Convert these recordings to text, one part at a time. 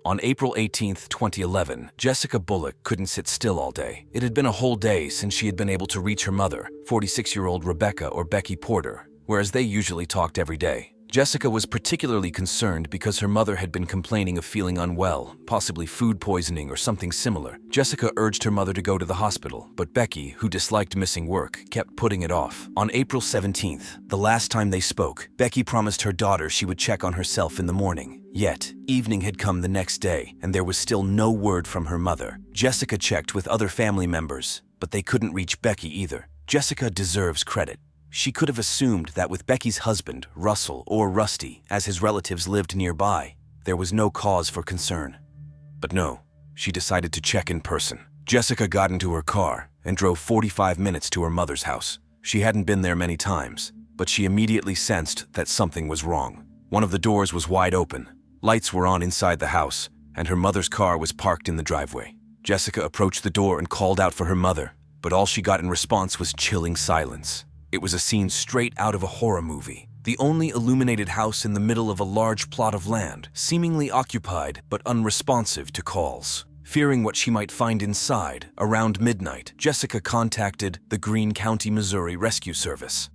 On April 18, 2011, Jessica Bullock couldn't sit still all day. It had been a whole day since she had been able to reach her mother, 46-year-old Rebecca or Becky Porter, whereas they usually talked every day. Jessica was particularly concerned because her mother had been complaining of feeling unwell, possibly food poisoning or something similar. Jessica urged her mother to go to the hospital, but Becky, who disliked missing work, kept putting it off. On April 17th, the last time they spoke, Becky promised her daughter she would check on herself in the morning. Yet, evening had come the next day, and there was still no word from her mother. Jessica checked with other family members, but they couldn't reach Becky either. Jessica deserves credit. She could have assumed that with Becky's husband, Russell, or Rusty, as his relatives lived nearby, there was no cause for concern. But no, she decided to check in person. Jessica got into her car and drove 45 minutes to her mother's house. She hadn't been there many times, but she immediately sensed that something was wrong. One of the doors was wide open. Lights were on inside the house, and her mother's car was parked in the driveway. Jessica approached the door and called out for her mother, but all she got in response was chilling silence. It was a scene straight out of a horror movie. The only illuminated house in the middle of a large plot of land, seemingly occupied but unresponsive to calls. Fearing what she might find inside, around midnight, Jessica contacted the Greene County, Missouri Rescue Service.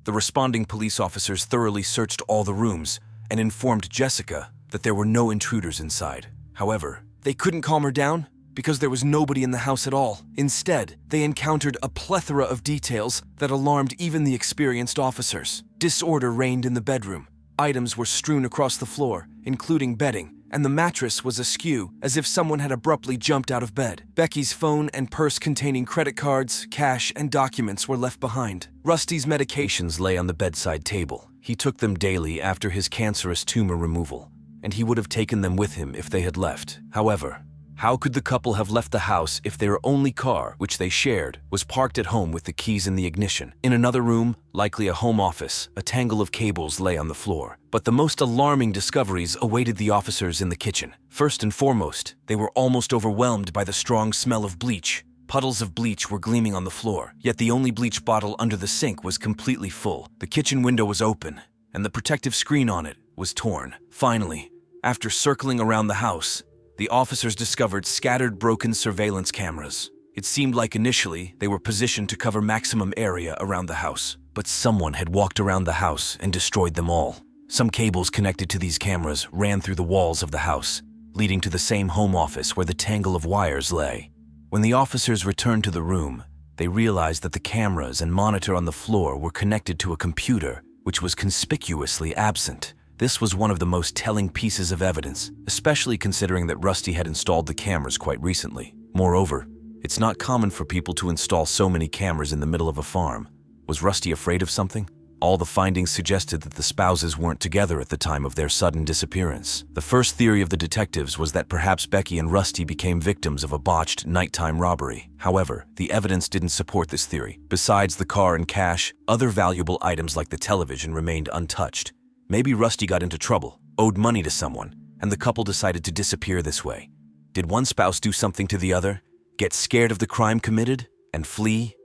The responding police officers thoroughly searched all the rooms and informed Jessica that there were no intruders inside. However, they couldn't calm her down because there was nobody in the house at all. Instead, they encountered a plethora of details that alarmed even the experienced officers. Disorder reigned in the bedroom. Items were strewn across the floor, including bedding, and the mattress was askew, as if someone had abruptly jumped out of bed. Becky's phone and purse containing credit cards, cash, and documents were left behind. Rusty's medications lay on the bedside table. He took them daily after his cancerous tumor removal, and he would have taken them with him if they had left. However, how could the couple have left the house if their only car, which they shared, was parked at home with the keys in the ignition? In another room, likely a home office, a tangle of cables lay on the floor. But the most alarming discoveries awaited the officers in the kitchen. First and foremost, they were almost overwhelmed by the strong smell of bleach. Puddles of bleach were gleaming on the floor, yet the only bleach bottle under the sink was completely full. The kitchen window was open, and the protective screen on it was torn. Finally, after circling around the house, the officers discovered scattered broken surveillance cameras. It seemed like initially they were positioned to cover maximum area around the house, but someone had walked around the house and destroyed them all. Some cables connected to these cameras ran through the walls of the house, leading to the same home office where the tangle of wires lay. When the officers returned to the room, they realized that the cameras and monitor on the floor were connected to a computer, which was conspicuously absent. This was one of the most telling pieces of evidence, especially considering that Rusty had installed the cameras quite recently. Moreover, it's not common for people to install so many cameras in the middle of a farm. Was Rusty afraid of something? All the findings suggested that the spouses weren't together at the time of their sudden disappearance. The first theory of the detectives was that perhaps Becky and Rusty became victims of a botched nighttime robbery. However, the evidence didn't support this theory. Besides the car and cash, other valuable items like the television remained untouched. Maybe Rusty got into trouble, owed money to someone, and the couple decided to disappear this way. Did one spouse do something to the other, get scared of the crime committed, and flee?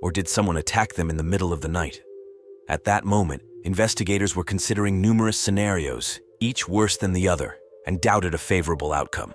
Or did someone attack them in the middle of the night? At that moment, investigators were considering numerous scenarios, each worse than the other, and doubted a favorable outcome.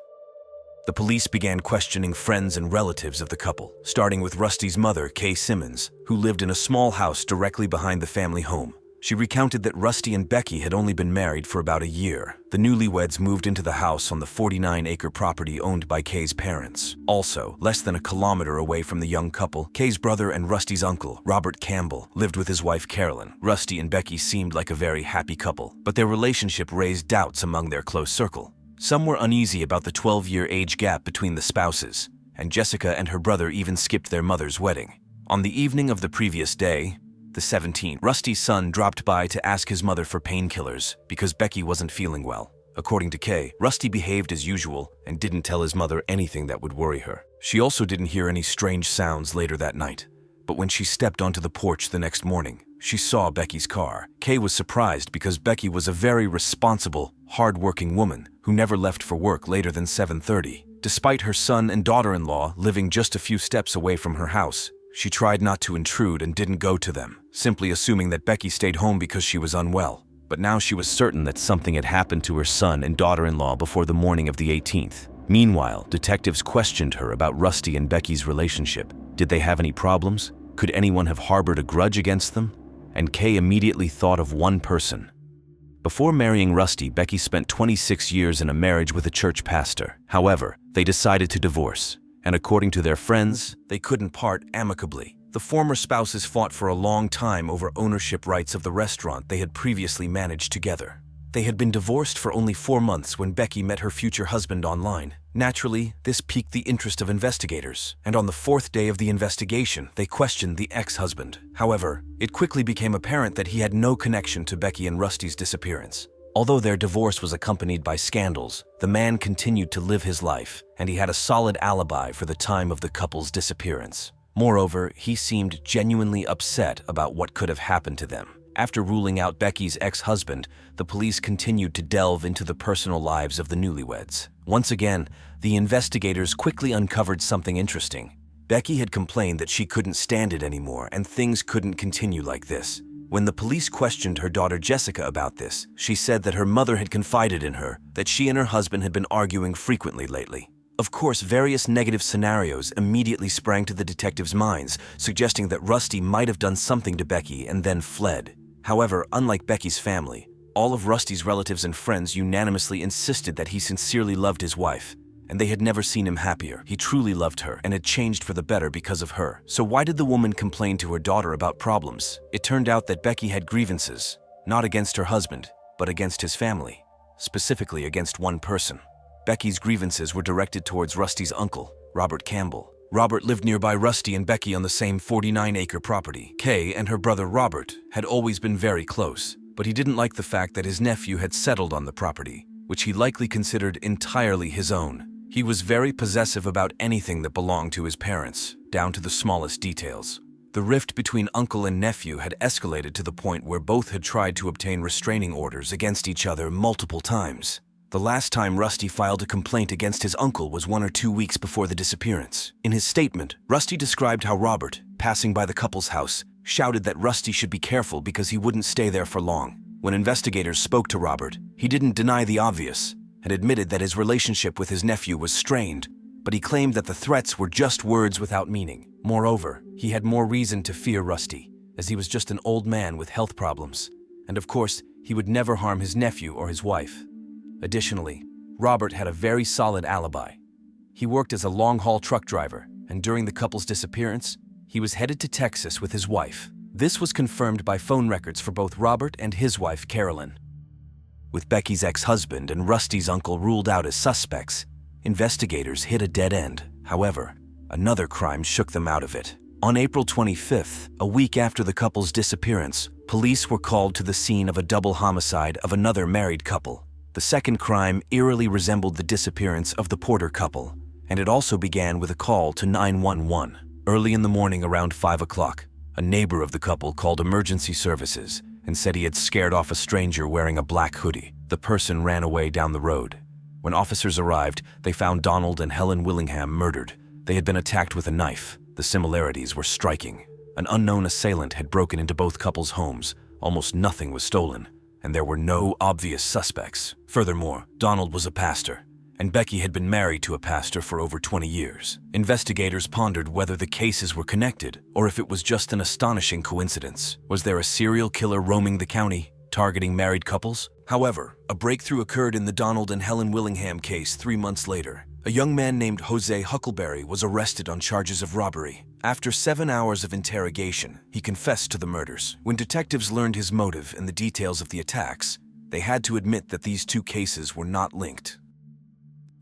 The police began questioning friends and relatives of the couple, starting with Rusty's mother, Kay Simmons, who lived in a small house directly behind the family home. She recounted that Rusty and Becky had only been married for about a year. The newlyweds moved into the house on the 49-acre property owned by Kay's parents. Also, less than a kilometer away from the young couple, Kay's brother and Rusty's uncle, Robert Campbell, lived with his wife Carolyn. Rusty and Becky seemed like a very happy couple, but their relationship raised doubts among their close circle. Some were uneasy about the 12-year age gap between the spouses, and Jessica and her brother even skipped their mother's wedding. On the evening of the previous day, the 17th, Rusty's son dropped by to ask his mother for painkillers because Becky wasn't feeling well. According to Kay, Rusty behaved as usual and didn't tell his mother anything that would worry her. She also didn't hear any strange sounds later that night. But when she stepped onto the porch the next morning, she saw Becky's car. Kay was surprised because Becky was a very responsible, hard-working woman who never left for work later than 7:30. Despite her son and daughter-in-law living just a few steps away from her house, she tried not to intrude and didn't go to them, simply assuming that Becky stayed home because she was unwell. but now she was certain that something had happened to her son and daughter-in-law before the morning of the 18th. Meanwhile, detectives questioned her about Rusty and Becky's relationship. Did they have any problems? Could anyone have harbored a grudge against them? And Kay immediately thought of one person. Before marrying Rusty, Becky spent 26 years in a marriage with a church pastor. However, they decided to divorce, and according to their friends, they couldn't part amicably. The former spouses fought for a long time over ownership rights of the restaurant they had previously managed together. They had been divorced for only 4 months when Becky met her future husband online. Naturally, this piqued the interest of investigators, and on the 4th day of the investigation, they questioned the ex-husband. However, it quickly became apparent that he had no connection to Becky and Rusty's disappearance. Although their divorce was accompanied by scandals, the man continued to live his life, and he had a solid alibi for the time of the couple's disappearance. Moreover, he seemed genuinely upset about what could have happened to them. After ruling out Becky's ex-husband, the police continued to delve into the personal lives of the newlyweds. Once again, the investigators quickly uncovered something interesting. Becky had complained that she couldn't stand it anymore and things couldn't continue like this. When the police questioned her daughter Jessica about this, she said that her mother had confided in her that she and her husband had been arguing frequently lately. Of course, various negative scenarios immediately sprang to the detectives' minds, suggesting that Rusty might have done something to Becky and then fled. However, unlike Becky's family, all of Rusty's relatives and friends unanimously insisted that he sincerely loved his wife, and they had never seen him happier. He truly loved her and had changed for the better because of her. So why did the woman complain to her daughter about problems? It turned out that Becky had grievances, not against her husband, but against his family, specifically against one person. Becky's grievances were directed towards Rusty's uncle, Robert Campbell. Robert lived nearby Rusty and Becky on the same 49-acre property. Kay and her brother Robert had always been very close, but he didn't like the fact that his nephew had settled on the property, which he likely considered entirely his own. He was very possessive about anything that belonged to his parents, down to the smallest details. The rift between uncle and nephew had escalated to the point where both had tried to obtain restraining orders against each other multiple times. The last time Rusty filed a complaint against his uncle was 1 or 2 weeks before the disappearance. In his statement, Rusty described how Robert, passing by the couple's house, shouted that Rusty should be careful because he wouldn't stay there for long. When investigators spoke to Robert, he didn't deny the obvious and admitted that his relationship with his nephew was strained, but he claimed that the threats were just words without meaning. Moreover, he had more reason to fear Rusty, as he was just an old man with health problems, and of course, he would never harm his nephew or his wife. Additionally, Robert had a very solid alibi. He worked as a long-haul truck driver, and during the couple's disappearance, he was headed to Texas with his wife. This was confirmed by phone records for both Robert and his wife, Carolyn. With Becky's ex-husband and Rusty's uncle ruled out as suspects, investigators hit a dead end. However, another crime shook them out of it. On April 25th, a week after the couple's disappearance, police were called to the scene of a double homicide of another married couple. The second crime eerily resembled the disappearance of the Porter couple, and it also began with a call to 911. Early in the morning around 5 o'clock, a neighbor of the couple called emergency services and said he had scared off a stranger wearing a black hoodie. The person ran away down the road. When officers arrived, they found Donald and Helen Willingham murdered. They had been attacked with a knife. The similarities were striking. An unknown assailant had broken into both couples' homes. Almost nothing was stolen, and there were no obvious suspects. Furthermore, Donald was a pastor, and Becky had been married to a pastor for over 20 years. Investigators pondered whether the cases were connected, or if it was just an astonishing coincidence. Was there a serial killer roaming the county, targeting married couples? However, a breakthrough occurred in the Donald and Helen Willingham case 3 months later. A young man named Jose Huckleberry was arrested on charges of robbery. After 7 hours of interrogation, he confessed to the murders. When detectives learned his motive and the details of the attacks, they had to admit that these two cases were not linked.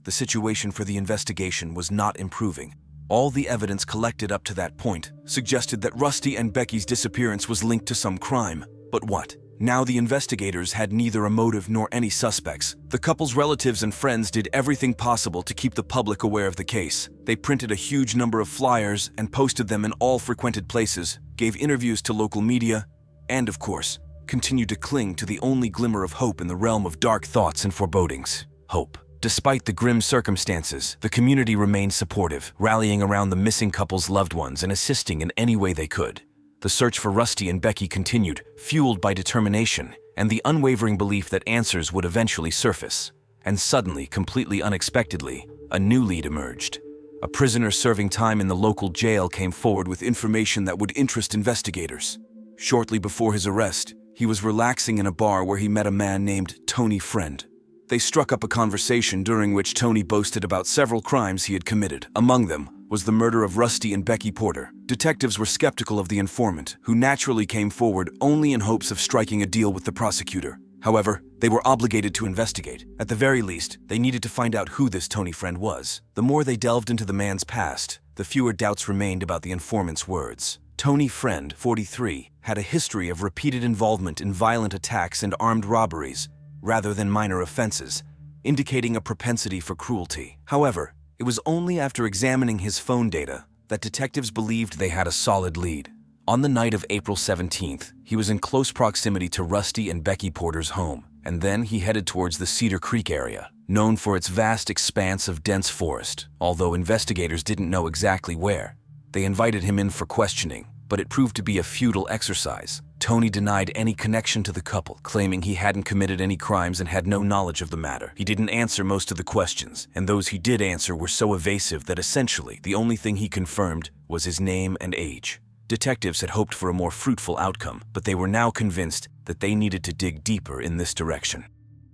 The situation for the investigation was not improving. All the evidence collected up to that point suggested that Rusty and Becky's disappearance was linked to some crime. But what? Now the investigators had neither a motive nor any suspects. The couple's relatives and friends did everything possible to keep the public aware of the case. They printed a huge number of flyers and posted them in all frequented places, gave interviews to local media, and of course, continued to cling to the only glimmer of hope in the realm of dark thoughts and forebodings: hope. Despite the grim circumstances, the community remained supportive, rallying around the missing couple's loved ones and assisting in any way they could. The search for Rusty and Becky continued, fueled by determination, and the unwavering belief that answers would eventually surface. And suddenly, completely unexpectedly, a new lead emerged. A prisoner serving time in the local jail came forward with information that would interest investigators. Shortly before his arrest, he was relaxing in a bar where he met a man named Tony Friend. They struck up a conversation during which Tony boasted about several crimes he had committed. Among them was the murder of Rusty and Becky Porter. Detectives were skeptical of the informant, who naturally came forward only in hopes of striking a deal with the prosecutor. However, they were obligated to investigate. At the very least, they needed to find out who this Tony Friend was. The more they delved into the man's past, the fewer doubts remained about the informant's words. Tony Friend, 43, had a history of repeated involvement in violent attacks and armed robberies, rather than minor offenses, indicating a propensity for cruelty. However, it was only after examining his phone data that detectives believed they had a solid lead. On the night of April 17th, he was in close proximity to Rusty and Becky Porter's home, and then he headed towards the Cedar Creek area, known for its vast expanse of dense forest, although investigators didn't know exactly where. They invited him in for questioning, but it proved to be a futile exercise. Tony denied any connection to the couple, claiming he hadn't committed any crimes and had no knowledge of the matter. He didn't answer most of the questions, and those he did answer were so evasive that essentially the only thing he confirmed was his name and age. Detectives had hoped for a more fruitful outcome, but they were now convinced that they needed to dig deeper in this direction.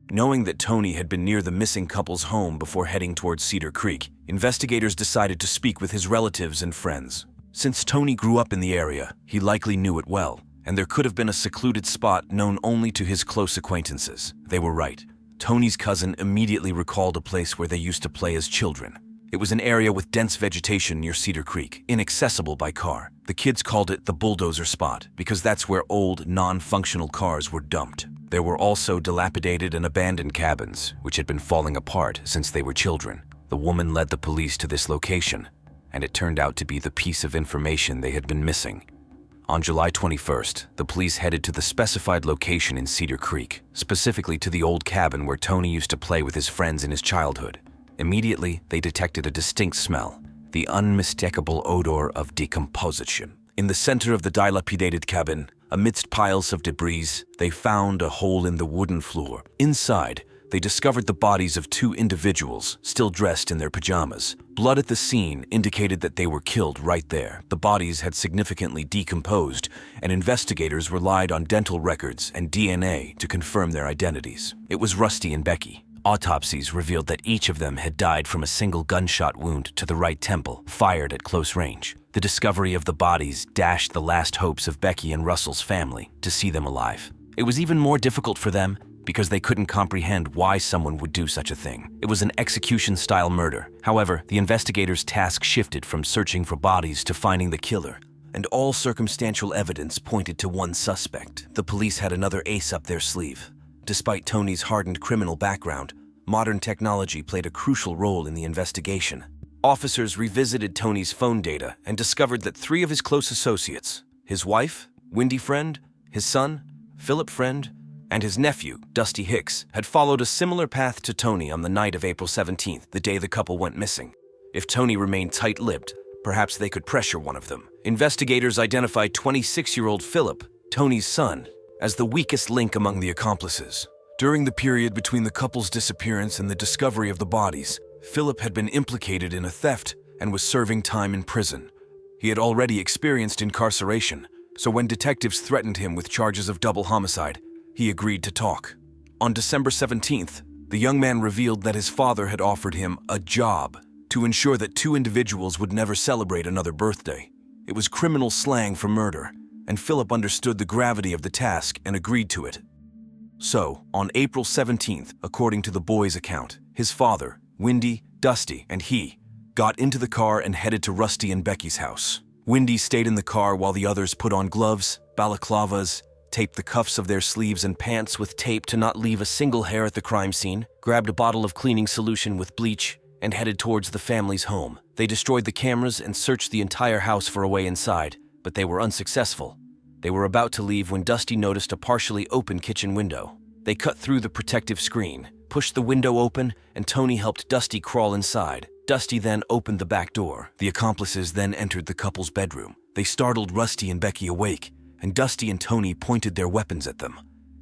Knowing that Tony had been near the missing couple's home before heading towards Cedar Creek, investigators decided to speak with his relatives and friends. Since Tony grew up in the area, he likely knew it well, and there could have been a secluded spot known only to his close acquaintances. They were right. Tony's cousin immediately recalled a place where they used to play as children. It was an area with dense vegetation near Cedar Creek, inaccessible by car. The kids called it the bulldozer spot because that's where old, non-functional cars were dumped. There were also dilapidated and abandoned cabins, which had been falling apart since they were children. The woman led the police to this location, and it turned out to be the piece of information they had been missing. On July 21st, the police headed to the specified location in Cedar Creek, specifically to the old cabin where Tony used to play with his friends in his childhood. Immediately, they detected a distinct smell, the unmistakable odor of decomposition. In the center of the dilapidated cabin, amidst piles of debris, they found a hole in the wooden floor. Inside, they discovered the bodies of two individuals, still dressed in their pajamas. Blood at the scene indicated that they were killed right there. The bodies had significantly decomposed, and investigators relied on dental records and DNA to confirm their identities. It was Rusty and Becky. Autopsies revealed that each of them had died from a single gunshot wound to the right temple, fired at close range. The discovery of the bodies dashed the last hopes of Becky and Russell's family to see them alive. It was even more difficult for them because they couldn't comprehend why someone would do such a thing. It was an execution-style murder. However, the investigators' task shifted from searching for bodies to finding the killer, and all circumstantial evidence pointed to one suspect. The police had another ace up their sleeve. Despite Tony's hardened criminal background, modern technology played a crucial role in the investigation. Officers revisited Tony's phone data and discovered that 3 of his close associates, his wife, Wendy Friend, his son, Philip Friend, and his nephew, Dusty Hicks, had followed a similar path to Tony on the night of April 17th, the day the couple went missing. If Tony remained tight-lipped, perhaps they could pressure one of them. Investigators identified 26-year-old Philip, Tony's son, as the weakest link among the accomplices. During the period between the couple's disappearance and the discovery of the bodies, Philip had been implicated in a theft and was serving time in prison. He had already experienced incarceration, so when detectives threatened him with charges of double homicide, he agreed to talk. On December 17th, the young man revealed that his father had offered him a job to ensure that 2 individuals would never celebrate another birthday. It was criminal slang for murder, and Philip understood the gravity of the task and agreed to it. So, on April 17th, according to the boy's account, his father, Wendy, Dusty, and he got into the car and headed to Rusty and Becky's house. Wendy stayed in the car while the others put on gloves, balaclavas, taped the cuffs of their sleeves and pants with tape to not leave a single hair at the crime scene, grabbed a bottle of cleaning solution with bleach, and headed towards the family's home. They destroyed the cameras and searched the entire house for a way inside, but they were unsuccessful. They were about to leave when Dusty noticed a partially open kitchen window. They cut through the protective screen, pushed the window open, and Tony helped Dusty crawl inside. Dusty then opened the back door. The accomplices then entered the couple's bedroom. They startled Rusty and Becky awake, and Dusty and Tony pointed their weapons at them.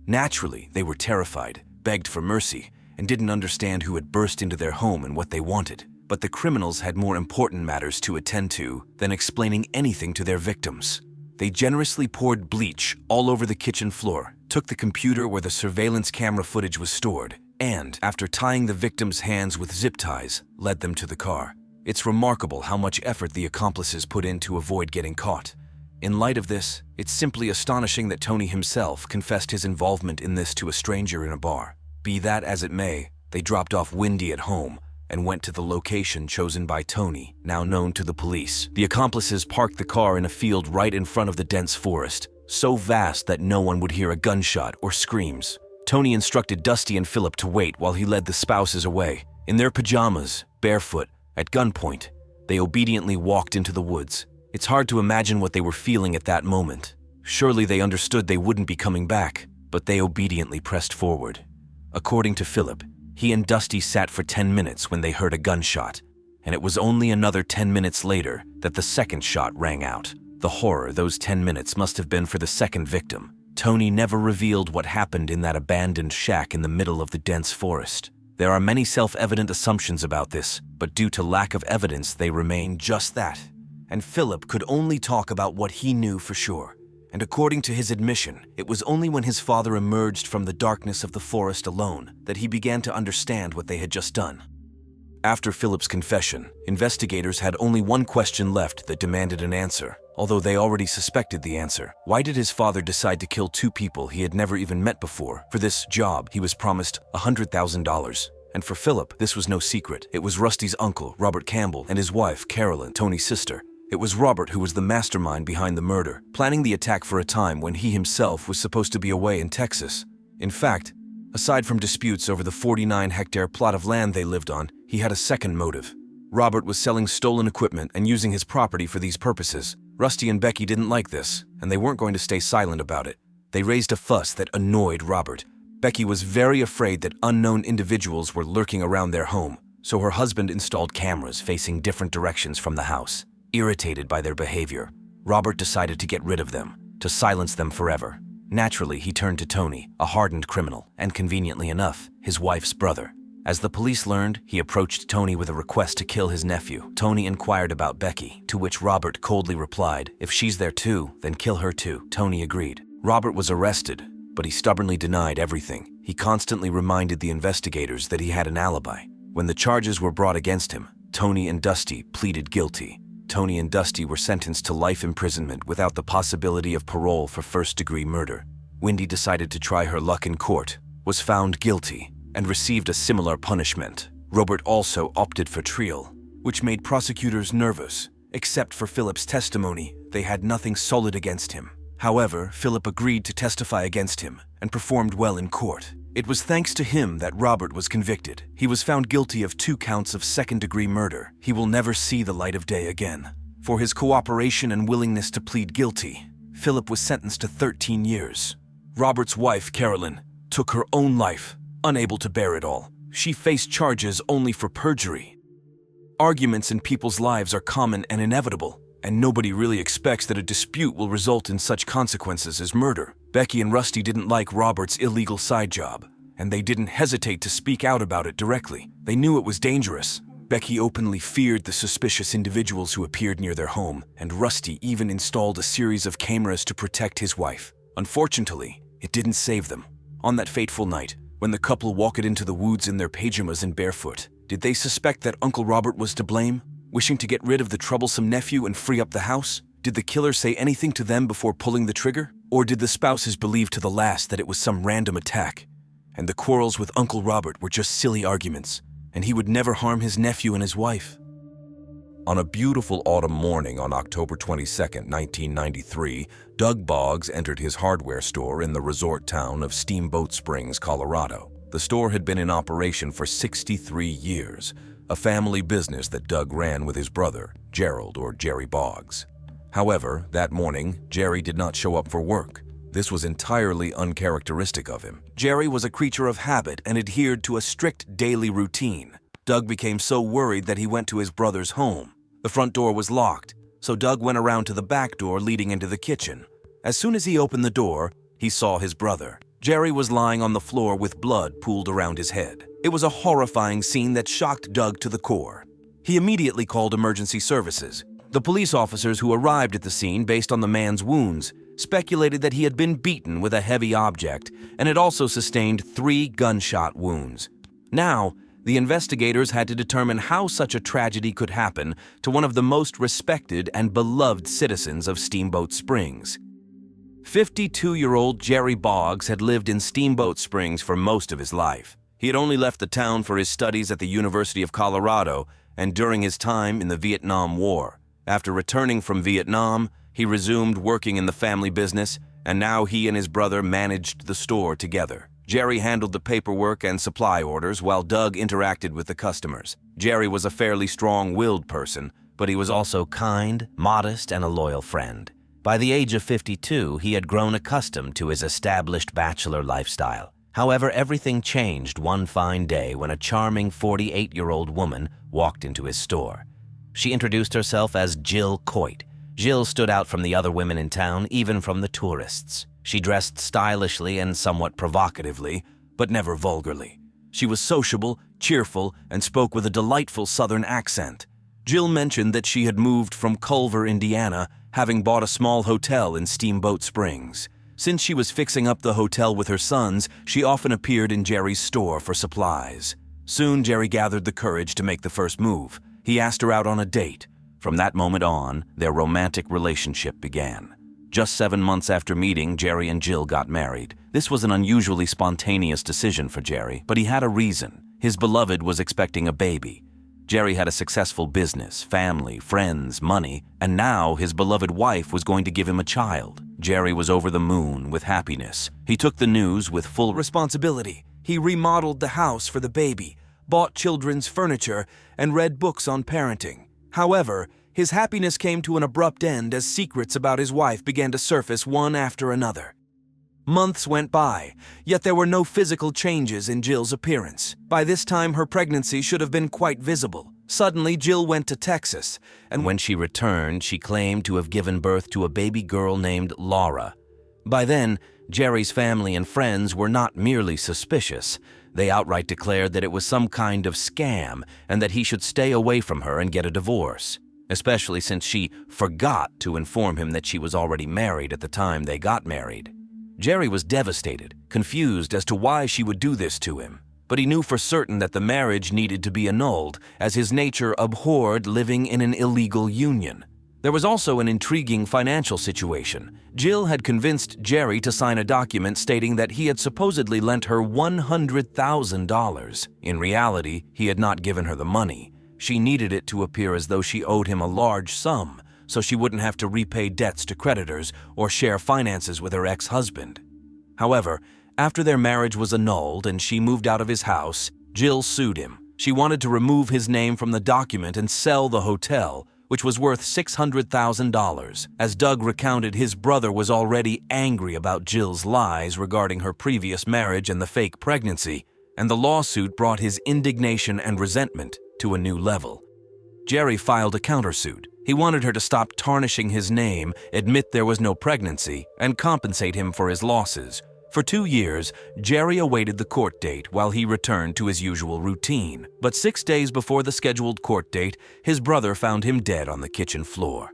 Naturally, they were terrified, begged for mercy, and didn't understand who had burst into their home and what they wanted. But the criminals had more important matters to attend to than explaining anything to their victims. They generously poured bleach all over the kitchen floor, took the computer where the surveillance camera footage was stored, and, after tying the victims' hands with zip ties, led them to the car. It's remarkable how much effort the accomplices put in to avoid getting caught. In light of this, it's simply astonishing that Tony himself confessed his involvement in this to a stranger in a bar. Be that as it may, they dropped off Wendy at home and went to the location chosen by Tony, now known to the police. The accomplices parked the car in a field right in front of the dense forest, so vast that no one would hear a gunshot or screams. Tony instructed Dusty and Philip to wait while he led the spouses away. In their pajamas, barefoot, at gunpoint, they obediently walked into the woods. It's hard to imagine what they were feeling at that moment. Surely they understood they wouldn't be coming back, but they obediently pressed forward. According to Philip, he and Dusty sat for 10 minutes when they heard a gunshot, and it was only another 10 minutes later that the second shot rang out. The horror those 10 minutes must have been for the second victim. Tony never revealed what happened in that abandoned shack in the middle of the dense forest. There are many self-evident assumptions about this, but due to lack of evidence, they remain just that. And Philip could only talk about what he knew for sure. And according to his admission, it was only when his father emerged from the darkness of the forest alone that he began to understand what they had just done. After Philip's confession, investigators had only one question left that demanded an answer, although they already suspected the answer. Why did his father decide to kill two people he had never even met before? For this job, he was promised $100,000. And for Philip, this was no secret. It was Rusty's uncle, Robert Campbell, and his wife, Carolyn, Tony's sister. It was Robert who was the mastermind behind the murder, planning the attack for a time when he himself was supposed to be away in Texas. In fact, aside from disputes over the 49-hectare plot of land they lived on, he had a second motive. Robert was selling stolen equipment and using his property for these purposes. Rusty and Becky didn't like this, and they weren't going to stay silent about it. They raised a fuss that annoyed Robert. Becky was very afraid that unknown individuals were lurking around their home, so her husband installed cameras facing different directions from the house. Irritated by their behavior, Robert decided to get rid of them, to silence them forever. Naturally, he turned to Tony, a hardened criminal, and conveniently enough, his wife's brother. As the police learned, he approached Tony with a request to kill his nephew. Tony inquired about Becky, to which Robert coldly replied, "If she's there too, then kill her too." Tony agreed. Robert was arrested, but he stubbornly denied everything. He constantly reminded the investigators that he had an alibi. When the charges were brought against him, Tony and Dusty pleaded guilty. Tony and Dusty were sentenced to life imprisonment without the possibility of parole for first-degree murder. Wendy decided to try her luck in court, was found guilty, and received a similar punishment. Robert also opted for trial, which made prosecutors nervous. Except for Philip's testimony, they had nothing solid against him. However, Philip agreed to testify against him and performed well in court. It was thanks to him that Robert was convicted. He was found guilty of 2 counts of second-degree murder. He will never see the light of day again. For his cooperation and willingness to plead guilty, Philip was sentenced to 13 years. Robert's wife, Carolyn, took her own life, unable to bear it all. She faced charges only for perjury. Arguments in people's lives are common and inevitable, and nobody really expects that a dispute will result in such consequences as murder. Becky and Rusty didn't like Robert's illegal side job, and they didn't hesitate to speak out about it directly. They knew it was dangerous. Becky openly feared the suspicious individuals who appeared near their home, and Rusty even installed a series of cameras to protect his wife. Unfortunately, it didn't save them. On that fateful night, when the couple walked into the woods in their pajamas and barefoot, did they suspect that Uncle Robert was to blame, wishing to get rid of the troublesome nephew and free up the house? Did the killer say anything to them before pulling the trigger? Or did the spouses believe to the last that it was some random attack, and the quarrels with Uncle Robert were just silly arguments, and he would never harm his nephew and his wife? On a beautiful autumn morning on October 22, 1993, Doug Boggs entered his hardware store in the resort town of Steamboat Springs, Colorado. The store had been in operation for 63 years, a family business that Doug ran with his brother, Gerald or Jerry Boggs. However, that morning, Jerry did not show up for work. This was entirely uncharacteristic of him. Jerry was a creature of habit and adhered to a strict daily routine. Doug became so worried that he went to his brother's home. The front door was locked, so Doug went around to the back door leading into the kitchen. As soon as he opened the door, he saw his brother. Jerry was lying on the floor with blood pooled around his head. It was a horrifying scene that shocked Doug to the core. He immediately called emergency services. The police officers who arrived at the scene based on the man's wounds speculated that he had been beaten with a heavy object and had also sustained 3 gunshot wounds. Now, the investigators had to determine how such a tragedy could happen to one of the most respected and beloved citizens of Steamboat Springs. 52-year-old Jerry Boggs had lived in Steamboat Springs for most of his life. He had only left the town for his studies at the University of Colorado and during his time in the Vietnam War. After returning from Vietnam, he resumed working in the family business, and now he and his brother managed the store together. Jerry handled the paperwork and supply orders while Doug interacted with the customers. Jerry was a fairly strong-willed person, but he was also kind, modest, and a loyal friend. By the age of 52, he had grown accustomed to his established bachelor lifestyle. However, everything changed one fine day when a charming 48-year-old woman walked into his store. She introduced herself as Jill Coit. Jill stood out from the other women in town, even from the tourists. She dressed stylishly and somewhat provocatively, but never vulgarly. She was sociable, cheerful, and spoke with a delightful southern accent. Jill mentioned that she had moved from Culver, Indiana, having bought a small hotel in Steamboat Springs. Since she was fixing up the hotel with her sons, she often appeared in Jerry's store for supplies. Soon, Jerry gathered the courage to make the first move. He asked her out on a date. From that moment on, their romantic relationship began. Just 7 months after meeting, Jerry and Jill got married. This was an unusually spontaneous decision for Jerry, but he had a reason. His beloved was expecting a baby. Jerry had a successful business, family, friends, money, and now his beloved wife was going to give him a child. Jerry was over the moon with happiness. He took the news with full responsibility. He remodeled the house for the baby, bought children's furniture, and read books on parenting. However, his happiness came to an abrupt end as secrets about his wife began to surface one after another. Months went by, yet there were no physical changes in Jill's appearance. By this time, her pregnancy should have been quite visible. Suddenly, Jill went to Texas, and when she returned, she claimed to have given birth to a baby girl named Laura. By then, Jerry's family and friends were not merely suspicious. They outright declared that it was some kind of scam and that he should stay away from her and get a divorce, especially since she forgot to inform him that she was already married at the time they got married. Jerry was devastated, confused as to why she would do this to him, but he knew for certain that the marriage needed to be annulled, as his nature abhorred living in an illegal union. There was also an intriguing financial situation. Jill had convinced Jerry to sign a document stating that he had supposedly lent her $100,000. In reality, he had not given her the money. She needed it to appear as though she owed him a large sum, so she wouldn't have to repay debts to creditors or share finances with her ex-husband. However, after their marriage was annulled and she moved out of his house, Jill sued him. She wanted to remove his name from the document and sell the hotel, which was worth $600,000. As Doug recounted, his brother was already angry about Jill's lies regarding her previous marriage and the fake pregnancy, and the lawsuit brought his indignation and resentment to a new level. Jerry filed a countersuit. He wanted her to stop tarnishing his name, admit there was no pregnancy, and compensate him for his losses. For 2 years, Jerry awaited the court date while he returned to his usual routine. But 6 days before the scheduled court date, his brother found him dead on the kitchen floor.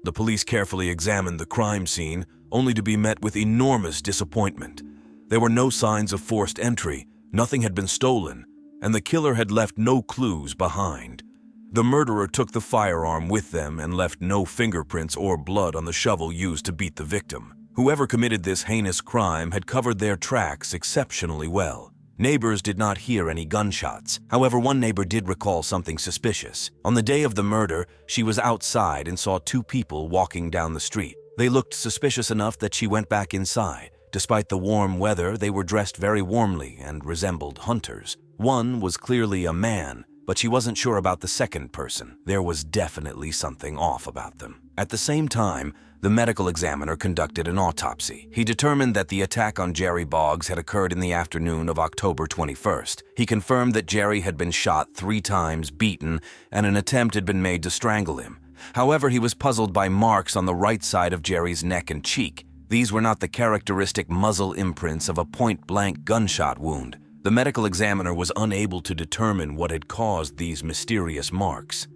The police carefully examined the crime scene, only to be met with enormous disappointment. There were no signs of forced entry, nothing had been stolen, and the killer had left no clues behind. The murderer took the firearm with them and left no fingerprints or blood on the shovel used to beat the victim. Whoever committed this heinous crime had covered their tracks exceptionally well. Neighbors did not hear any gunshots. However, one neighbor did recall something suspicious. On the day of the murder, she was outside and saw 2 people walking down the street. They looked suspicious enough that she went back inside. Despite the warm weather, they were dressed very warmly and resembled hunters. One was clearly a man, but she wasn't sure about the second person. There was definitely something off about them. At the same time, the medical examiner conducted an autopsy. He determined that the attack on Jerry Boggs had occurred in the afternoon of October 21st. He confirmed that Jerry had been shot 3 times, beaten, and an attempt had been made to strangle him. However, he was puzzled by marks on the right side of Jerry's neck and cheek. These were not the characteristic muzzle imprints of a point-blank gunshot wound. The medical examiner was unable to determine what had caused these mysterious marks.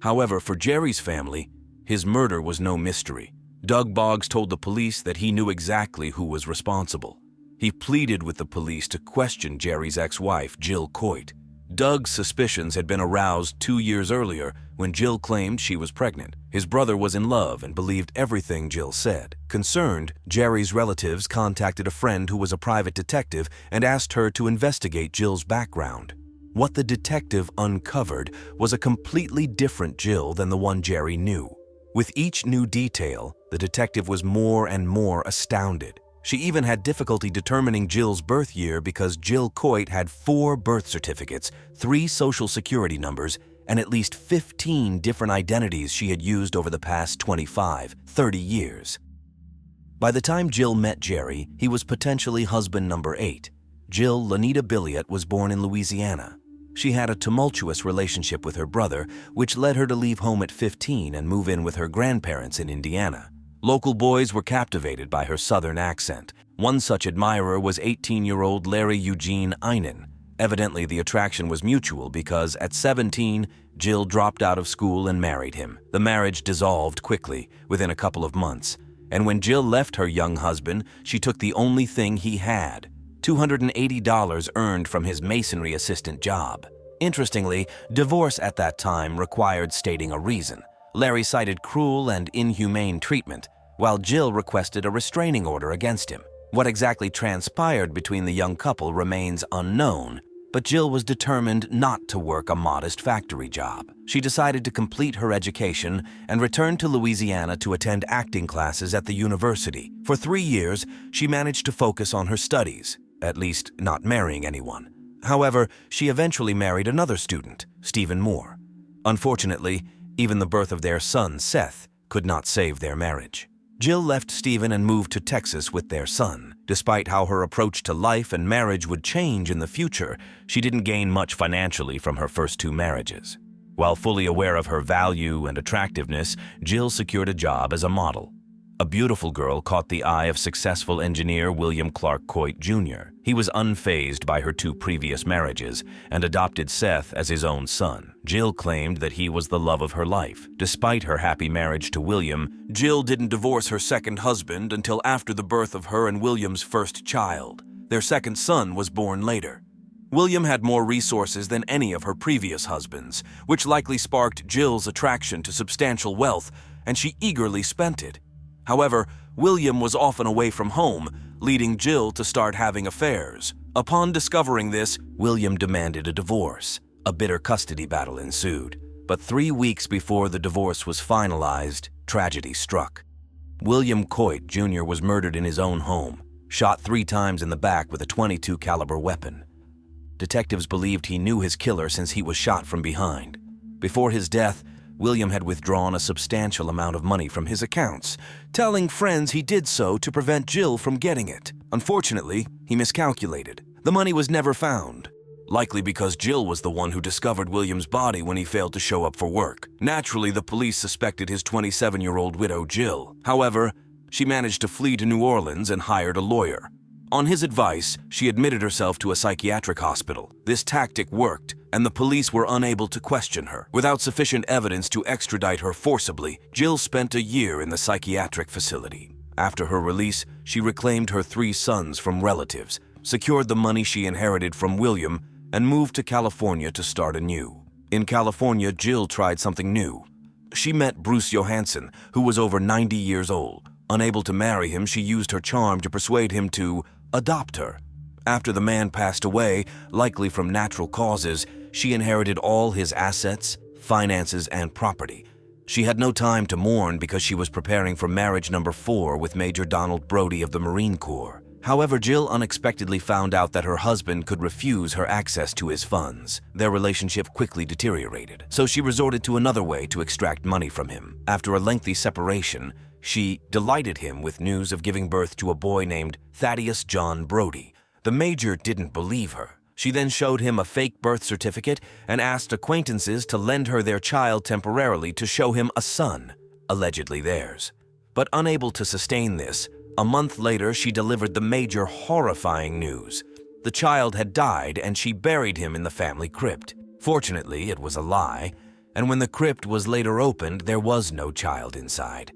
However, for Jerry's family, his murder was no mystery. Doug Boggs told the police that he knew exactly who was responsible. He pleaded with the police to question Jerry's ex-wife, Jill Coit. Doug's suspicions had been aroused 2 years earlier when Jill claimed she was pregnant. His brother was in love and believed everything Jill said. Concerned, Jerry's relatives contacted a friend who was a private detective and asked her to investigate Jill's background. What the detective uncovered was a completely different Jill than the one Jerry knew. With each new detail, the detective was more and more astounded. She even had difficulty determining Jill's birth year because Jill Coit had 4 birth certificates, 3 social security numbers, and at least 15 different identities she had used over the past 25, 30 years. By the time Jill met Jerry, he was potentially husband number 8. Jill Lanita Billiot was born in Louisiana. She had a tumultuous relationship with her brother, which led her to leave home at 15 and move in with her grandparents in Indiana. Local boys were captivated by her southern accent. One such admirer was 18-year-old Larry Eugene Einen. Evidently, the attraction was mutual because at 17, Jill dropped out of school and married him. The marriage dissolved quickly, within a couple of months. And when Jill left her young husband, she took the only thing he had, $280 earned from his masonry assistant job. Interestingly, divorce at that time required stating a reason. Larry cited cruel and inhumane treatment, while Jill requested a restraining order against him. What exactly transpired between the young couple remains unknown, but Jill was determined not to work a modest factory job. She decided to complete her education and returned to Louisiana to attend acting classes at the university. For 3 years, she managed to focus on her studies, at least not marrying anyone. However, she eventually married another student, Stephen Moore. Unfortunately, even the birth of their son, Seth, could not save their marriage. Jill left Stephen and moved to Texas with their son. Despite how her approach to life and marriage would change in the future, she didn't gain much financially from her first 2 marriages. While fully aware of her value and attractiveness, Jill secured a job as a model. A beautiful girl caught the eye of successful engineer William Clark Coit Jr. He was unfazed by her 2 previous marriages and adopted Seth as his own son. Jill claimed that he was the love of her life. Despite her happy marriage to William, Jill didn't divorce her second husband until after the birth of her and William's first child. Their second son was born later. William had more resources than any of her previous husbands, which likely sparked Jill's attraction to substantial wealth, and she eagerly spent it. However, William was often away from home, leading Jill to start having affairs. Upon discovering this, William demanded a divorce. A bitter custody battle ensued. But 3 weeks before the divorce was finalized, tragedy struck. William Coit Jr. was murdered in his own home, shot 3 times in the back with a .22 caliber weapon. Detectives believed he knew his killer since he was shot from behind. Before his death, William had withdrawn a substantial amount of money from his accounts, telling friends he did so to prevent Jill from getting it. Unfortunately, he miscalculated. The money was never found, likely because Jill was the one who discovered William's body when he failed to show up for work. Naturally, the police suspected his 27-year-old widow, Jill. However, she managed to flee to New Orleans and hired a lawyer. On his advice, she admitted herself to a psychiatric hospital. This tactic worked, and the police were unable to question her. Without sufficient evidence to extradite her forcibly, Jill spent a year in the psychiatric facility. After her release, she reclaimed her 3 sons from relatives, secured the money she inherited from William, and moved to California to start anew. In California, Jill tried something new. She met Bruce Johansson, who was over 90 years old. Unable to marry him, she used her charm to persuade him to adopt her. After the man passed away, likely from natural causes, she inherited all his assets, finances, and property. She had no time to mourn because she was preparing for marriage number 4 with Major Donald Brody of the Marine Corps. However, Jill unexpectedly found out that her husband could refuse her access to his funds. Their relationship quickly deteriorated, so she resorted to another way to extract money from him. After a lengthy separation, she delighted him with news of giving birth to a boy named Thaddeus John Brody. The major didn't believe her. She then showed him a fake birth certificate and asked acquaintances to lend her their child temporarily to show him a son, allegedly theirs. But unable to sustain this, A month later, she delivered the major, horrifying news. The child had died, and she buried him in the family crypt. Fortunately, it was a lie, and when the crypt was later opened, there was no child inside.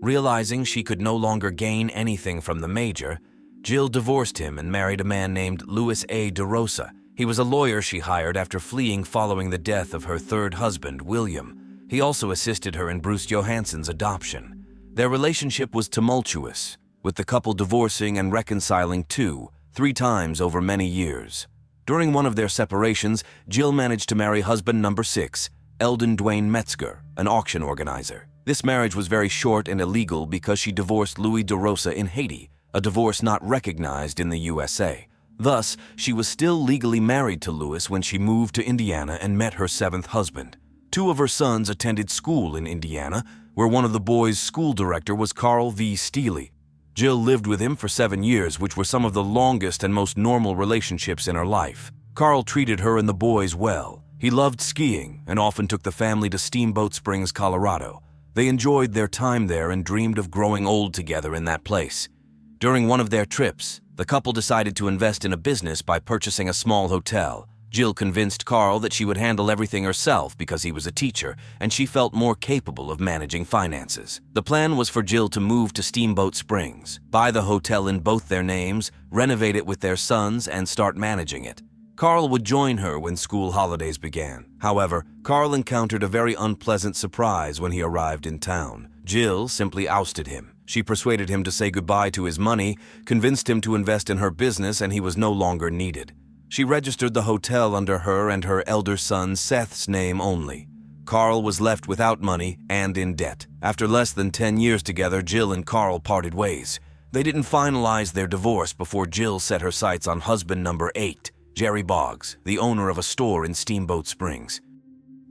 Realizing she could no longer gain anything from the major, Jill divorced him and married a man named Louis A. DeRosa. He was a lawyer she hired after fleeing following the death of her third husband, William. He also assisted her in Bruce Johansson's adoption. Their relationship was tumultuous, with the couple divorcing and reconciling 2-3 times over many years. During one of their separations, Jill managed to marry husband number 6, Eldon Dwayne Metzger, an auction organizer. This marriage was very short and illegal because she divorced Louis DeRosa in Haiti, a divorce not recognized in the USA. Thus, she was still legally married to Louis when she moved to Indiana and met her 7th husband. 2 of her sons attended school in Indiana, where one of the boys' school director was Carl V. Steele. Jill lived with him for 7 years, which were some of the longest and most normal relationships in her life. Carl treated her and the boys well. He loved skiing and often took the family to Steamboat Springs, Colorado. They enjoyed their time there and dreamed of growing old together in that place. During one of their trips, the couple decided to invest in a business by purchasing a small hotel. Jill convinced Carl that she would handle everything herself because he was a teacher, and she felt more capable of managing finances. The plan was for Jill to move to Steamboat Springs, buy the hotel in both their names, renovate it with their sons, and start managing it. Carl would join her when school holidays began. However, Carl encountered a very unpleasant surprise when he arrived in town. Jill simply ousted him. She persuaded him to say goodbye to his money, convinced him to invest in her business, and he was no longer needed. She registered the hotel under her and her elder son Seth's name only. Carl was left without money and in debt. After less than 10 years together, Jill and Carl parted ways. They didn't finalize their divorce before Jill set her sights on husband number 8, Jerry Boggs, the owner of a store in Steamboat Springs.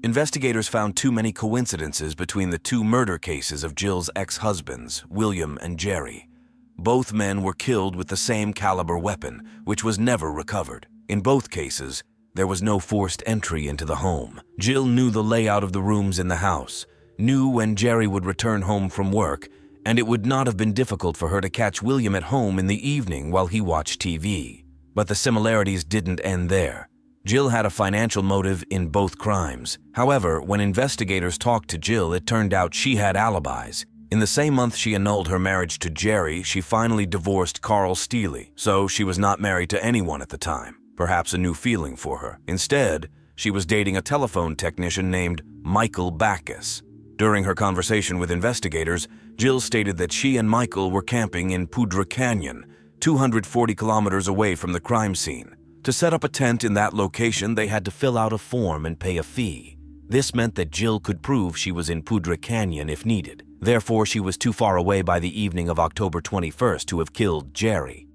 Investigators found too many coincidences between the 2 murder cases of Jill's ex-husbands, William and Jerry. Both men were killed with the same caliber weapon, which was never recovered. In both cases, there was no forced entry into the home. Jill knew the layout of the rooms in the house, knew when Jerry would return home from work, and it would not have been difficult for her to catch William at home in the evening while he watched TV. But the similarities didn't end there. Jill had a financial motive in both crimes. However, when investigators talked to Jill, it turned out she had alibis. In the same month she annulled her marriage to Jerry, she finally divorced Carl Steele, so she was not married to anyone at the time. Perhaps a new feeling for her. Instead, she was dating a telephone technician named Michael Backus. During her conversation with investigators, Jill stated that she and Michael were camping in Poudre Canyon, 240 kilometers away from the crime scene. To set up a tent in that location, they had to fill out a form and pay a fee. This meant that Jill could prove she was in Poudre Canyon if needed. Therefore, she was too far away by the evening of October 21st to have killed Jerry.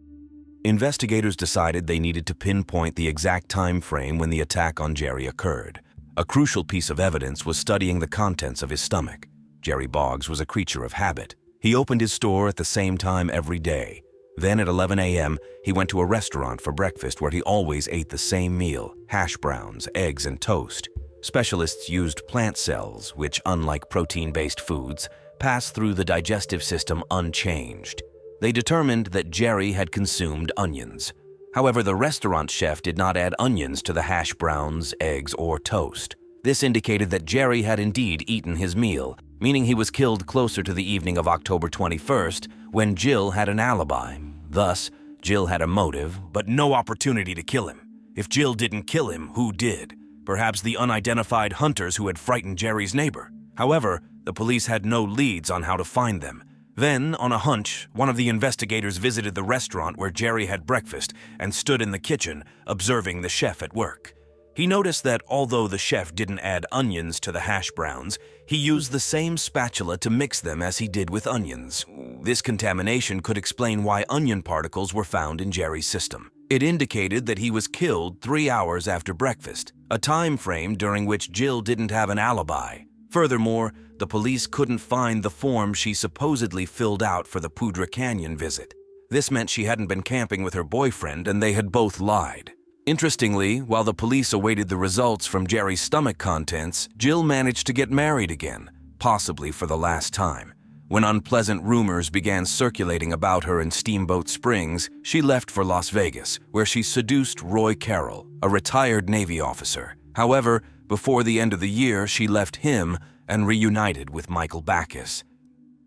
Investigators decided they needed to pinpoint the exact time frame when the attack on Jerry occurred. A crucial piece of evidence was studying the contents of his stomach. Jerry Boggs was a creature of habit. He opened his store at the same time every day. Then at 11 a.m., he went to a restaurant for breakfast where he always ate the same meal: hash browns, eggs, and toast. Specialists used plant cells, which, unlike protein-based foods, pass through the digestive system unchanged. They determined that Jerry had consumed onions. However, the restaurant chef did not add onions to the hash browns, eggs, or toast. This indicated that Jerry had indeed eaten his meal, meaning he was killed closer to the evening of October 21st, when Jill had an alibi. Thus, Jill had a motive, but no opportunity to kill him. If Jill didn't kill him, who did? Perhaps the unidentified hunters who had frightened Jerry's neighbor. However, the police had no leads on how to find them. Then, on a hunch, one of the investigators visited the restaurant where Jerry had breakfast and stood in the kitchen, observing the chef at work. He noticed that although the chef didn't add onions to the hash browns, he used the same spatula to mix them as he did with onions. This contamination could explain why onion particles were found in Jerry's system. It indicated that he was killed 3 hours after breakfast, a time frame during which Jill didn't have an alibi. Furthermore, the police couldn't find the form she supposedly filled out for the Poudre Canyon visit. This meant she hadn't been camping with her boyfriend and they had both lied. Interestingly, while the police awaited the results from Jerry's stomach contents, Jill managed to get married again, possibly for the last time. When unpleasant rumors began circulating about her in Steamboat Springs, she left for Las Vegas, where she seduced Roy Carroll, a retired Navy officer. However, before the end of the year, she left him and reunited with Michael Backus.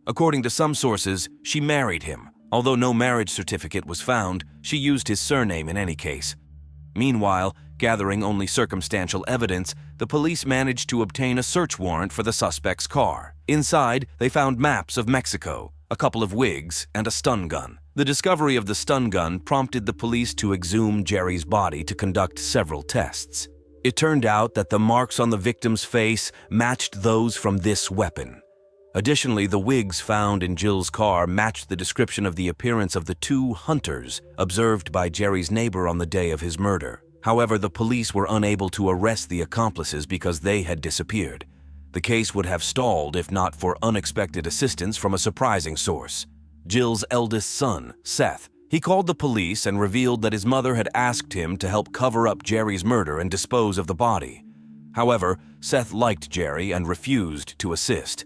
According to some sources, she married him. Although no marriage certificate was found, she used his surname in any case. Meanwhile, gathering only circumstantial evidence, the police managed to obtain a search warrant for the suspect's car. Inside, they found maps of Mexico, a couple of wigs, and a stun gun. The discovery of the stun gun prompted the police to exhume Jerry's body to conduct several tests. It turned out that the marks on the victim's face matched those from this weapon. Additionally, the wigs found in Jill's car matched the description of the appearance of the two hunters observed by Jerry's neighbor on the day of his murder. However, the police were unable to arrest the accomplices because they had disappeared. The case would have stalled if not for unexpected assistance from a surprising source: Jill's eldest son, Seth. He called the police and revealed that his mother had asked him to help cover up Jerry's murder and dispose of the body. However, Seth liked Jerry and refused to assist.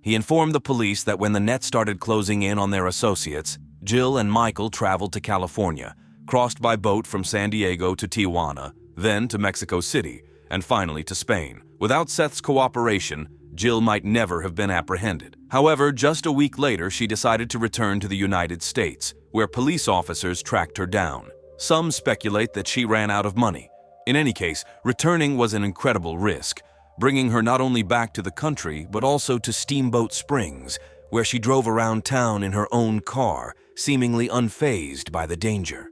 He informed the police that when the net started closing in on their associates, Jill and Michael traveled to California, crossed by boat from San Diego to Tijuana, then to Mexico City, and finally to Spain. Without Seth's cooperation, Jill might never have been apprehended. However, just a week later, she decided to return to the United States, where police officers tracked her down. Some speculate that she ran out of money. In any case, returning was an incredible risk, bringing her not only back to the country, but also to Steamboat Springs, where she drove around town in her own car, seemingly unfazed by the danger.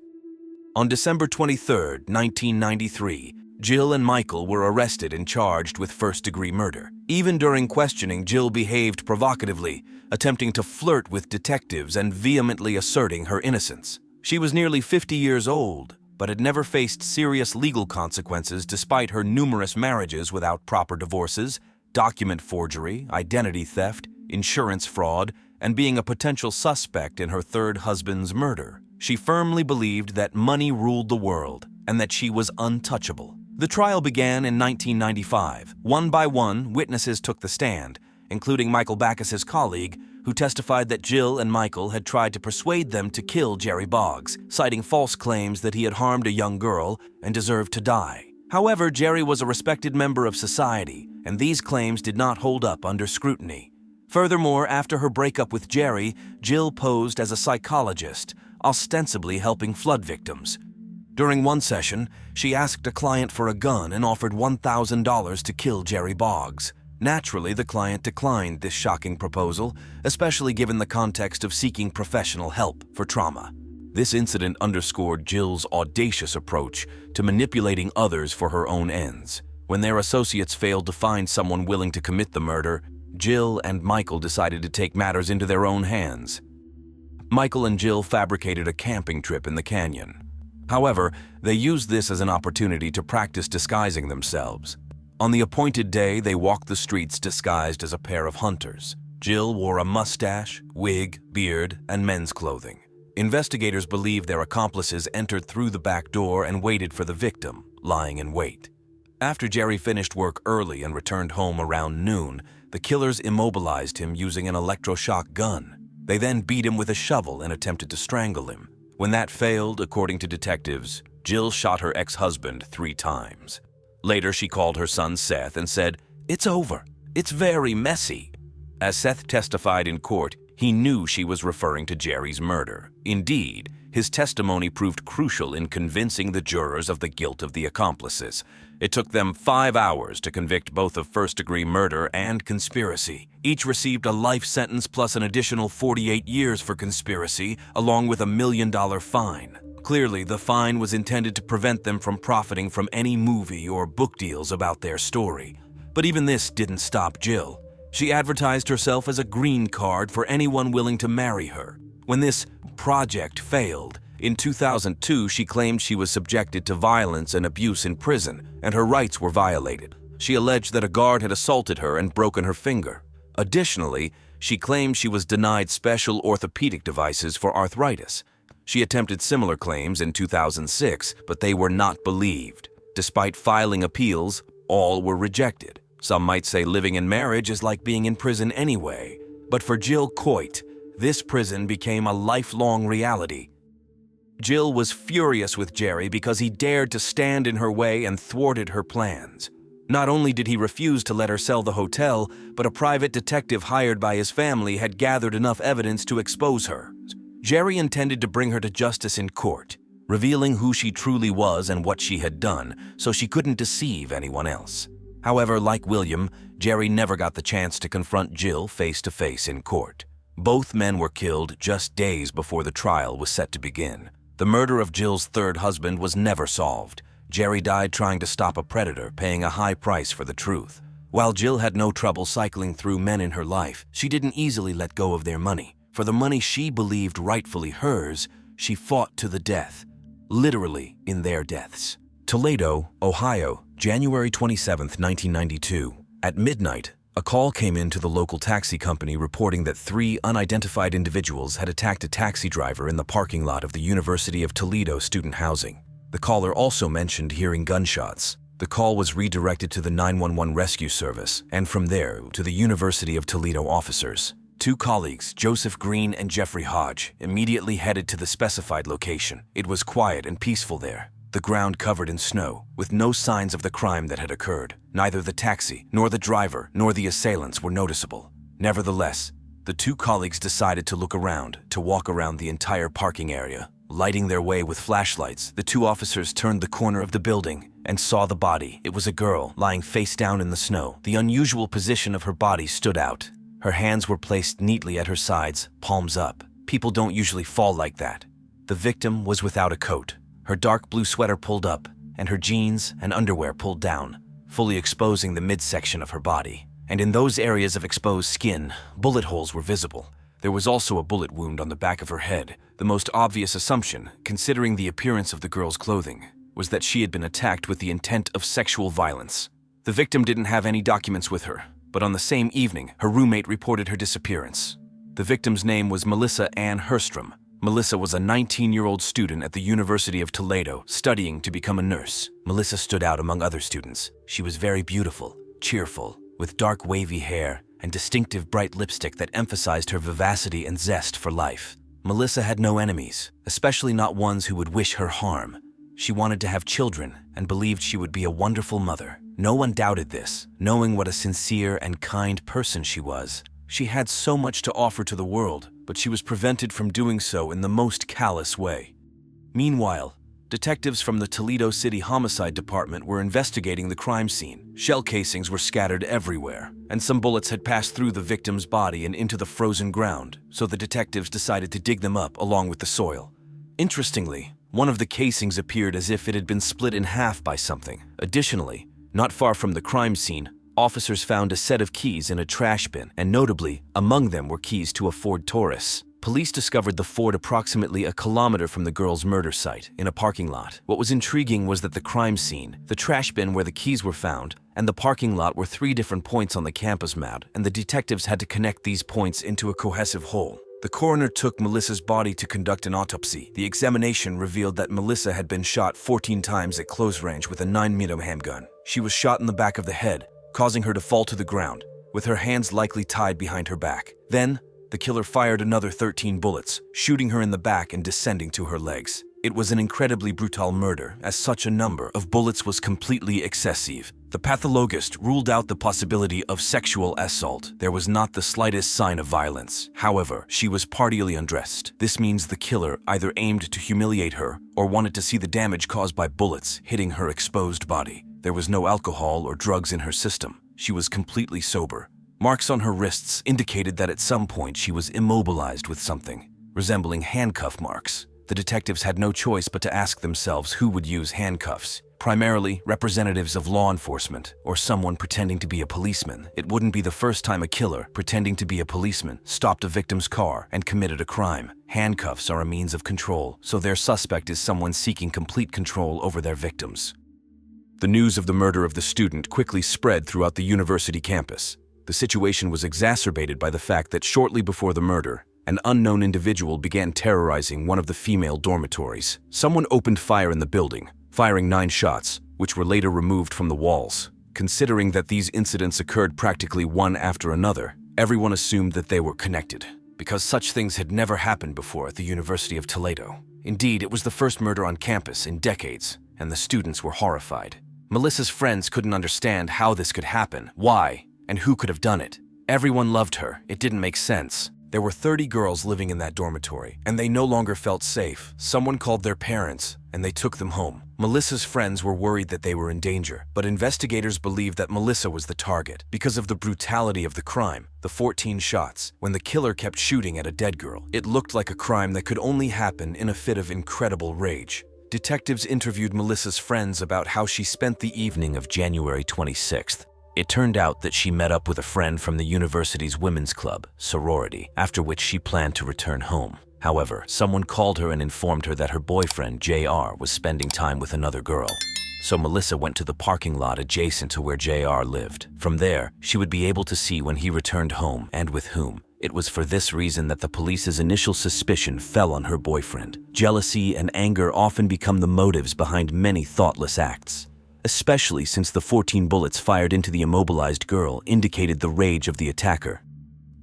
On December 23, 1993, Jill and Michael were arrested and charged with first-degree murder. Even during questioning, Jill behaved provocatively, attempting to flirt with detectives and vehemently asserting her innocence. She was nearly 50 years old, but had never faced serious legal consequences despite her numerous marriages without proper divorces, document forgery, identity theft, insurance fraud, and being a potential suspect in her third husband's murder. She firmly believed that money ruled the world and that she was untouchable. The trial began in 1995. One by one, witnesses took the stand, including Michael Backus's colleague, who testified that Jill and Michael had tried to persuade them to kill Jerry Boggs, citing false claims that he had harmed a young girl and deserved to die. However, Jerry was a respected member of society, and these claims did not hold up under scrutiny. Furthermore, after her breakup with Jerry, Jill posed as a psychologist, ostensibly helping flood victims. During one session, she asked a client for a gun and offered $1,000 to kill Jerry Boggs. Naturally, the client declined this shocking proposal, especially given the context of seeking professional help for trauma. This incident underscored Jill's audacious approach to manipulating others for her own ends. When their associates failed to find someone willing to commit the murder, Jill and Michael decided to take matters into their own hands. Michael and Jill fabricated a camping trip in the canyon. However, they used this as an opportunity to practice disguising themselves. On the appointed day, they walked the streets disguised as a pair of hunters. Jill wore a mustache, wig, beard, and men's clothing. Investigators believe their accomplices entered through the back door and waited for the victim, lying in wait. After Jerry finished work early and returned home around noon, the killers immobilized him using an electroshock gun. They then beat him with a shovel and attempted to strangle him. When that failed, according to detectives, Jill shot her ex-husband 3 times. Later, she called her son Seth and said, "It's over. It's very messy." As Seth testified in court, he knew she was referring to Jerry's murder. Indeed, his testimony proved crucial in convincing the jurors of the guilt of the accomplices. It took them 5 hours to convict both of first-degree murder and conspiracy. Each received a life sentence plus an additional 48 years for conspiracy, along with a $1 million fine. Clearly, the fine was intended to prevent them from profiting from any movie or book deals about their story. But even this didn't stop Jill. She advertised herself as a green card for anyone willing to marry her. When this project failed, in 2002, she claimed she was subjected to violence and abuse in prison, and her rights were violated. She alleged that a guard had assaulted her and broken her finger. Additionally, she claimed she was denied special orthopedic devices for arthritis. She attempted similar claims in 2006, but they were not believed. Despite filing appeals, all were rejected. Some might say living in marriage is like being in prison anyway. But for Jill Coit, this prison became a lifelong reality. Jill was furious with Jerry because he dared to stand in her way and thwarted her plans. Not only did he refuse to let her sell the hotel, but a private detective hired by his family had gathered enough evidence to expose her. Jerry intended to bring her to justice in court, revealing who she truly was and what she had done, so she couldn't deceive anyone else. However, like William, Jerry never got the chance to confront Jill face-to-face in court. Both men were killed just days before the trial was set to begin. The murder of Jill's third husband was never solved. Jerry died trying to stop a predator, paying a high price for the truth. While Jill had no trouble cycling through men in her life, she didn't easily let go of their money. For the money she believed rightfully hers, she fought to the death, literally in their deaths. Toledo, Ohio, January 27, 1992. At midnight, a call came in to the local taxi company reporting that 3 unidentified individuals had attacked a taxi driver in the parking lot of the University of Toledo student housing. The caller also mentioned hearing gunshots. The call was redirected to the 911 rescue service, and from there to the University of Toledo officers. 2 colleagues, Joseph Green and Jeffrey Hodge, immediately headed to the specified location. It was quiet and peaceful there, the ground covered in snow, with no signs of the crime that had occurred. Neither the taxi, nor the driver, nor the assailants were noticeable. Nevertheless, the 2 colleagues decided to look around, to walk around the entire parking area. Lighting their way with flashlights, the 2 officers turned the corner of the building and saw the body. It was a girl, lying face down in the snow. The unusual position of her body stood out. Her hands were placed neatly at her sides, palms up. People don't usually fall like that. The victim was without a coat. Her dark blue sweater pulled up, and her jeans and underwear pulled down, fully exposing the midsection of her body. And in those areas of exposed skin, bullet holes were visible. There was also a bullet wound on the back of her head. The most obvious assumption, considering the appearance of the girl's clothing, was that she had been attacked with the intent of sexual violence. The victim didn't have any documents with her, but on the same evening, her roommate reported her disappearance. The victim's name was Melissa Ann Herstrom. Melissa was a 19-year-old student at the University of Toledo, studying to become a nurse. Melissa stood out among other students. She was very beautiful, cheerful, with dark wavy hair and distinctive bright lipstick that emphasized her vivacity and zest for life. Melissa had no enemies, especially not ones who would wish her harm. She wanted to have children and believed she would be a wonderful mother. No one doubted this, knowing what a sincere and kind person she was. She had so much to offer to the world, but she was prevented from doing so in the most callous way. Meanwhile, detectives from the Toledo City Homicide Department were investigating the crime scene. Shell casings were scattered everywhere, and some bullets had passed through the victim's body and into the frozen ground, so the detectives decided to dig them up along with the soil. Interestingly, one of the casings appeared as if it had been split in half by something. Additionally, not far from the crime scene, officers found a set of keys in a trash bin, and notably, among them were keys to a Ford Taurus. Police discovered the Ford approximately a kilometer from the girl's murder site, in a parking lot. What was intriguing was that the crime scene, the trash bin where the keys were found, and the parking lot were 3 different points on the campus map, and the detectives had to connect these points into a cohesive whole. The coroner took Melissa's body to conduct an autopsy. The examination revealed that Melissa had been shot 14 times at close range with a 9mm handgun. She was shot in the back of the head, causing her to fall to the ground, with her hands likely tied behind her back. Then, the killer fired another 13 bullets, shooting her in the back and descending to her legs. It was an incredibly brutal murder, as such a number of bullets was completely excessive. The pathologist ruled out the possibility of sexual assault. There was not the slightest sign of violence. However, she was partially undressed. This means the killer either aimed to humiliate her or wanted to see the damage caused by bullets hitting her exposed body. There was no alcohol or drugs in her system. She was completely sober. Marks on her wrists indicated that at some point she was immobilized with something, resembling handcuff marks. The detectives had no choice but to ask themselves who would use handcuffs. Primarily, representatives of law enforcement or someone pretending to be a policeman. It wouldn't be the first time a killer, pretending to be a policeman, stopped a victim's car and committed a crime. Handcuffs are a means of control, so their suspect is someone seeking complete control over their victims. The news of the murder of the student quickly spread throughout the university campus. The situation was exacerbated by the fact that shortly before the murder, an unknown individual began terrorizing one of the female dormitories. Someone opened fire in the building, firing 9 shots, which were later removed from the walls. Considering that these incidents occurred practically one after another, Everyone assumed that they were connected, because such things had never happened before at the University of Toledo. Indeed, it was the first murder on campus in decades, and the students were horrified. Melissa's friends couldn't understand how this could happen, why, and who could have done it. Everyone loved her. It didn't make sense. There were 30 girls living in that dormitory, and they no longer felt safe. Someone called their parents, and they took them home. Melissa's friends were worried that they were in danger, but investigators believed that Melissa was the target because of the brutality of the crime, the 14 shots. When the killer kept shooting at a dead girl, it looked like a crime that could only happen in a fit of incredible rage. Detectives interviewed Melissa's friends about how she spent the evening of January 26th. It turned out that she met up with a friend from the university's women's club, sorority, after which she planned to return home. However, someone called her and informed her that her boyfriend, JR, was spending time with another girl. So Melissa went to the parking lot adjacent to where JR lived. From there, she would be able to see when he returned home and with whom. It was for this reason that the police's initial suspicion fell on her boyfriend. Jealousy and anger often become the motives behind many thoughtless acts, especially since the 14 bullets fired into the immobilized girl indicated the rage of the attacker.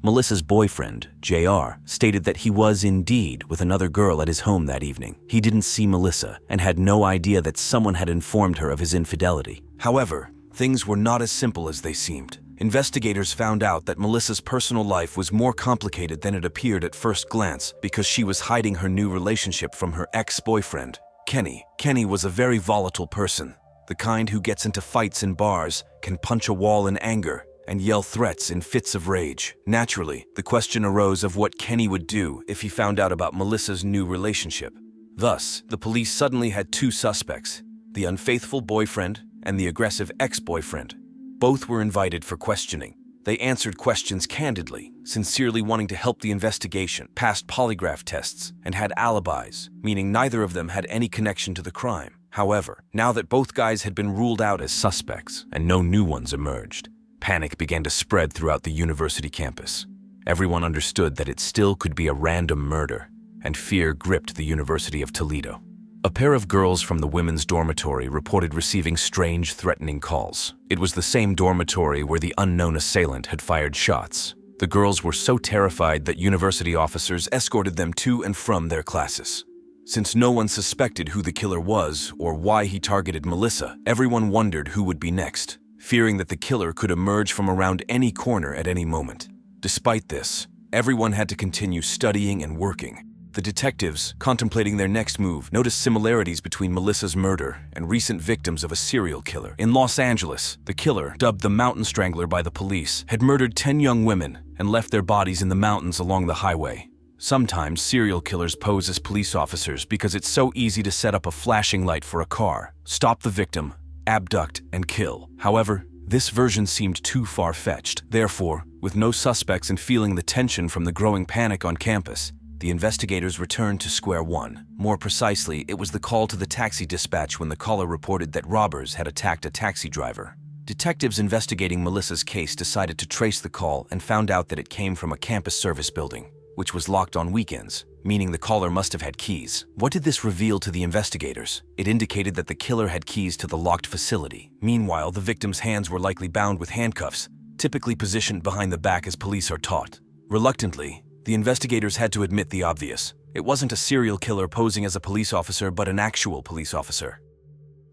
Melissa's boyfriend, JR, stated that he was indeed with another girl at his home that evening. He didn't see Melissa and had no idea that someone had informed her of his infidelity. However, things were not as simple as they seemed. Investigators found out that Melissa's personal life was more complicated than it appeared at first glance because she was hiding her new relationship from her ex-boyfriend, Kenny. Kenny was a very volatile person, the kind who gets into fights in bars, can punch a wall in anger, and yell threats in fits of rage. Naturally, the question arose of what Kenny would do if he found out about Melissa's new relationship. Thus, the police suddenly had two suspects, the unfaithful boyfriend and the aggressive ex-boyfriend. Both were invited for questioning. They answered questions candidly, sincerely wanting to help the investigation, passed polygraph tests, and had alibis, meaning neither of them had any connection to the crime. However, now that both guys had been ruled out as suspects and no new ones emerged, panic began to spread throughout the university campus. Everyone understood that it still could be a random murder, and fear gripped the University of Toledo. A pair of girls from the women's dormitory reported receiving strange, threatening calls. It was the same dormitory where the unknown assailant had fired shots. The girls were so terrified that university officers escorted them to and from their classes. Since no one suspected who the killer was or why he targeted Melissa, everyone wondered who would be next, fearing that the killer could emerge from around any corner at any moment. Despite this, everyone had to continue studying and working. The detectives, contemplating their next move, noticed similarities between Melissa's murder and recent victims of a serial killer. In Los Angeles, the killer, dubbed the Mountain Strangler by the police, had murdered 10 young women and left their bodies in the mountains along the highway. Sometimes serial killers pose as police officers because it's so easy to set up a flashing light for a car, stop the victim, abduct, and kill. However, this version seemed too far-fetched. Therefore, with no suspects and feeling the tension from the growing panic on campus, the investigators returned to square one. More precisely, it was the call to the taxi dispatch when the caller reported that robbers had attacked a taxi driver. Detectives investigating Melissa's case decided to trace the call and found out that it came from a campus service building, which was locked on weekends, meaning the caller must have had keys. What did this reveal to the investigators? It indicated that the killer had keys to the locked facility. Meanwhile, the victim's hands were likely bound with handcuffs, typically positioned behind the back as police are taught. Reluctantly, the investigators had to admit the obvious. It wasn't a serial killer posing as a police officer, but an actual police officer.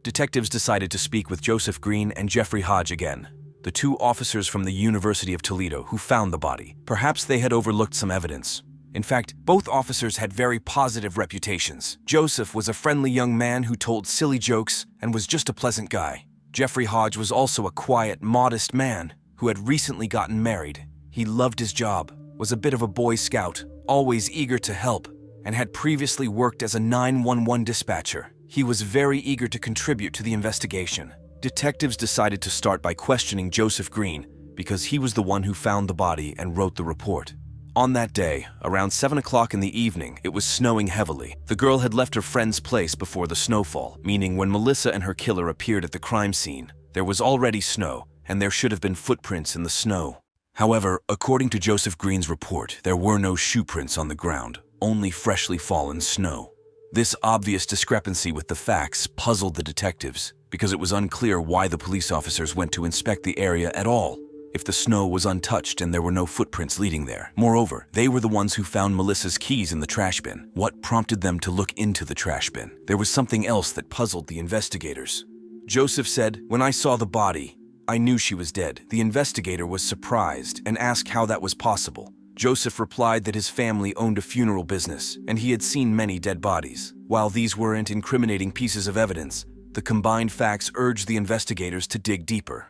Detectives decided to speak with Joseph Green and Jeffrey Hodge again, the two officers from the University of Toledo who found the body. Perhaps they had overlooked some evidence. In fact, both officers had very positive reputations. Joseph was a friendly young man who told silly jokes and was just a pleasant guy. Jeffrey Hodge was also a quiet, modest man who had recently gotten married. He loved his job, was a bit of a Boy Scout, always eager to help, and had previously worked as a 911 dispatcher. He was very eager to contribute to the investigation. Detectives decided to start by questioning Joseph Green because he was the one who found the body and wrote the report. On that day, around 7 o'clock in the evening, it was snowing heavily. The girl had left her friend's place before the snowfall, meaning when Melissa and her killer appeared at the crime scene, there was already snow, and there should have been footprints in the snow. However, according to Joseph Green's report, there were no shoe prints on the ground, only freshly fallen snow. This obvious discrepancy with the facts puzzled the detectives because it was unclear why the police officers went to inspect the area at all. if the snow was untouched and there were no footprints leading there. Moreover, they were the ones who found Melissa's keys in the trash bin. What prompted them to look into the trash bin? There was something else that puzzled the investigators. Joseph said, "When I saw the body, I knew she was dead." The investigator was surprised and asked how that was possible. Joseph replied that his family owned a funeral business and he had seen many dead bodies. While these weren't incriminating pieces of evidence, the combined facts urged the investigators to dig deeper.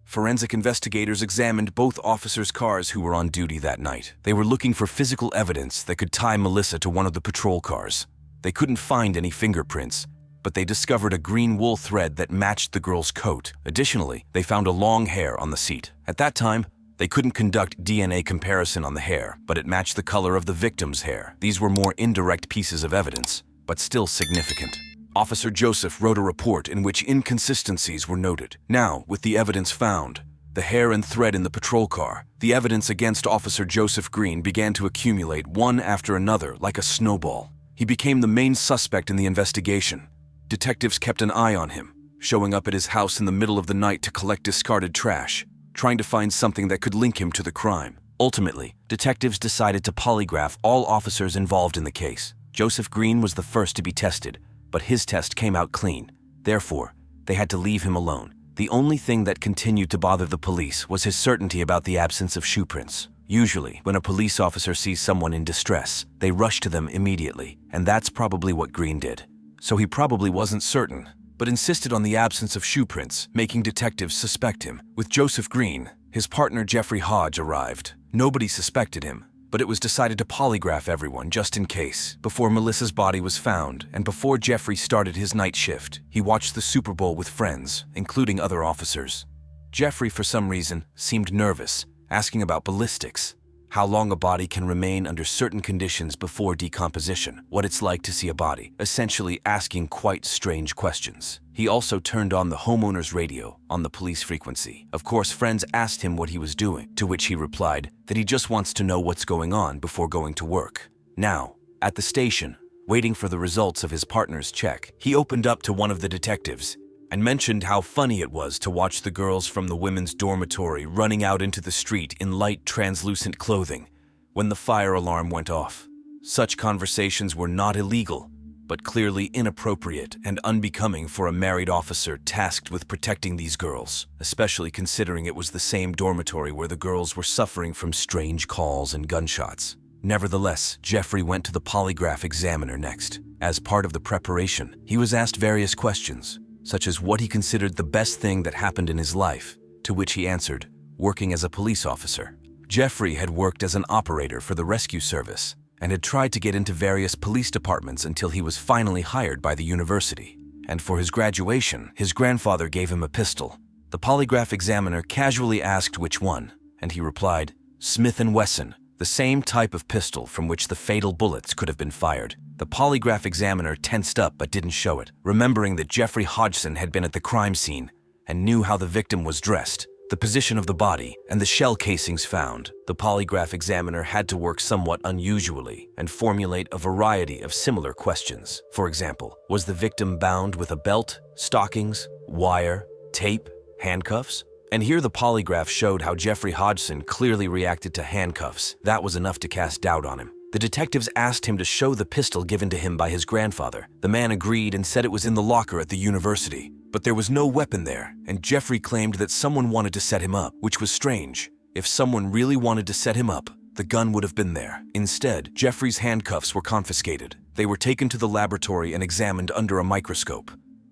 Forensic investigators examined both officers' cars who were on duty that night. They were looking for physical evidence that could tie Melissa to one of the patrol cars. They couldn't find any fingerprints, but they discovered a green wool thread that matched the girl's coat. Additionally, they found a long hair on the seat. At that time, they couldn't conduct DNA comparison on the hair, but it matched the color of the victim's hair. These were more indirect pieces of evidence, but still significant. Officer Joseph wrote a report in which inconsistencies were noted. Now, with the evidence found, the hair and thread in the patrol car, the evidence against Officer Joseph Green began to accumulate one after another like a snowball. He became the main suspect in the investigation. Detectives kept an eye on him, showing up at his house in the middle of the night to collect discarded trash, trying to find something that could link him to the crime. Ultimately, detectives decided to polygraph all officers involved in the case. Joseph Green was the first to be tested, but his test came out clean. Therefore, they had to leave him alone. The only thing that continued to bother the police was his certainty about the absence of shoe prints. Usually, when a police officer sees someone in distress, they rush to them immediately, and that's probably what Green did. So he probably wasn't certain, but insisted on the absence of shoe prints, making detectives suspect him. With Joseph Green, his partner Jeffrey Hodge arrived. Nobody suspected him, but it was decided to polygraph everyone just in case. Before Melissa's body was found, and before Jeffrey started his night shift, he watched the Super Bowl with friends, including other officers. Jeffrey, for some reason, seemed nervous, asking about ballistics, how long a body can remain under certain conditions before decomposition, what it's like to see a body, essentially asking quite strange questions. He also turned on the homeowner's radio on the police frequency. Of course, friends asked him what he was doing, to which he replied that he just wants to know what's going on before going to work. Now, at the station, waiting for the results of his partner's check, he opened up to one of the detectives and mentioned how funny it was to watch the girls from the women's dormitory running out into the street in light, translucent clothing when the fire alarm went off. Such conversations were not illegal, but clearly inappropriate and unbecoming for a married officer tasked with protecting these girls, especially considering it was the same dormitory where the girls were suffering from strange calls and gunshots. Nevertheless, Jeffrey went to the polygraph examiner next. As part of the preparation, he was asked various questions, such as what he considered the best thing that happened in his life, to which he answered, working as a police officer. Jeffrey had worked as an operator for the rescue service and had tried to get into various police departments until he was finally hired by the university. And for his graduation, his grandfather gave him a pistol. The polygraph examiner casually asked which one, and he replied, Smith & Wesson, the same type of pistol from which the fatal bullets could have been fired. The polygraph examiner tensed up but didn't show it, remembering that Jeffrey Hodgson had been at the crime scene and knew how the victim was dressed, the position of the body, and the shell casings found. The polygraph examiner had to work somewhat unusually and formulate a variety of similar questions. For example, was the victim bound with a belt, stockings, wire, tape, handcuffs? And here the polygraph showed how Jeffrey Hodgson clearly reacted to handcuffs. That was enough to cast doubt on him. The detectives asked him to show the pistol given to him by his grandfather. The man agreed and said it was in the locker at the university. But there was no weapon there, and Jeffrey claimed that someone wanted to set him up, which was strange. If someone really wanted to set him up, the gun would have been there. Instead, Jeffrey's handcuffs were confiscated. They were taken to the laboratory and examined under a microscope.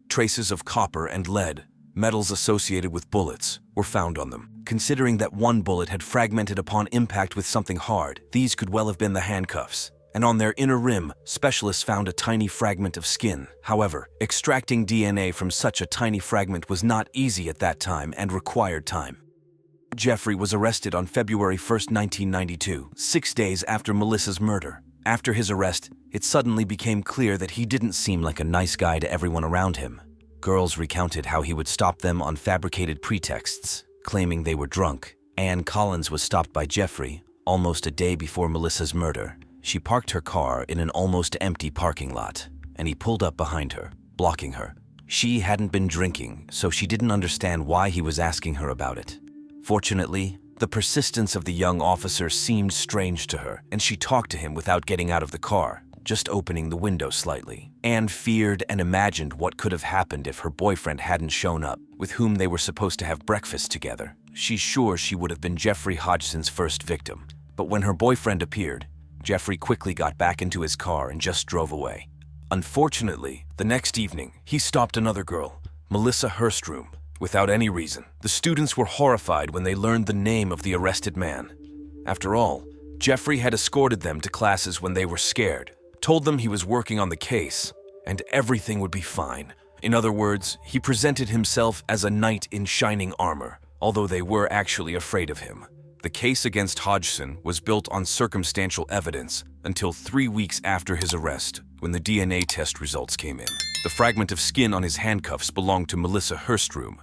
Traces of copper and lead, metals associated with bullets, were found on them. Considering that one bullet had fragmented upon impact with something hard, these could well have been the handcuffs. And on their inner rim, specialists found a tiny fragment of skin. However, extracting DNA from such a tiny fragment was not easy at that time and required time. Jeffrey was arrested on February 1, 1992, 6 days after Melissa's murder. After his arrest, it suddenly became clear that he didn't seem like a nice guy to everyone around him. Girls recounted how he would stop them on fabricated pretexts, claiming they were drunk. Ann Collins was stopped by Jeffrey almost a day before Melissa's murder. She parked her car in an almost empty parking lot, and he pulled up behind her, blocking her. She hadn't been drinking, so she didn't understand why he was asking her about it. Fortunately, the persistence of the young officer seemed strange to her, and she talked to him without getting out of the car, just opening the window slightly. Anne feared and imagined what could have happened if her boyfriend hadn't shown up, with whom they were supposed to have breakfast together. She's sure she would have been Jeffrey Hodgson's first victim. But when her boyfriend appeared, Jeffrey quickly got back into his car and just drove away. Unfortunately, the next evening, he stopped another girl, Melissa Hurstrom, without any reason. The students were horrified when they learned the name of the arrested man. After all, Jeffrey had escorted them to classes when they were scared, told them he was working on the case, and everything would be fine. In other words, he presented himself as a knight in shining armor, although they were actually afraid of him. The case against Hodgson was built on circumstantial evidence until 3 weeks after his arrest, when the DNA test results came in. The fragment of skin on his handcuffs belonged to Melissa Hurstrom.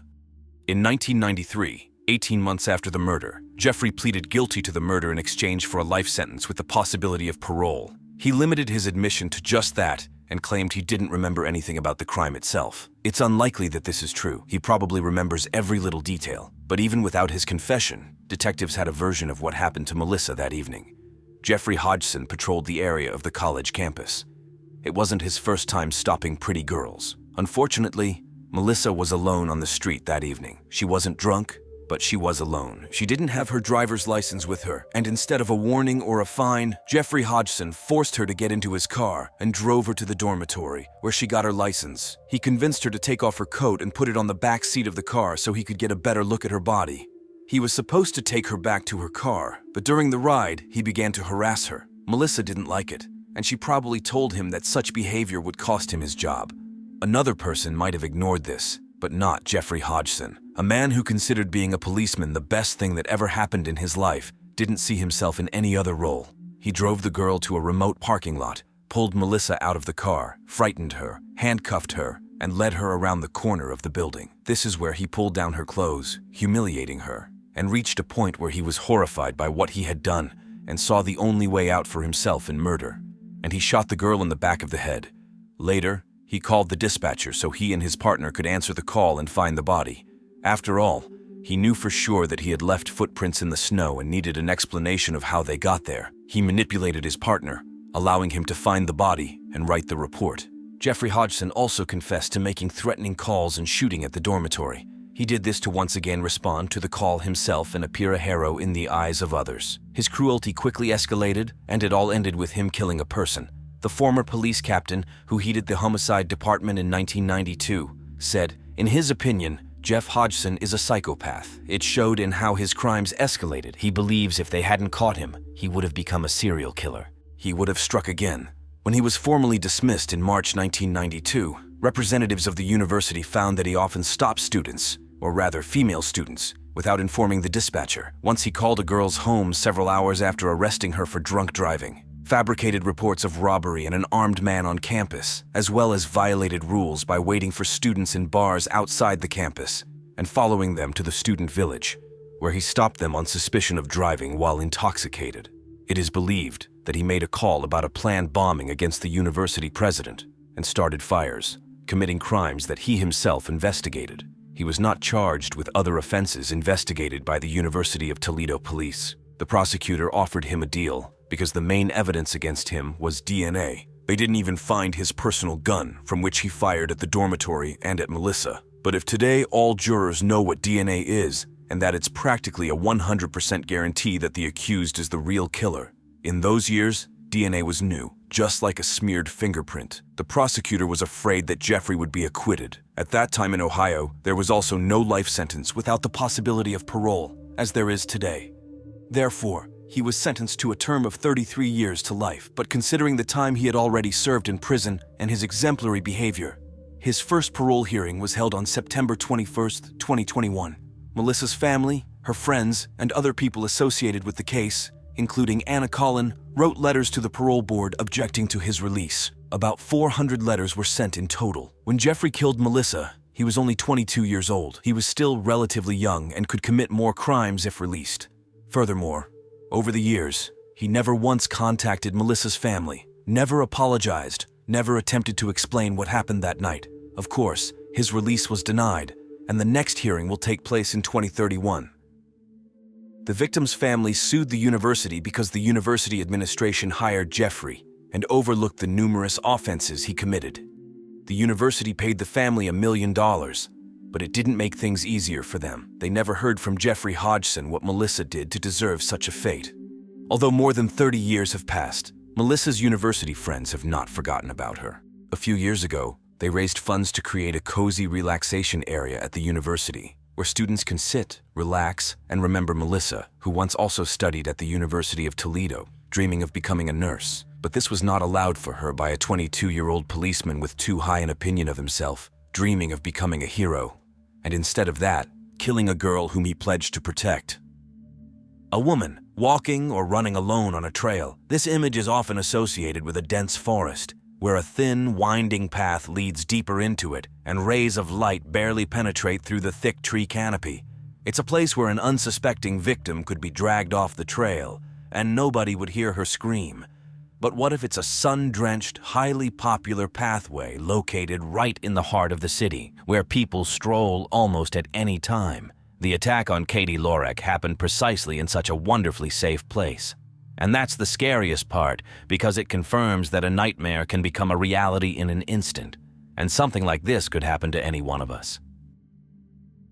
In 1993, 18 months after the murder, Jeffrey pleaded guilty to the murder in exchange for a life sentence with the possibility of parole. He limited his admission to just that and claimed he didn't remember anything about the crime itself. It's unlikely that this is true. He probably remembers every little detail. But even without his confession, detectives had a version of what happened to Melissa that evening. Jeffrey Hodgson patrolled the area of the college campus. It wasn't his first time stopping pretty girls. Unfortunately, Melissa was alone on the street that evening. She wasn't drunk, but she was alone. She didn't have her driver's license with her, and instead of a warning or a fine, Jeffrey Hodgson forced her to get into his car and drove her to the dormitory, where she got her license. He convinced her to take off her coat and put it on the back seat of the car so he could get a better look at her body. He was supposed to take her back to her car, but during the ride, he began to harass her. Melissa didn't like it, and she probably told him that such behavior would cost him his job. Another person might have ignored this, but not Jeffrey Hodgson. A man who considered being a policeman the best thing that ever happened in his life didn't see himself in any other role. He drove the girl to a remote parking lot, pulled Melissa out of the car, frightened her, handcuffed her, and led her around the corner of the building. This is where he pulled down her clothes, humiliating her, and reached a point where he was horrified by what he had done and saw the only way out for himself in murder. And he shot the girl in the back of the head. Later, he called the dispatcher so he and his partner could answer the call and find the body. After all, he knew for sure that he had left footprints in the snow and needed an explanation of how they got there. He manipulated his partner, allowing him to find the body and write the report. Jeffrey Hodgson also confessed to making threatening calls and shooting at the dormitory. He did this to once again respond to the call himself and appear a hero in the eyes of others. His cruelty quickly escalated, and it all ended with him killing a person. The former police captain, who headed the homicide department in 1992, said, in his opinion, Jeff Hodgson is a psychopath. It showed in how his crimes escalated. He believes if they hadn't caught him, he would have become a serial killer. He would have struck again. When he was formally dismissed in March 1992, representatives of the university found that he often stopped students, or rather female students, without informing the dispatcher. Once he called a girl's home several hours after arresting her for drunk driving, fabricated reports of robbery and an armed man on campus, as well as violated rules by waiting for students in bars outside the campus and following them to the student village, where he stopped them on suspicion of driving while intoxicated. It is believed that he made a call about a planned bombing against the university president and started fires, committing crimes that he himself investigated. He was not charged with other offenses investigated by the University of Toledo police. The prosecutor offered him a deal because the main evidence against him was DNA. They didn't even find his personal gun, from which he fired at the dormitory and at Melissa. But if today all jurors know what DNA is, and that it's practically a 100% guarantee that the accused is the real killer, in those years, DNA was new, just like a smeared fingerprint. The prosecutor was afraid that Jeffrey would be acquitted. At that time in Ohio, there was also no life sentence without the possibility of parole, as there is today. Therefore, he was sentenced to a term of 33 years to life, but considering the time he had already served in prison and his exemplary behavior, his first parole hearing was held on September 21, 2021. Melissa's family, her friends, and other people associated with the case, including Anna Collin, wrote letters to the parole board objecting to his release. About 400 letters were sent in total. When Jeffrey killed Melissa, he was only 22 years old. He was still relatively young and could commit more crimes if released. Furthermore, over the years, he never once contacted Melissa's family, never apologized, never attempted to explain what happened that night. Of course, his release was denied, and the next hearing will take place in 2031. The victim's family sued the university because the university administration hired Jeffrey and overlooked the numerous offenses he committed. The university paid the family $1 million, but it didn't make things easier for them. They never heard from Jeffrey Hodgson what Melissa did to deserve such a fate. Although more than 30 years have passed, Melissa's university friends have not forgotten about her. A few years ago, they raised funds to create a cozy relaxation area at the university, where students can sit, relax, and remember Melissa, who once also studied at the University of Toledo, dreaming of becoming a nurse. But this was not allowed for her by a 22-year-old policeman with too high an opinion of himself, dreaming of becoming a hero, and instead of that, killing a girl whom he pledged to protect. A woman, walking or running alone on a trail. This image is often associated with a dense forest, where a thin, winding path leads deeper into it, and rays of light barely penetrate through the thick tree canopy. It's a place where an unsuspecting victim could be dragged off the trail, and nobody would hear her scream. But what if it's a sun-drenched, highly popular pathway located right in the heart of the city, where people stroll almost at any time? The attack on Katie Lorek happened precisely in such a wonderfully safe place. And that's the scariest part, because it confirms that a nightmare can become a reality in an instant, and something like this could happen to any one of us.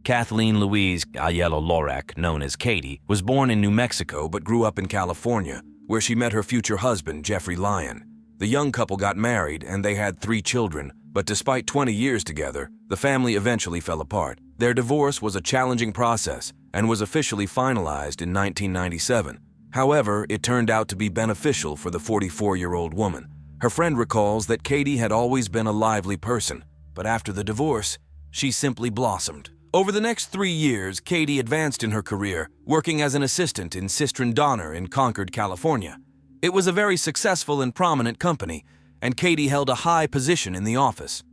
Kathleen Louise Ayello Lorek, known as Katie, was born in New Mexico but grew up in California, where she met her future husband, Jeffrey Lyon. The young couple got married and they had 3 children, but despite 20 years together, the family eventually fell apart. Their divorce was a challenging process and was officially finalized in 1997. However, it turned out to be beneficial for the 44-year-old woman. Her friend recalls that Katie had always been a lively person, but after the divorce, she simply blossomed. Over the next 3 years, Katie advanced in her career, working as an assistant in Sistren Donner in Concord, California. It was a very successful and prominent company, and Katie held a high position in the office.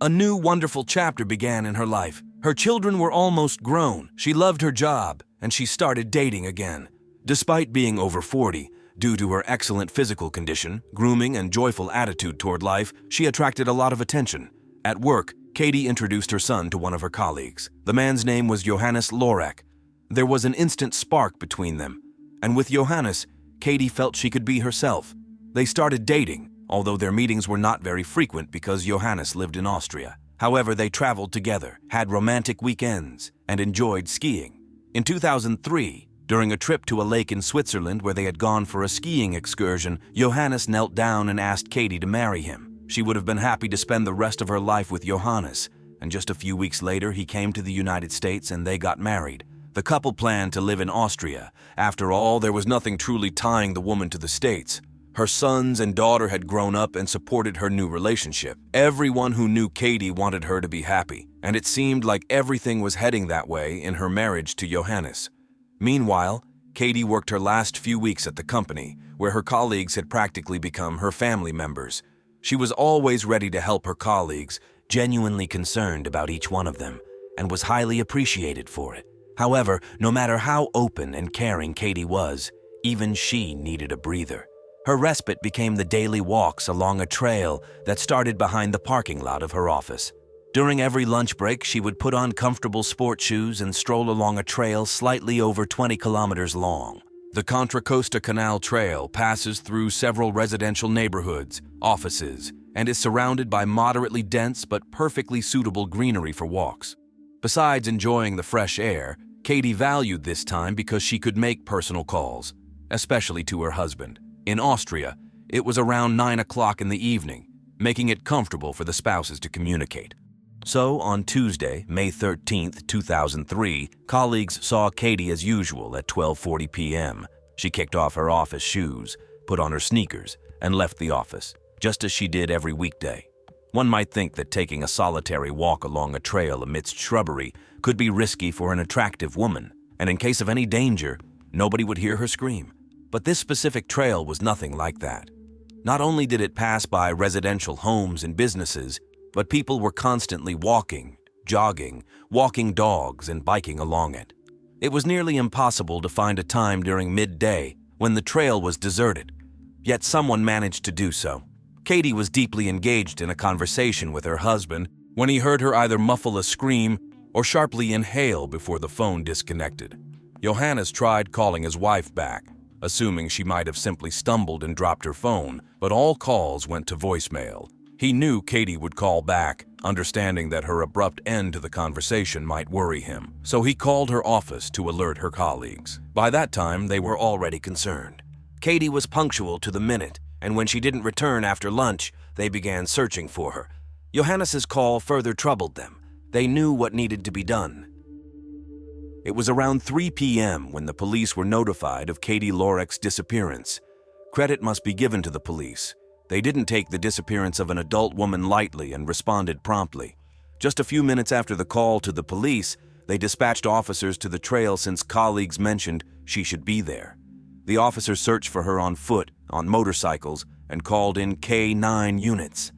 A new, wonderful chapter began in her life. Her children were almost grown, she loved her job, and she started dating again. Despite being over 40, due to her excellent physical condition, grooming, and joyful attitude toward life, she attracted a lot of attention. At work, Katie introduced her son to one of her colleagues. The man's name was Johannes Lorek. There was an instant spark between them, and with Johannes, Katie felt she could be herself. They started dating, although their meetings were not very frequent because Johannes lived in Austria. However, they traveled together, had romantic weekends, and enjoyed skiing. In 2003, during a trip to a lake in Switzerland where they had gone for a skiing excursion, Johannes knelt down and asked Katie to marry him. She would have been happy to spend the rest of her life with Johannes, and just a few weeks later he came to the United States and they got married. The couple planned to live in Austria. After all, there was nothing truly tying the woman to the States. Her sons and daughter had grown up and supported her new relationship. Everyone who knew Katie wanted her to be happy, and it seemed like everything was heading that way in her marriage to Johannes. Meanwhile, Katie worked her last few weeks at the company, where her colleagues had practically become her family members. She was always ready to help her colleagues, genuinely concerned about each one of them, and was highly appreciated for it. However, no matter how open and caring Katie was, even she needed a breather. Her respite became the daily walks along a trail that started behind the parking lot of her office. During every lunch break, she would put on comfortable sport shoes and stroll along a trail slightly over 20 kilometers long. The Contra Costa Canal Trail passes through several residential neighborhoods, offices, and is surrounded by moderately dense but perfectly suitable greenery for walks. Besides enjoying the fresh air, Katie valued this time because she could make personal calls, especially to her husband. In Austria, it was around 9 o'clock in the evening, making it comfortable for the spouses to communicate. So, on Tuesday, May 13, 2003, colleagues saw Katie as usual at 12:40 p.m. She kicked off her office shoes, put on her sneakers, and left the office, just as she did every weekday. One might think that taking a solitary walk along a trail amidst shrubbery could be risky for an attractive woman, and in case of any danger, nobody would hear her scream. But this specific trail was nothing like that. Not only did it pass by residential homes and businesses, but people were constantly walking, jogging, walking dogs, and biking along it. It was nearly impossible to find a time during midday when the trail was deserted, yet someone managed to do so. Katie was deeply engaged in a conversation with her husband when he heard her either muffle a scream or sharply inhale before the phone disconnected. Johannes tried calling his wife back, assuming she might have simply stumbled and dropped her phone, but all calls went to voicemail. He knew Katie would call back, understanding that her abrupt end to the conversation might worry him, so he called her office to alert her colleagues. By that time, they were already concerned. Katie was punctual to the minute, and when she didn't return after lunch, they began searching for her. Johannes's call further troubled them. They knew what needed to be done. It was around 3 p.m. when the police were notified of Katie Lorek's disappearance. Credit must be given to the police. They didn't take the disappearance of an adult woman lightly and responded promptly. Just a few minutes after the call to the police, they dispatched officers to the trail since colleagues mentioned she should be there. The officers searched for her on foot, on motorcycles, and called in K9 units.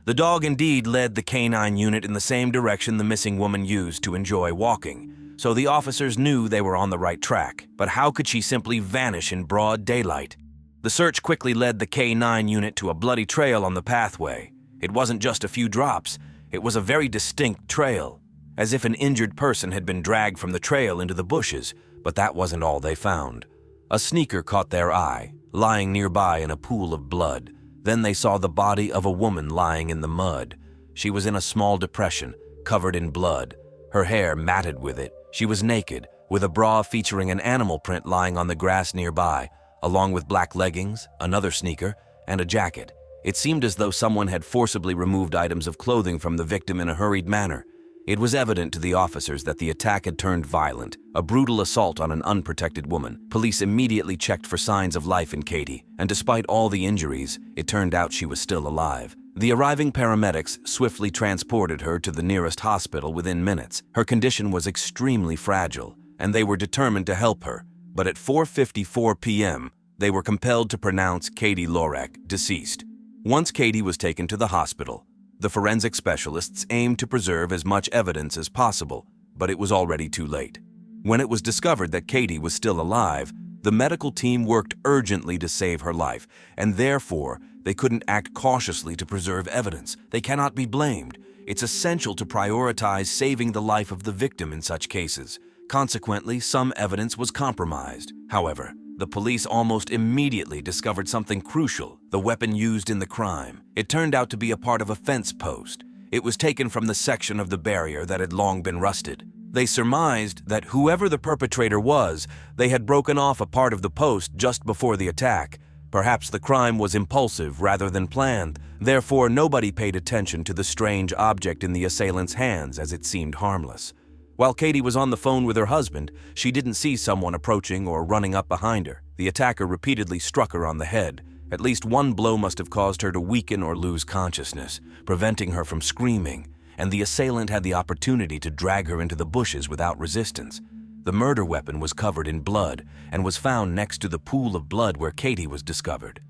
The dog indeed led the K9 unit in the same direction the missing woman used to enjoy walking, so the officers knew they were on the right track. But how could she simply vanish in broad daylight? The search quickly led the K9 unit to a bloody trail on the pathway. It wasn't just a few drops, it was a very distinct trail, as if an injured person had been dragged from the trail into the bushes, but that wasn't all they found. A sneaker caught their eye, lying nearby in a pool of blood. Then they saw the body of a woman lying in the mud. She was in a small depression, covered in blood, her hair matted with it. She was naked, with a bra featuring an animal print lying on the grass nearby, along with black leggings, another sneaker, and a jacket. It seemed as though someone had forcibly removed items of clothing from the victim in a hurried manner. It was evident to the officers that the attack had turned violent, a brutal assault on an unprotected woman. Police immediately checked for signs of life in Katie, and despite all the injuries, it turned out she was still alive. The arriving paramedics swiftly transported her to the nearest hospital within minutes. Her condition was extremely fragile, and they were determined to help her. But at 4:54 p.m., they were compelled to pronounce Katie Lorek deceased. Once Katie was taken to the hospital, the forensic specialists aimed to preserve as much evidence as possible, but it was already too late. When it was discovered that Katie was still alive, the medical team worked urgently to save her life, and therefore, they couldn't act cautiously to preserve evidence. They cannot be blamed. It's essential to prioritize saving the life of the victim in such cases. Consequently, some evidence was compromised. However, the police almost immediately discovered something crucial: the weapon used in the crime. It turned out to be a part of a fence post. It was taken from the section of the barrier that had long been rusted. They surmised that whoever the perpetrator was, they had broken off a part of the post just before the attack. Perhaps the crime was impulsive rather than planned. Therefore, nobody paid attention to the strange object in the assailant's hands, as it seemed harmless. While Katie was on the phone with her husband, she didn't see someone approaching or running up behind her. The attacker repeatedly struck her on the head. At least one blow must have caused her to weaken or lose consciousness, preventing her from screaming, and the assailant had the opportunity to drag her into the bushes without resistance. The murder weapon was covered in blood and was found next to the pool of blood where Katie was discovered.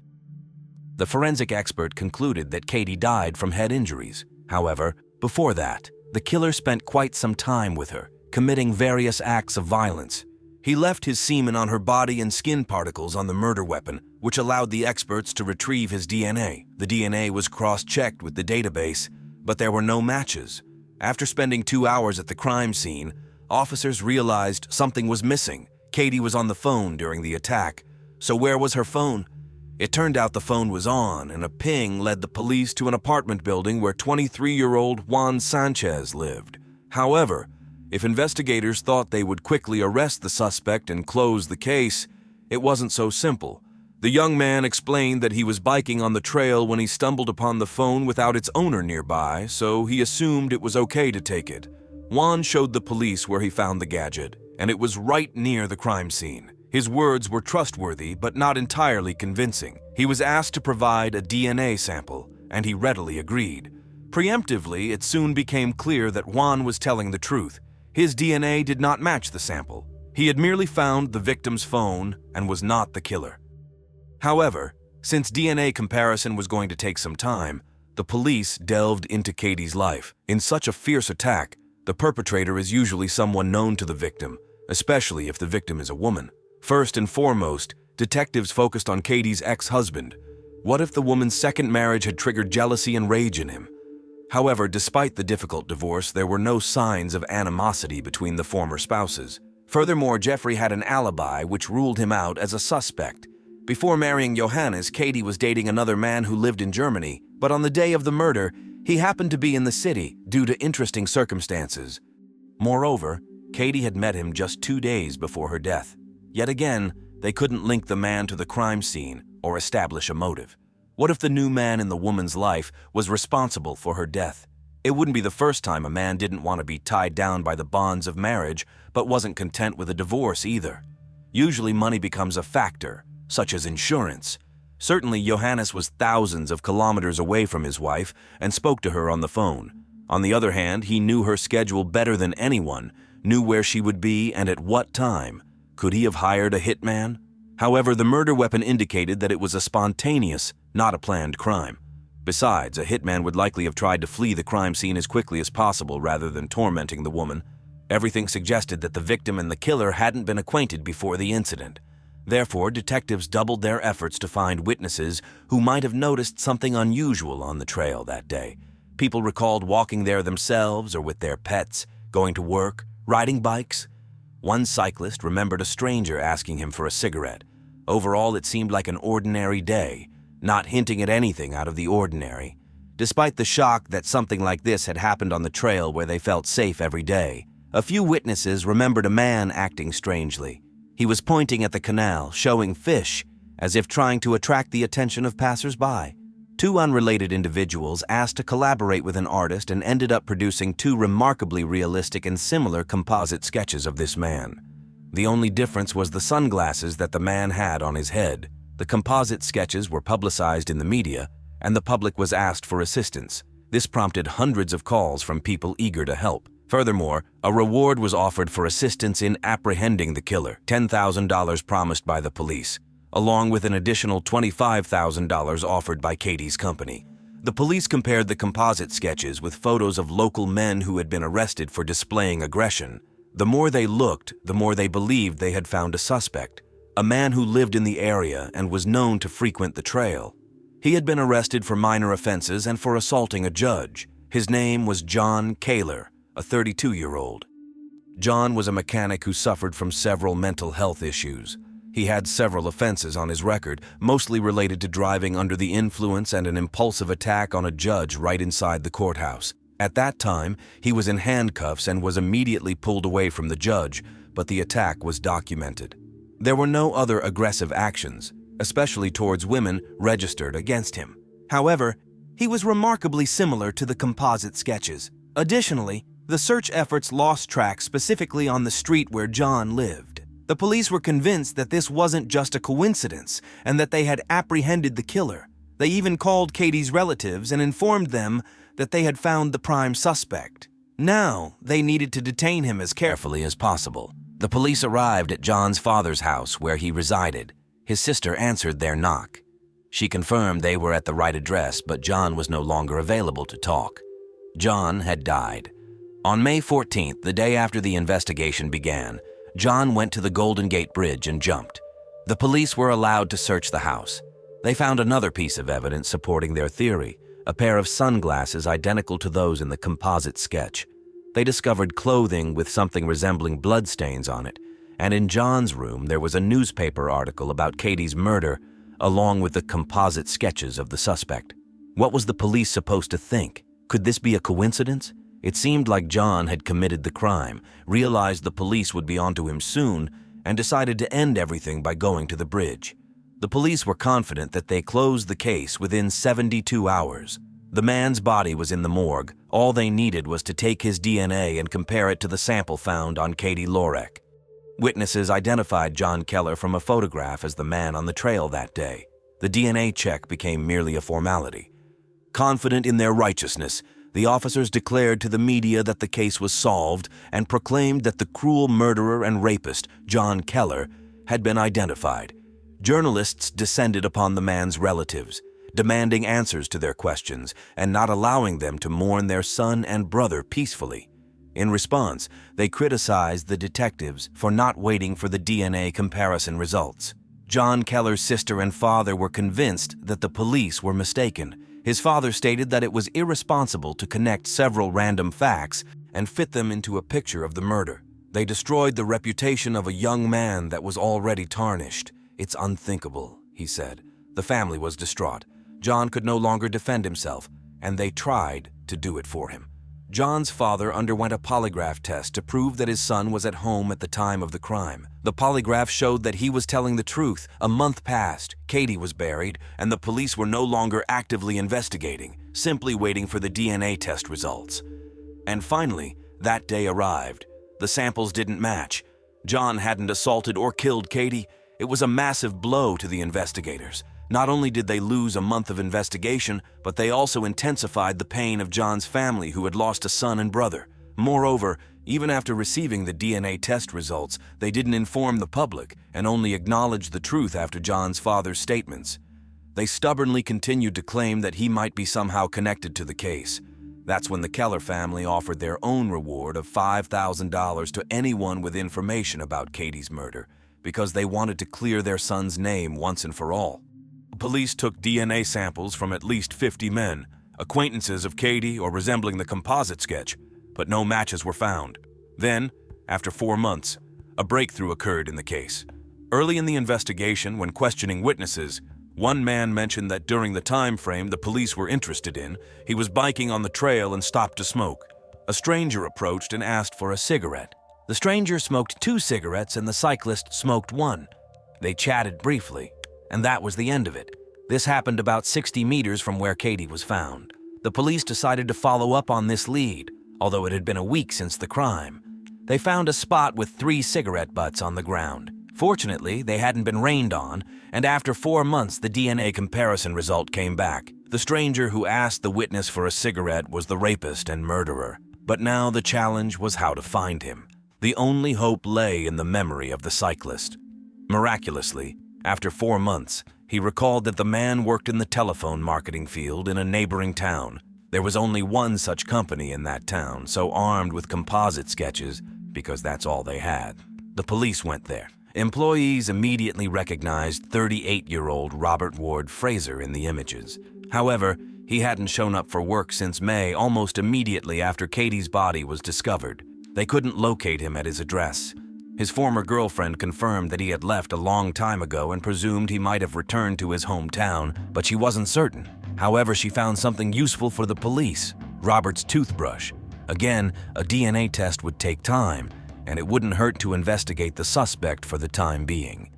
The forensic expert concluded that Katie died from head injuries. However, before that, the killer spent quite some time with her, committing various acts of violence. He left his semen on her body and skin particles on the murder weapon, which allowed the experts to retrieve his DNA. The DNA was cross-checked with the database, but there were no matches. After spending 2 hours at the crime scene, officers realized something was missing. Katie was on the phone during the attack. So where was her phone? It turned out the phone was on, and a ping led the police to an apartment building where 23-year-old Juan Sanchez lived. However, if investigators thought they would quickly arrest the suspect and close the case, it wasn't so simple. The young man explained that he was biking on the trail when he stumbled upon the phone without its owner nearby, so he assumed it was okay to take it. Juan showed the police where he found the gadget, and it was right near the crime scene. His words were trustworthy but not entirely convincing. He was asked to provide a DNA sample, and he readily agreed. Preemptively, it soon became clear that Juan was telling the truth. His DNA did not match the sample. He had merely found the victim's phone and was not the killer. However, since DNA comparison was going to take some time, the police delved into Katie's life. In such a fierce attack, the perpetrator is usually someone known to the victim, especially if the victim is a woman. First and foremost, detectives focused on Katie's ex-husband. What if the woman's second marriage had triggered jealousy and rage in him? However, despite the difficult divorce, there were no signs of animosity between the former spouses. Furthermore, Jeffrey had an alibi which ruled him out as a suspect. Before marrying Johannes, Katie was dating another man who lived in Germany, but on the day of the murder, he happened to be in the city due to interesting circumstances. Moreover, Katie had met him just 2 days before her death. Yet again, they couldn't link the man to the crime scene or establish a motive. What if the new man in the woman's life was responsible for her death? It wouldn't be the first time a man didn't want to be tied down by the bonds of marriage, but wasn't content with a divorce either. Usually money becomes a factor, such as insurance. Certainly, Johannes was thousands of kilometers away from his wife and spoke to her on the phone. On the other hand, he knew her schedule better than anyone, knew where she would be and at what time. Could he have hired a hitman? However, the murder weapon indicated that it was a spontaneous, not a planned crime. Besides, a hitman would likely have tried to flee the crime scene as quickly as possible rather than tormenting the woman. Everything suggested that the victim and the killer hadn't been acquainted before the incident. Therefore, detectives doubled their efforts to find witnesses who might have noticed something unusual on the trail that day. People recalled walking there themselves or with their pets, going to work, riding bikes. One cyclist remembered a stranger asking him for a cigarette. Overall, it seemed like an ordinary day, not hinting at anything out of the ordinary. Despite the shock that something like this had happened on the trail where they felt safe every day, a few witnesses remembered a man acting strangely. He was pointing at the canal, showing fish, as if trying to attract the attention of passers-by. 2 unrelated individuals asked to collaborate with an artist and ended up producing 2 remarkably realistic and similar composite sketches of this man. The only difference was the sunglasses that the man had on his head. The composite sketches were publicized in the media, and the public was asked for assistance. This prompted hundreds of calls from people eager to help. Furthermore, a reward was offered for assistance in apprehending the killer, $10,000 promised by the police, along with an additional $25,000 offered by Katie's company. The police compared the composite sketches with photos of local men who had been arrested for displaying aggression. The more they looked, the more they believed they had found a suspect, a man who lived in the area and was known to frequent the trail. He had been arrested for minor offenses and for assaulting a judge. His name was John Kaler, a 32-year-old. John was a mechanic who suffered from several mental health issues. He had several offenses on his record, mostly related to driving under the influence and an impulsive attack on a judge right inside the courthouse. At that time, he was in handcuffs and was immediately pulled away from the judge, but the attack was documented. There were no other aggressive actions, especially towards women, registered against him. However, he was remarkably similar to the composite sketches. Additionally, the search efforts lost track specifically on the street where John lived. The police were convinced that this wasn't just a coincidence and that they had apprehended the killer. They even called Katie's relatives and informed them that they had found the prime suspect. Now, they needed to detain him as carefully as possible. The police arrived at John's father's house where he resided. His sister answered their knock. She confirmed they were at the right address, but John was no longer available to talk. John had died. On May 14th, the day after the investigation began, John went to the Golden Gate Bridge and jumped. The police were allowed to search the house. They found another piece of evidence supporting their theory, a pair of sunglasses identical to those in the composite sketch. They discovered clothing with something resembling bloodstains on it, and in John's room there was a newspaper article about Katie's murder, along with the composite sketches of the suspect. What was the police supposed to think? Could this be a coincidence? It seemed like John had committed the crime, realized the police would be onto him soon, and decided to end everything by going to the bridge. The police were confident that they closed the case within 72 hours. The man's body was in the morgue. All they needed was to take his DNA and compare it to the sample found on Katie Lorek. Witnesses identified John Keller from a photograph as the man on the trail that day. The DNA check became merely a formality. Confident in their righteousness, the officers declared to the media that the case was solved and proclaimed that the cruel murderer and rapist, John Keller, had been identified. Journalists descended upon the man's relatives, demanding answers to their questions and not allowing them to mourn their son and brother peacefully. In response, they criticized the detectives for not waiting for the DNA comparison results. John Keller's sister and father were convinced that the police were mistaken. His father stated that it was irresponsible to connect several random facts and fit them into a picture of the murder. They destroyed the reputation of a young man that was already tarnished. It's unthinkable, he said. The family was distraught. John could no longer defend himself, and they tried to do it for him. John's father underwent a polygraph test to prove that his son was at home at the time of the crime. The polygraph showed that he was telling the truth. A month passed, Katie was buried, and the police were no longer actively investigating, simply waiting for the DNA test results. And finally, that day arrived. The samples didn't match. John hadn't assaulted or killed Katie. It was a massive blow to the investigators. Not only did they lose a month of investigation, but they also intensified the pain of John's family, who had lost a son and brother. Moreover, even after receiving the DNA test results, they didn't inform the public and only acknowledged the truth after John's father's statements. They stubbornly continued to claim that he might be somehow connected to the case. That's when the Keller family offered their own reward of $5,000 to anyone with information about Katie's murder, because they wanted to clear their son's name once and for all. Police took DNA samples from at least 50 men, acquaintances of Katie or resembling the composite sketch, but no matches were found. Then, after 4 months, a breakthrough occurred in the case. Early in the investigation, when questioning witnesses, one man mentioned that during the time frame the police were interested in, he was biking on the trail and stopped to smoke. A stranger approached and asked for a cigarette. The stranger smoked 2 cigarettes and the cyclist smoked 1. They chatted briefly, and that was the end of it. This happened about 60 meters from where Katie was found. The police decided to follow up on this lead, although it had been a week since the crime. They found a spot with 3 cigarette butts on the ground. Fortunately, they hadn't been rained on, and after 4 months, the DNA comparison result came back. The stranger who asked the witness for a cigarette was the rapist and murderer. But now the challenge was how to find him. The only hope lay in the memory of the cyclist. Miraculously, after 4 months, he recalled that the man worked in the telephone marketing field in a neighboring town. There was only one such company in that town, so armed with composite sketches, because that's all they had, the police went there. Employees immediately recognized 38-year-old Robert Ward Fraser in the images. However, he hadn't shown up for work since May, almost immediately after Katie's body was discovered. They couldn't locate him at his address. His former girlfriend confirmed that he had left a long time ago and presumed he might have returned to his hometown, but she wasn't certain. However, she found something useful for the police: Robert's toothbrush. Again, a DNA test would take time, and it wouldn't hurt to investigate the suspect for the time being.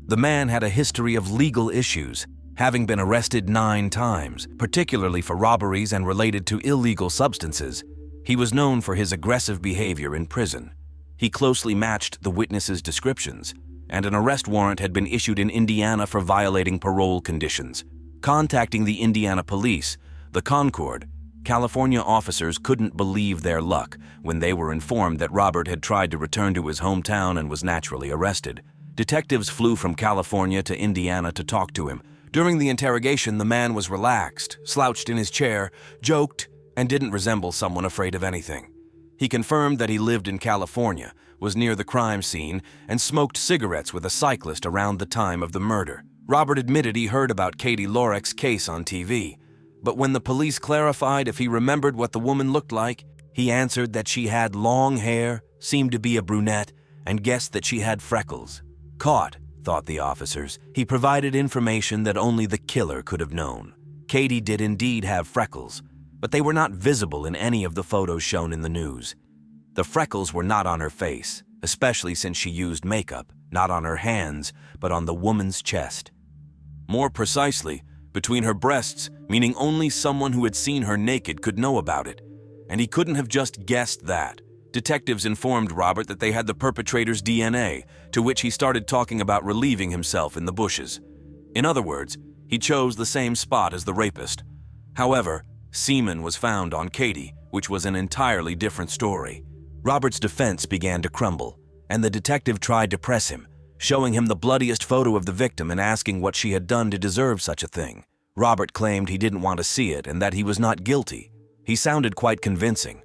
The man had a history of legal issues, having been arrested 9 times, particularly for robberies and related to illegal substances. He was known for his aggressive behavior in prison. He closely matched the witnesses' descriptions, and an arrest warrant had been issued in Indiana for violating parole conditions. Contacting the Indiana police, the Concord, California officers couldn't believe their luck when they were informed that Robert had tried to return to his hometown and was naturally arrested. Detectives flew from California to Indiana to talk to him. During the interrogation, the man was relaxed, slouched in his chair, joked, and didn't resemble someone afraid of anything. He confirmed that he lived in California, was near the crime scene, and smoked cigarettes with a cyclist around the time of the murder. Robert admitted he heard about Katie Lorek's case on TV, but when the police clarified if he remembered what the woman looked like, he answered that she had long hair, seemed to be a brunette, and guessed that she had freckles. Caught, thought the officers, he provided information that only the killer could have known. Katie did indeed have freckles, but they were not visible in any of the photos shown in the news. The freckles were not on her face, especially since she used makeup, not on her hands, but on the woman's chest. More precisely, between her breasts, meaning only someone who had seen her naked could know about it. And he couldn't have just guessed that. Detectives informed Robert that they had the perpetrator's DNA, to which he started talking about relieving himself in the bushes. In other words, he chose the same spot as the rapist. However, semen was found on Katie, which was an entirely different story. Robert's defense began to crumble, and the detective tried to press him, showing him the bloodiest photo of the victim and asking what she had done to deserve such a thing. Robert claimed he didn't want to see it and that he was not guilty. He sounded quite convincing.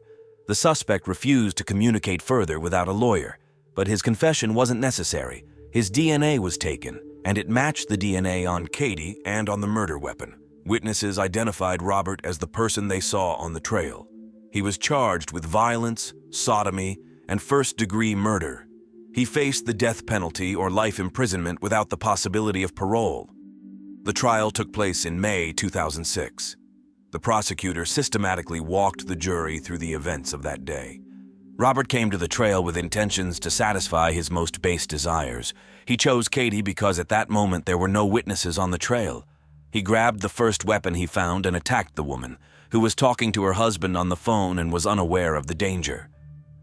The suspect refused to communicate further without a lawyer, but his confession wasn't necessary. His DNA was taken, and it matched the DNA on Katie and on the murder weapon. Witnesses identified Robert as the person they saw on the trail. He was charged with violence, sodomy, and first-degree murder. He faced the death penalty or life imprisonment without the possibility of parole. The trial took place in May 2006. The prosecutor systematically walked the jury through the events of that day. Robert came to the trail with intentions to satisfy his most base desires. He chose Katie because at that moment there were no witnesses on the trail. He grabbed the first weapon he found and attacked the woman, who was talking to her husband on the phone and was unaware of the danger.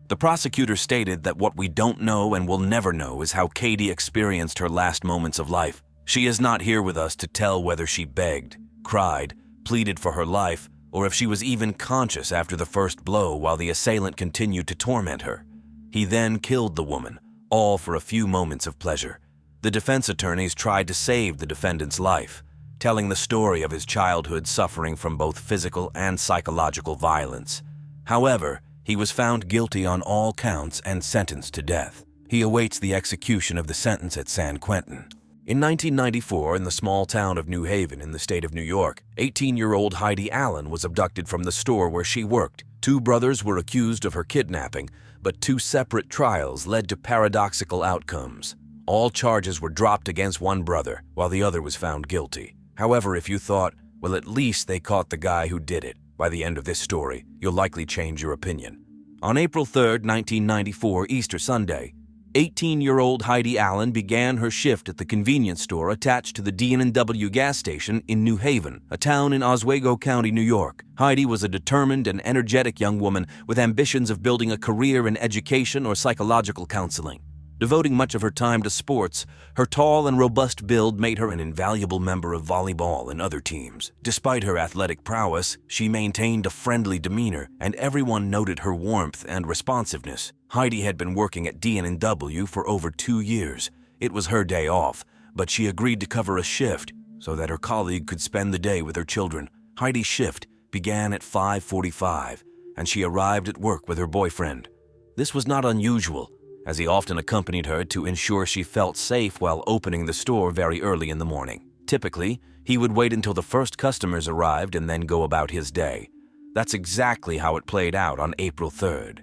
The prosecutor stated that what we don't know and will never know is how Katie experienced her last moments of life. She is not here with us to tell whether she begged, cried, pleaded for her life, or if she was even conscious after the first blow while the assailant continued to torment her. He then killed the woman, all for a few moments of pleasure. The defense attorneys tried to save the defendant's life, telling the story of his childhood suffering from both physical and psychological violence. However, he was found guilty on all counts and sentenced to death. He awaits the execution of the sentence at San Quentin. In 1994, in the small town of New Haven in the state of New York, 18-year-old Heidi Allen was abducted from the store where she worked. Two brothers were accused of her kidnapping, but two separate trials led to paradoxical outcomes. All charges were dropped against one brother, while the other was found guilty. However, if you thought, well, at least they caught the guy who did it, by the end of this story, you'll likely change your opinion. On April 3, 1994, Easter Sunday, 18-year-old Heidi Allen began her shift at the convenience store attached to the D&W gas station in New Haven, a town in Oswego County, New York. Heidi was a determined and energetic young woman with ambitions of building a career in education or psychological counseling. Devoting much of her time to sports, her tall and robust build made her an invaluable member of volleyball and other teams. Despite her athletic prowess, she maintained a friendly demeanor, and everyone noted her warmth and responsiveness. Heidi had been working at D&W for over 2 years. It was her day off, but she agreed to cover a shift so that her colleague could spend the day with her children. Heidi's shift began at 5:45, and she arrived at work with her boyfriend. This was not unusual, as he often accompanied her to ensure she felt safe while opening the store very early in the morning. Typically, he would wait until the first customers arrived and then go about his day. That's exactly how it played out on April 3rd.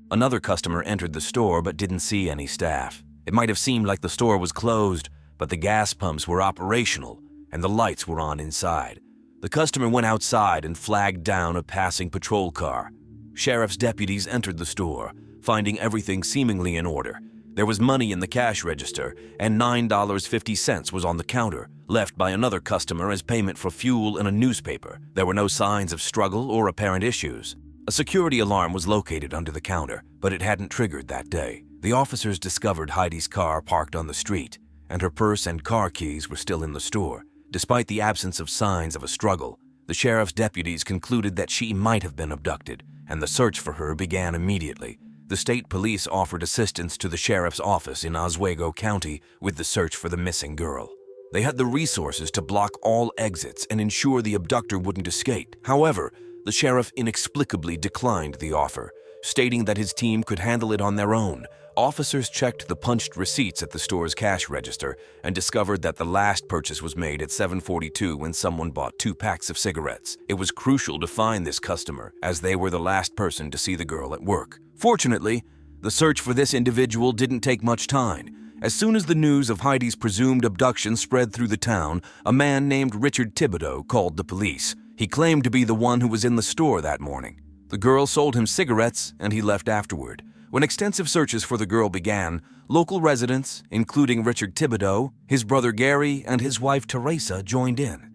Another customer entered the store but didn't see any staff. It might have seemed like the store was closed, but the gas pumps were operational and the lights were on inside. The customer went outside and flagged down a passing patrol car. Sheriff's deputies entered the store, finding everything seemingly in order. There was money in the cash register, and $9.50 was on the counter, left by another customer as payment for fuel and a newspaper. There were no signs of struggle or apparent issues. A security alarm was located under the counter, but it hadn't triggered that day. The officers discovered Heidi's car parked on the street, and her purse and car keys were still in the store. Despite the absence of signs of a struggle, the sheriff's deputies concluded that she might have been abducted, and the search for her began immediately. The state police offered assistance to the sheriff's office in Oswego County with the search for the missing girl. They had the resources to block all exits and ensure the abductor wouldn't escape. However, the sheriff inexplicably declined the offer, stating that his team could handle it on their own. Officers checked the punched receipts at the store's cash register and discovered that the last purchase was made at 7:42 when someone bought 2 packs of cigarettes. It was crucial to find this customer, as they were the last person to see the girl at work. Fortunately, the search for this individual didn't take much time. As soon as the news of Heidi's presumed abduction spread through the town, a man named Richard Thibodeau called the police. He claimed to be the one who was in the store that morning. The girl sold him cigarettes, and he left afterward. When extensive searches for the girl began, local residents, including Richard Thibodeau, his brother Gary, and his wife Teresa, joined in.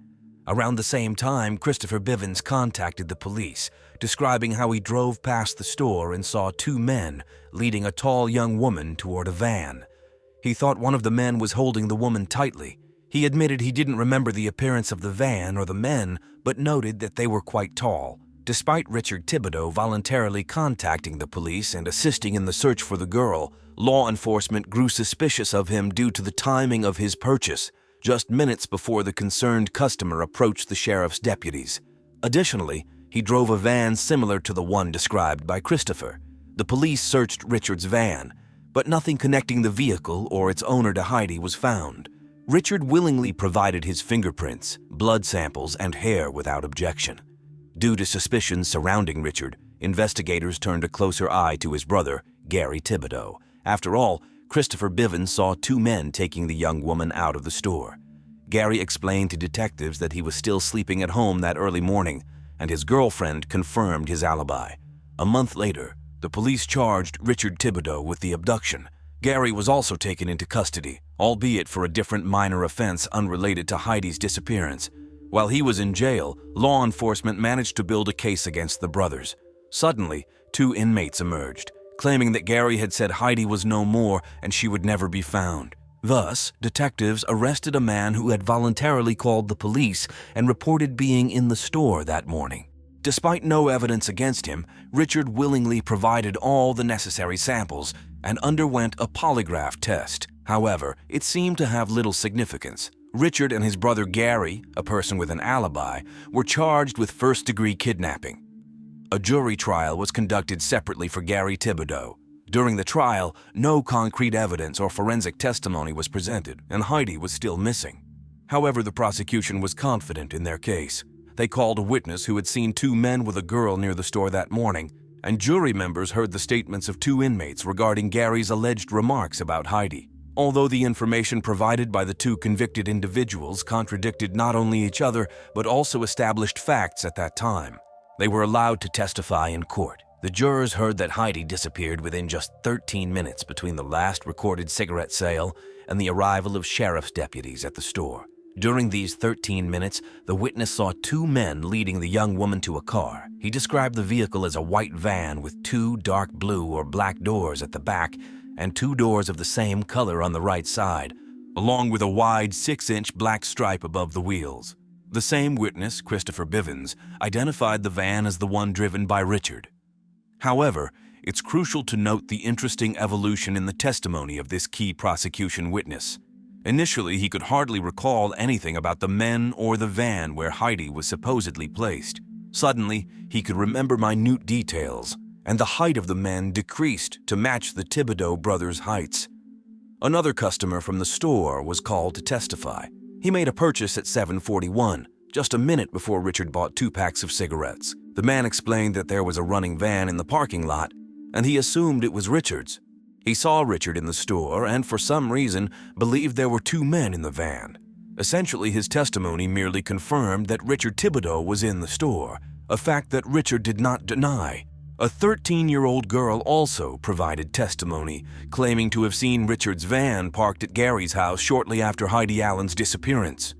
Around the same time, Christopher Bivens contacted the police, describing how he drove past the store and saw 2 men leading a tall young woman toward a van. He thought one of the men was holding the woman tightly. He admitted he didn't remember the appearance of the van or the men, but noted that they were quite tall. Despite Richard Thibodeau voluntarily contacting the police and assisting in the search for the girl, law enforcement grew suspicious of him due to the timing of his purchase, just minutes before the concerned customer approached the sheriff's deputies. Additionally, he drove a van similar to the one described by Christopher. The police searched Richard's van, but nothing connecting the vehicle or its owner to Heidi was found. Richard willingly provided his fingerprints, blood samples, and hair without objection. Due to suspicions surrounding Richard, investigators turned a closer eye to his brother, Gary Thibodeau. After all, Christopher Bivens saw two men taking the young woman out of the store. Gary explained to detectives that he was still sleeping at home that early morning, and his girlfriend confirmed his alibi. A month later, the police charged Richard Thibodeau with the abduction. Gary was also taken into custody, albeit for a different minor offense unrelated to Heidi's disappearance. While he was in jail, law enforcement managed to build a case against the brothers. Suddenly, two inmates emerged, claiming that Gary had said Heidi was no more and she would never be found. Thus, detectives arrested a man who had voluntarily called the police and reported being in the store that morning. Despite no evidence against him, Richard willingly provided all the necessary samples and underwent a polygraph test. However, it seemed to have little significance. Richard and his brother Gary, a person with an alibi, were charged with first-degree kidnapping. A jury trial was conducted separately for Gary Thibodeau. During the trial, no concrete evidence or forensic testimony was presented, and Heidi was still missing. However, the prosecution was confident in their case. They called a witness who had seen two men with a girl near the store that morning, and jury members heard the statements of two inmates regarding Gary's alleged remarks about Heidi. Although the information provided by the two convicted individuals contradicted not only each other, but also established facts at that time, they were allowed to testify in court. The jurors heard that Heidi disappeared within just 13 minutes between the last recorded cigarette sale and the arrival of sheriff's deputies at the store. During these 13 minutes, the witness saw two men leading the young woman to a car. He described the vehicle as a white van with two dark blue or black doors at the back and two doors of the same color on the right side, along with a wide 6-inch black stripe above the wheels. The same witness, Christopher Bivens, identified the van as the one driven by Richard. However, it's crucial to note the interesting evolution in the testimony of this key prosecution witness. Initially, he could hardly recall anything about the men or the van where Heidi was supposedly placed. Suddenly, he could remember minute details, and the height of the men decreased to match the Thibodeau brothers' heights. Another customer from the store was called to testify. He made a purchase at 7:41, just a minute before Richard bought 2 packs of cigarettes. The man explained that there was a running van in the parking lot, and he assumed it was Richard's. He saw Richard in the store and, for some reason, believed there were 2 men in the van. Essentially, his testimony merely confirmed that Richard Thibodeau was in the store, a fact that Richard did not deny. A 13-year-old girl also provided testimony, claiming to have seen Richard's van parked at Gary's house shortly after Heidi Allen's disappearance.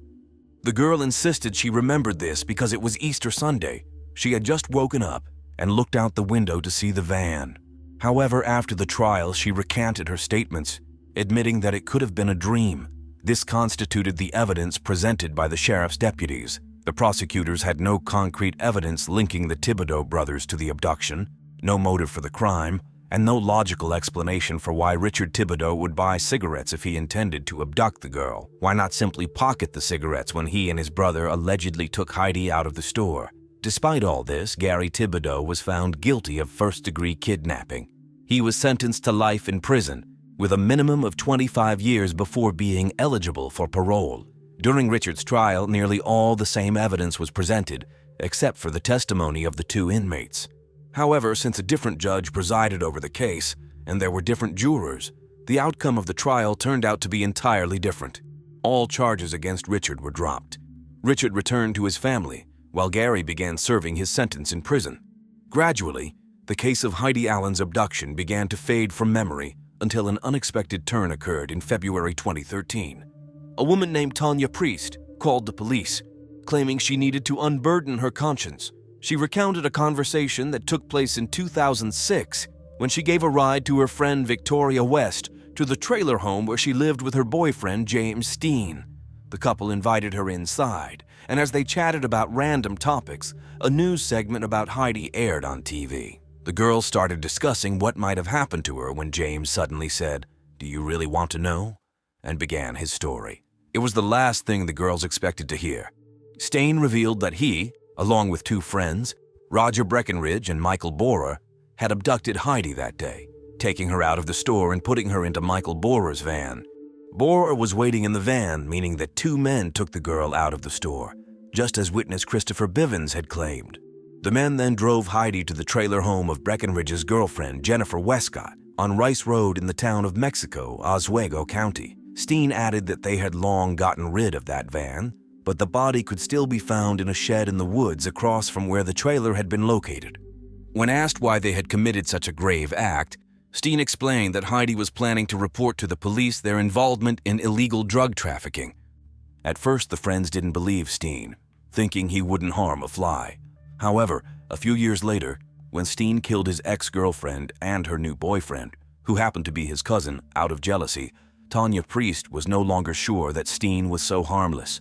The girl insisted she remembered this because it was Easter Sunday. She had just woken up and looked out the window to see the van. However, after the trial, she recanted her statements, admitting that it could have been a dream. This constituted the evidence presented by the sheriff's deputies. The prosecutors had no concrete evidence linking the Thibodeau brothers to the abduction, no motive for the crime, and no logical explanation for why Richard Thibodeau would buy cigarettes if he intended to abduct the girl. Why not simply pocket the cigarettes when he and his brother allegedly took Heidi out of the store? Despite all this, Gary Thibodeau was found guilty of first-degree kidnapping. He was sentenced to life in prison, with a minimum of 25 years before being eligible for parole. During Richard's trial, nearly all the same evidence was presented, except for the testimony of the 2 inmates. However, since a different judge presided over the case, and there were different jurors, the outcome of the trial turned out to be entirely different. All charges against Richard were dropped. Richard returned to his family, while Gary began serving his sentence in prison. Gradually, the case of Heidi Allen's abduction began to fade from memory until an unexpected turn occurred in February 2013. A woman named Tanya Priest called the police, claiming she needed to unburden her conscience. She recounted a conversation that took place in 2006 when she gave a ride to her friend Victoria West to the trailer home where she lived with her boyfriend James Steen. The couple invited her inside, and as they chatted about random topics, a news segment about Heidi aired on TV. The girls started discussing what might have happened to her when James suddenly said, "Do you really want to know?" and began his story. It was the last thing the girls expected to hear. Steen revealed that he, along with 2 friends, Roger Breckenridge and Michael Borer, had abducted Heidi that day, taking her out of the store and putting her into Michael Borer's van. Borer was waiting in the van, meaning that 2 men took the girl out of the store, just as witness Christopher Bivens had claimed. The men then drove Heidi to the trailer home of Breckenridge's girlfriend, Jennifer Westcott, on Rice Road in the town of Mexico, Oswego County. Steen added that they had long gotten rid of that van, but the body could still be found in a shed in the woods across from where the trailer had been located. When asked why they had committed such a grave act, Steen explained that Heidi was planning to report to the police their involvement in illegal drug trafficking. At first, the friends didn't believe Steen, thinking he wouldn't harm a fly. However, a few years later, when Steen killed his ex-girlfriend and her new boyfriend, who happened to be his cousin, out of jealousy, Tanya Priest was no longer sure that Steen was so harmless.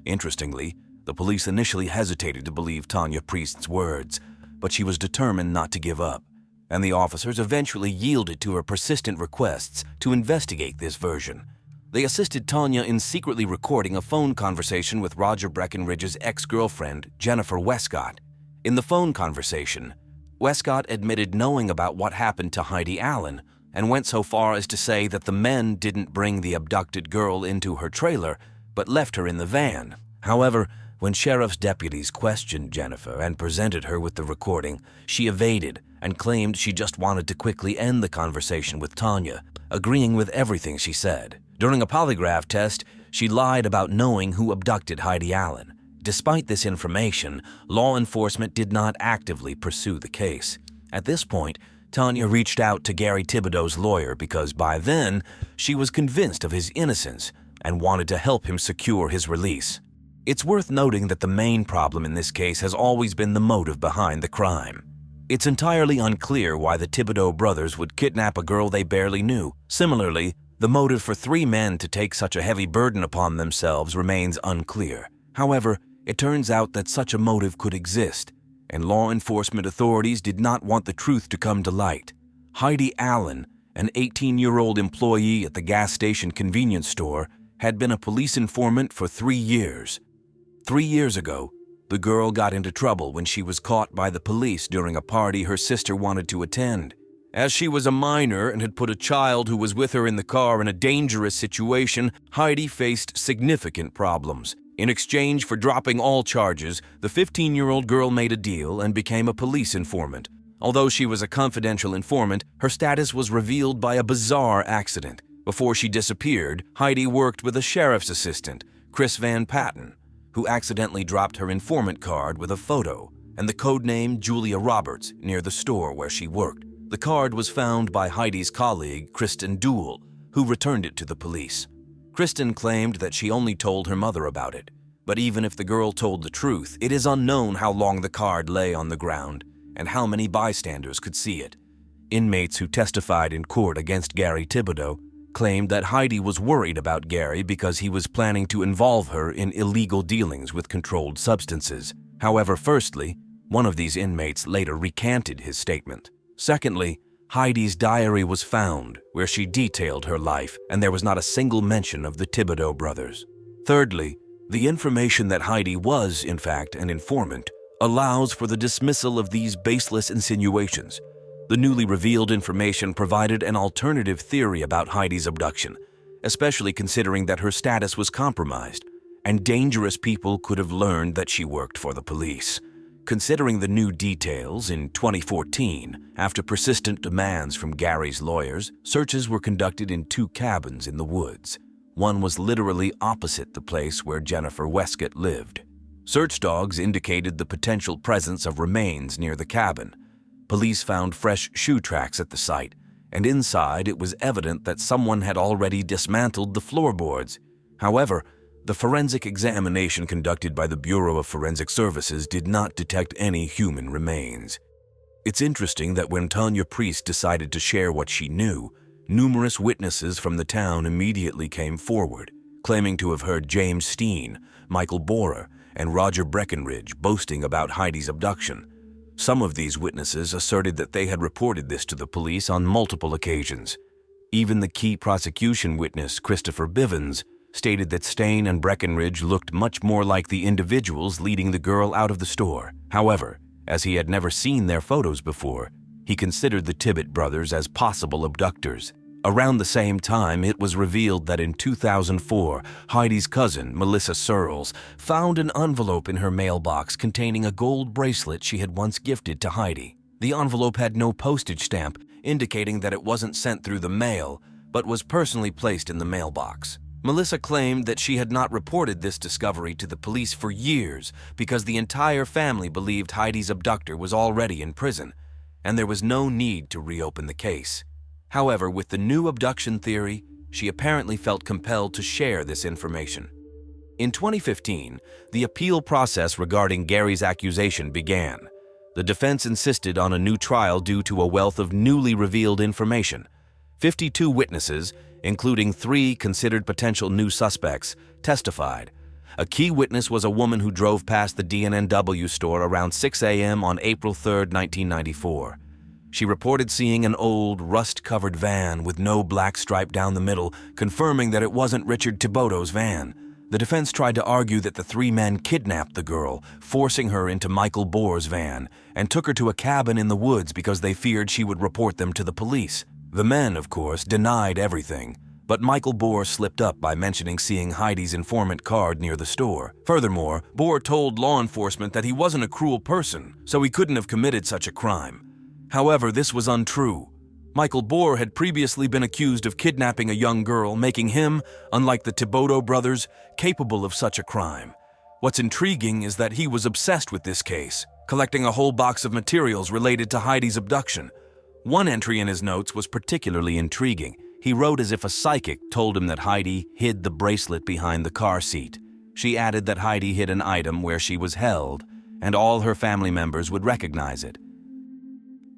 Interestingly, the police initially hesitated to believe Tanya Priest's words, but she was determined not to give up, and the officers eventually yielded to her persistent requests to investigate this version. They assisted Tanya in secretly recording a phone conversation with Roger Breckenridge's ex-girlfriend, Jennifer Westcott. In the phone conversation, Westcott admitted knowing about what happened to Heidi Allen and went so far as to say that the men didn't bring the abducted girl into her trailer, but left her in the van. However, when sheriff's deputies questioned Jennifer and presented her with the recording, she evaded and claimed she just wanted to quickly end the conversation with Tanya, agreeing with everything she said. During a polygraph test, she lied about knowing who abducted Heidi Allen. Despite this information, law enforcement did not actively pursue the case. At this point, Tanya reached out to Gary Thibodeau's lawyer because by then, she was convinced of his innocence and wanted to help him secure his release. It's worth noting that the main problem in this case has always been the motive behind the crime. It's entirely unclear why the Thibodeau brothers would kidnap a girl they barely knew. Similarly, the motive for three men to take such a heavy burden upon themselves remains unclear. However, it turns out that such a motive could exist, and law enforcement authorities did not want the truth to come to light. Heidi Allen, an 18-year-old employee at the gas station convenience store, had been a police informant for 3 years. 3 years ago, the girl got into trouble when she was caught by the police during a party her sister wanted to attend. As she was a minor and had put a child who was with her in the car in a dangerous situation, Heidi faced significant problems. In exchange for dropping all charges, the 15-year-old girl made a deal and became a police informant. Although she was a confidential informant, her status was revealed by a bizarre accident. Before she disappeared, Heidi worked with a sheriff's assistant, Chris Van Patten, who accidentally dropped her informant card with a photo and the codename Julia Roberts near the store where she worked. The card was found by Heidi's colleague, Kristen Duell, who returned it to the police. Kristen claimed that she only told her mother about it, but even if the girl told the truth, it is unknown how long the card lay on the ground and how many bystanders could see it. Inmates who testified in court against Gary Thibodeau claimed that Heidi was worried about Gary because he was planning to involve her in illegal dealings with controlled substances. However, firstly, one of these inmates later recanted his statement. Secondly, Heidi's diary was found, where she detailed her life, and there was not a single mention of the Thibodeau brothers. Thirdly, the information that Heidi was, in fact, an informant, allows for the dismissal of these baseless insinuations. The newly revealed information provided an alternative theory about Heidi's abduction, especially considering that her status was compromised, and dangerous people could have learned that she worked for the police. Considering the new details, in 2014, after persistent demands from Gary's lawyers, searches were conducted in 2 cabins in the woods. One was literally opposite the place where Jennifer Westcott lived. Search dogs indicated the potential presence of remains near the cabin. Police found fresh shoe tracks at the site, and inside it was evident that someone had already dismantled the floorboards. However, the forensic examination conducted by the Bureau of Forensic Services did not detect any human remains. It's interesting that when Tanya Priest decided to share what she knew, numerous witnesses from the town immediately came forward, claiming to have heard James Steen, Michael Borer, and Roger Breckenridge boasting about Heidi's abduction. Some of these witnesses asserted that they had reported this to the police on multiple occasions. Even the key prosecution witness, Christopher Bivens, stated that Steen and Breckenridge looked much more like the individuals leading the girl out of the store. However, as he had never seen their photos before, he considered the Tibbett brothers as possible abductors. Around the same time, it was revealed that in 2004, Heidi's cousin, Melissa Searles, found an envelope in her mailbox containing a gold bracelet she had once gifted to Heidi. The envelope had no postage stamp indicating that it wasn't sent through the mail, but was personally placed in the mailbox. Melissa claimed that she had not reported this discovery to the police for years because the entire family believed Heidi's abductor was already in prison, and there was no need to reopen the case. However, with the new abduction theory, she apparently felt compelled to share this information. In 2015, the appeal process regarding Gary's accusation began. The defense insisted on a new trial due to a wealth of newly revealed information. 52 witnesses, including 3 considered potential new suspects, testified. A key witness was a woman who drove past the DNNW store around 6 a.m. on April 3, 1994. She reported seeing an old, rust-covered van with no black stripe down the middle, confirming that it wasn't Richard Thibodeau's van. The defense tried to argue that the 3 men kidnapped the girl, forcing her into Michael Bohr's van, and took her to a cabin in the woods because they feared she would report them to the police. The men, of course, denied everything, but Michael Bohr slipped up by mentioning seeing Heidi's informant card near the store. Furthermore, Bohr told law enforcement that he wasn't a cruel person, so he couldn't have committed such a crime. However, this was untrue. Michael Bohr had previously been accused of kidnapping a young girl, making him, unlike the Thibodeau brothers, capable of such a crime. What's intriguing is that he was obsessed with this case, collecting a whole box of materials related to Heidi's abduction. One entry in his notes was particularly intriguing. He wrote as if a psychic told him that Heidi hid the bracelet behind the car seat. She added that Heidi hid an item where she was held, and all her family members would recognize it.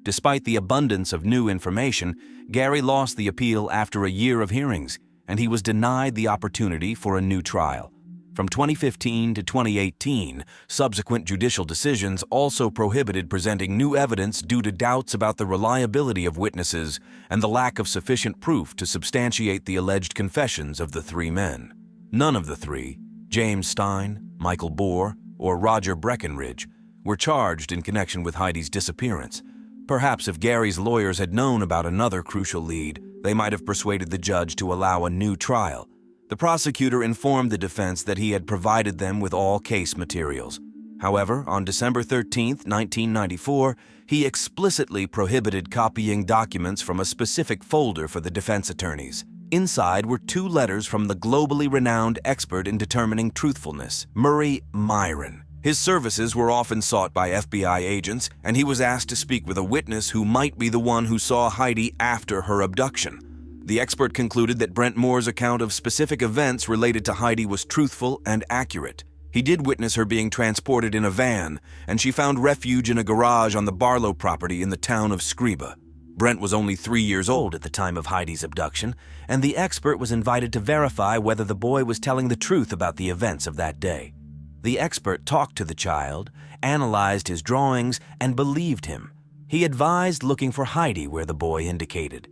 Despite the abundance of new information, Gary lost the appeal after a year of hearings, and he was denied the opportunity for a new trial. From 2015 to 2018, subsequent judicial decisions also prohibited presenting new evidence due to doubts about the reliability of witnesses and the lack of sufficient proof to substantiate the alleged confessions of the 3 men. None of the 3, James Stein, Michael Bohr, or Roger Breckenridge, were charged in connection with Heidi's disappearance. Perhaps if Gary's lawyers had known about another crucial lead, they might have persuaded the judge to allow a new trial. The prosecutor informed the defense that he had provided them with all case materials. However, on December 13, 1994, he explicitly prohibited copying documents from a specific folder for the defense attorneys. Inside were 2 letters from the globally renowned expert in determining truthfulness, Murray Myron. His services were often sought by FBI agents, and he was asked to speak with a witness who might be the one who saw Heidi after her abduction. The expert concluded that Brent Moore's account of specific events related to Heidi was truthful and accurate. He did witness her being transported in a van, and she found refuge in a garage on the Barlow property in the town of Scriba. Brent was only 3 years old at the time of Heidi's abduction, and the expert was invited to verify whether the boy was telling the truth about the events of that day. The expert talked to the child, analyzed his drawings, and believed him. He advised looking for Heidi where the boy indicated.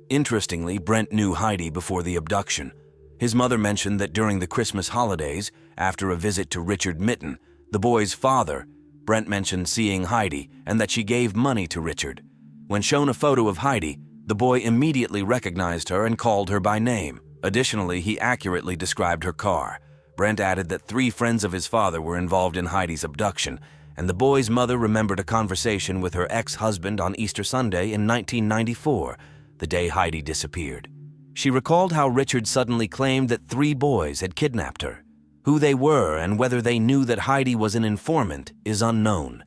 Interestingly, Brent knew Heidi before the abduction. His mother mentioned that during the Christmas holidays, after a visit to Richard Mitten, the boy's father, Brent mentioned seeing Heidi and that she gave money to Richard. When shown a photo of Heidi, the boy immediately recognized her and called her by name. Additionally, he accurately described her car. Brent added that 3 friends of his father were involved in Heidi's abduction, and the boy's mother remembered a conversation with her ex-husband on Easter Sunday in 1994, the day Heidi disappeared. She recalled how Richard suddenly claimed that 3 boys had kidnapped her. Who they were and whether they knew that Heidi was an informant is unknown.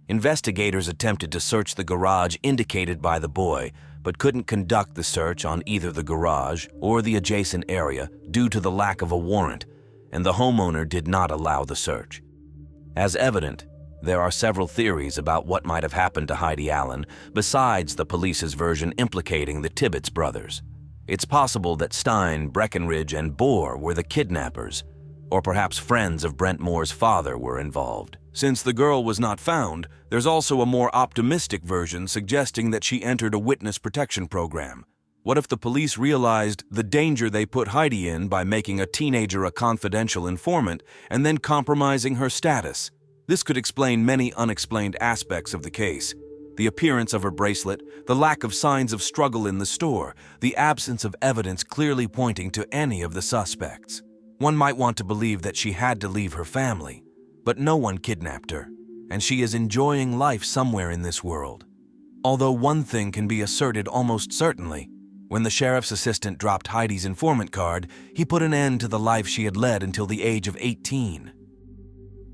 Investigators attempted to search the garage indicated by the boy, but couldn't conduct the search on either the garage or the adjacent area due to the lack of a warrant, and the homeowner did not allow the search. As evident, there are several theories about what might have happened to Heidi Allen besides the police's version implicating the Tibbets brothers. It's possible that Stein, Breckenridge, and Bohr were the kidnappers, or perhaps friends of Brent Moore's father were involved. Since the girl was not found, there's also a more optimistic version suggesting that she entered a witness protection program. What if the police realized the danger they put Heidi in by making a teenager a confidential informant and then compromising her status? This could explain many unexplained aspects of the case. The appearance of her bracelet, the lack of signs of struggle in the store, the absence of evidence clearly pointing to any of the suspects. One might want to believe that she had to leave her family, but no one kidnapped her, and she is enjoying life somewhere in this world. Although one thing can be asserted almost certainly. When the sheriff's assistant dropped Heidi's informant card, he put an end to the life she had led until the age of 18.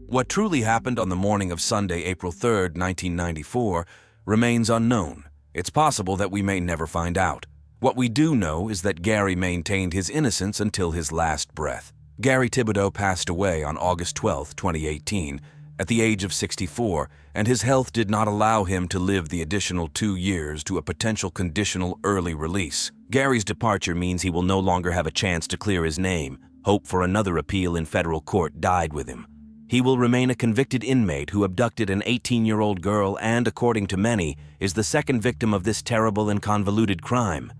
What truly happened on the morning of Sunday, April 3, 1994, remains unknown. It's possible that we may never find out. What we do know is that Gary maintained his innocence until his last breath. Gary Thibodeau passed away on August 12, 2018, at the age of 64, and his health did not allow him to live the additional 2 years to a potential conditional early release. Gary's departure means he will no longer have a chance to clear his name. Hope for another appeal in federal court died with him. He will remain a convicted inmate who abducted an 18-year-old girl and, according to many, is the second victim of this terrible and convoluted crime.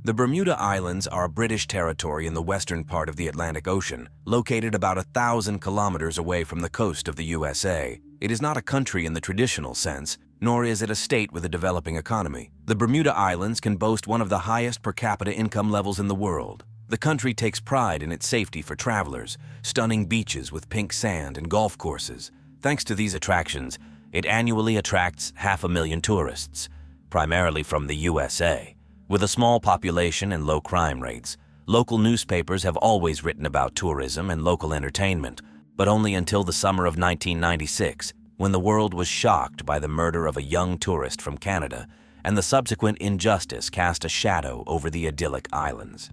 The Bermuda Islands are a British territory in the western part of the Atlantic Ocean, located about 1,000 kilometers away from the coast of the USA. It is not a country in the traditional sense, nor is it a state with a developing economy. The Bermuda Islands can boast one of the highest per capita income levels in the world. The country takes pride in its safety for travelers, stunning beaches with pink sand and golf courses. Thanks to these attractions, it annually attracts 500,000 tourists, primarily from the USA. With a small population and low crime rates, local newspapers have always written about tourism and local entertainment, but only until the summer of 1996, when the world was shocked by the murder of a young tourist from Canada, and the subsequent injustice cast a shadow over the idyllic islands.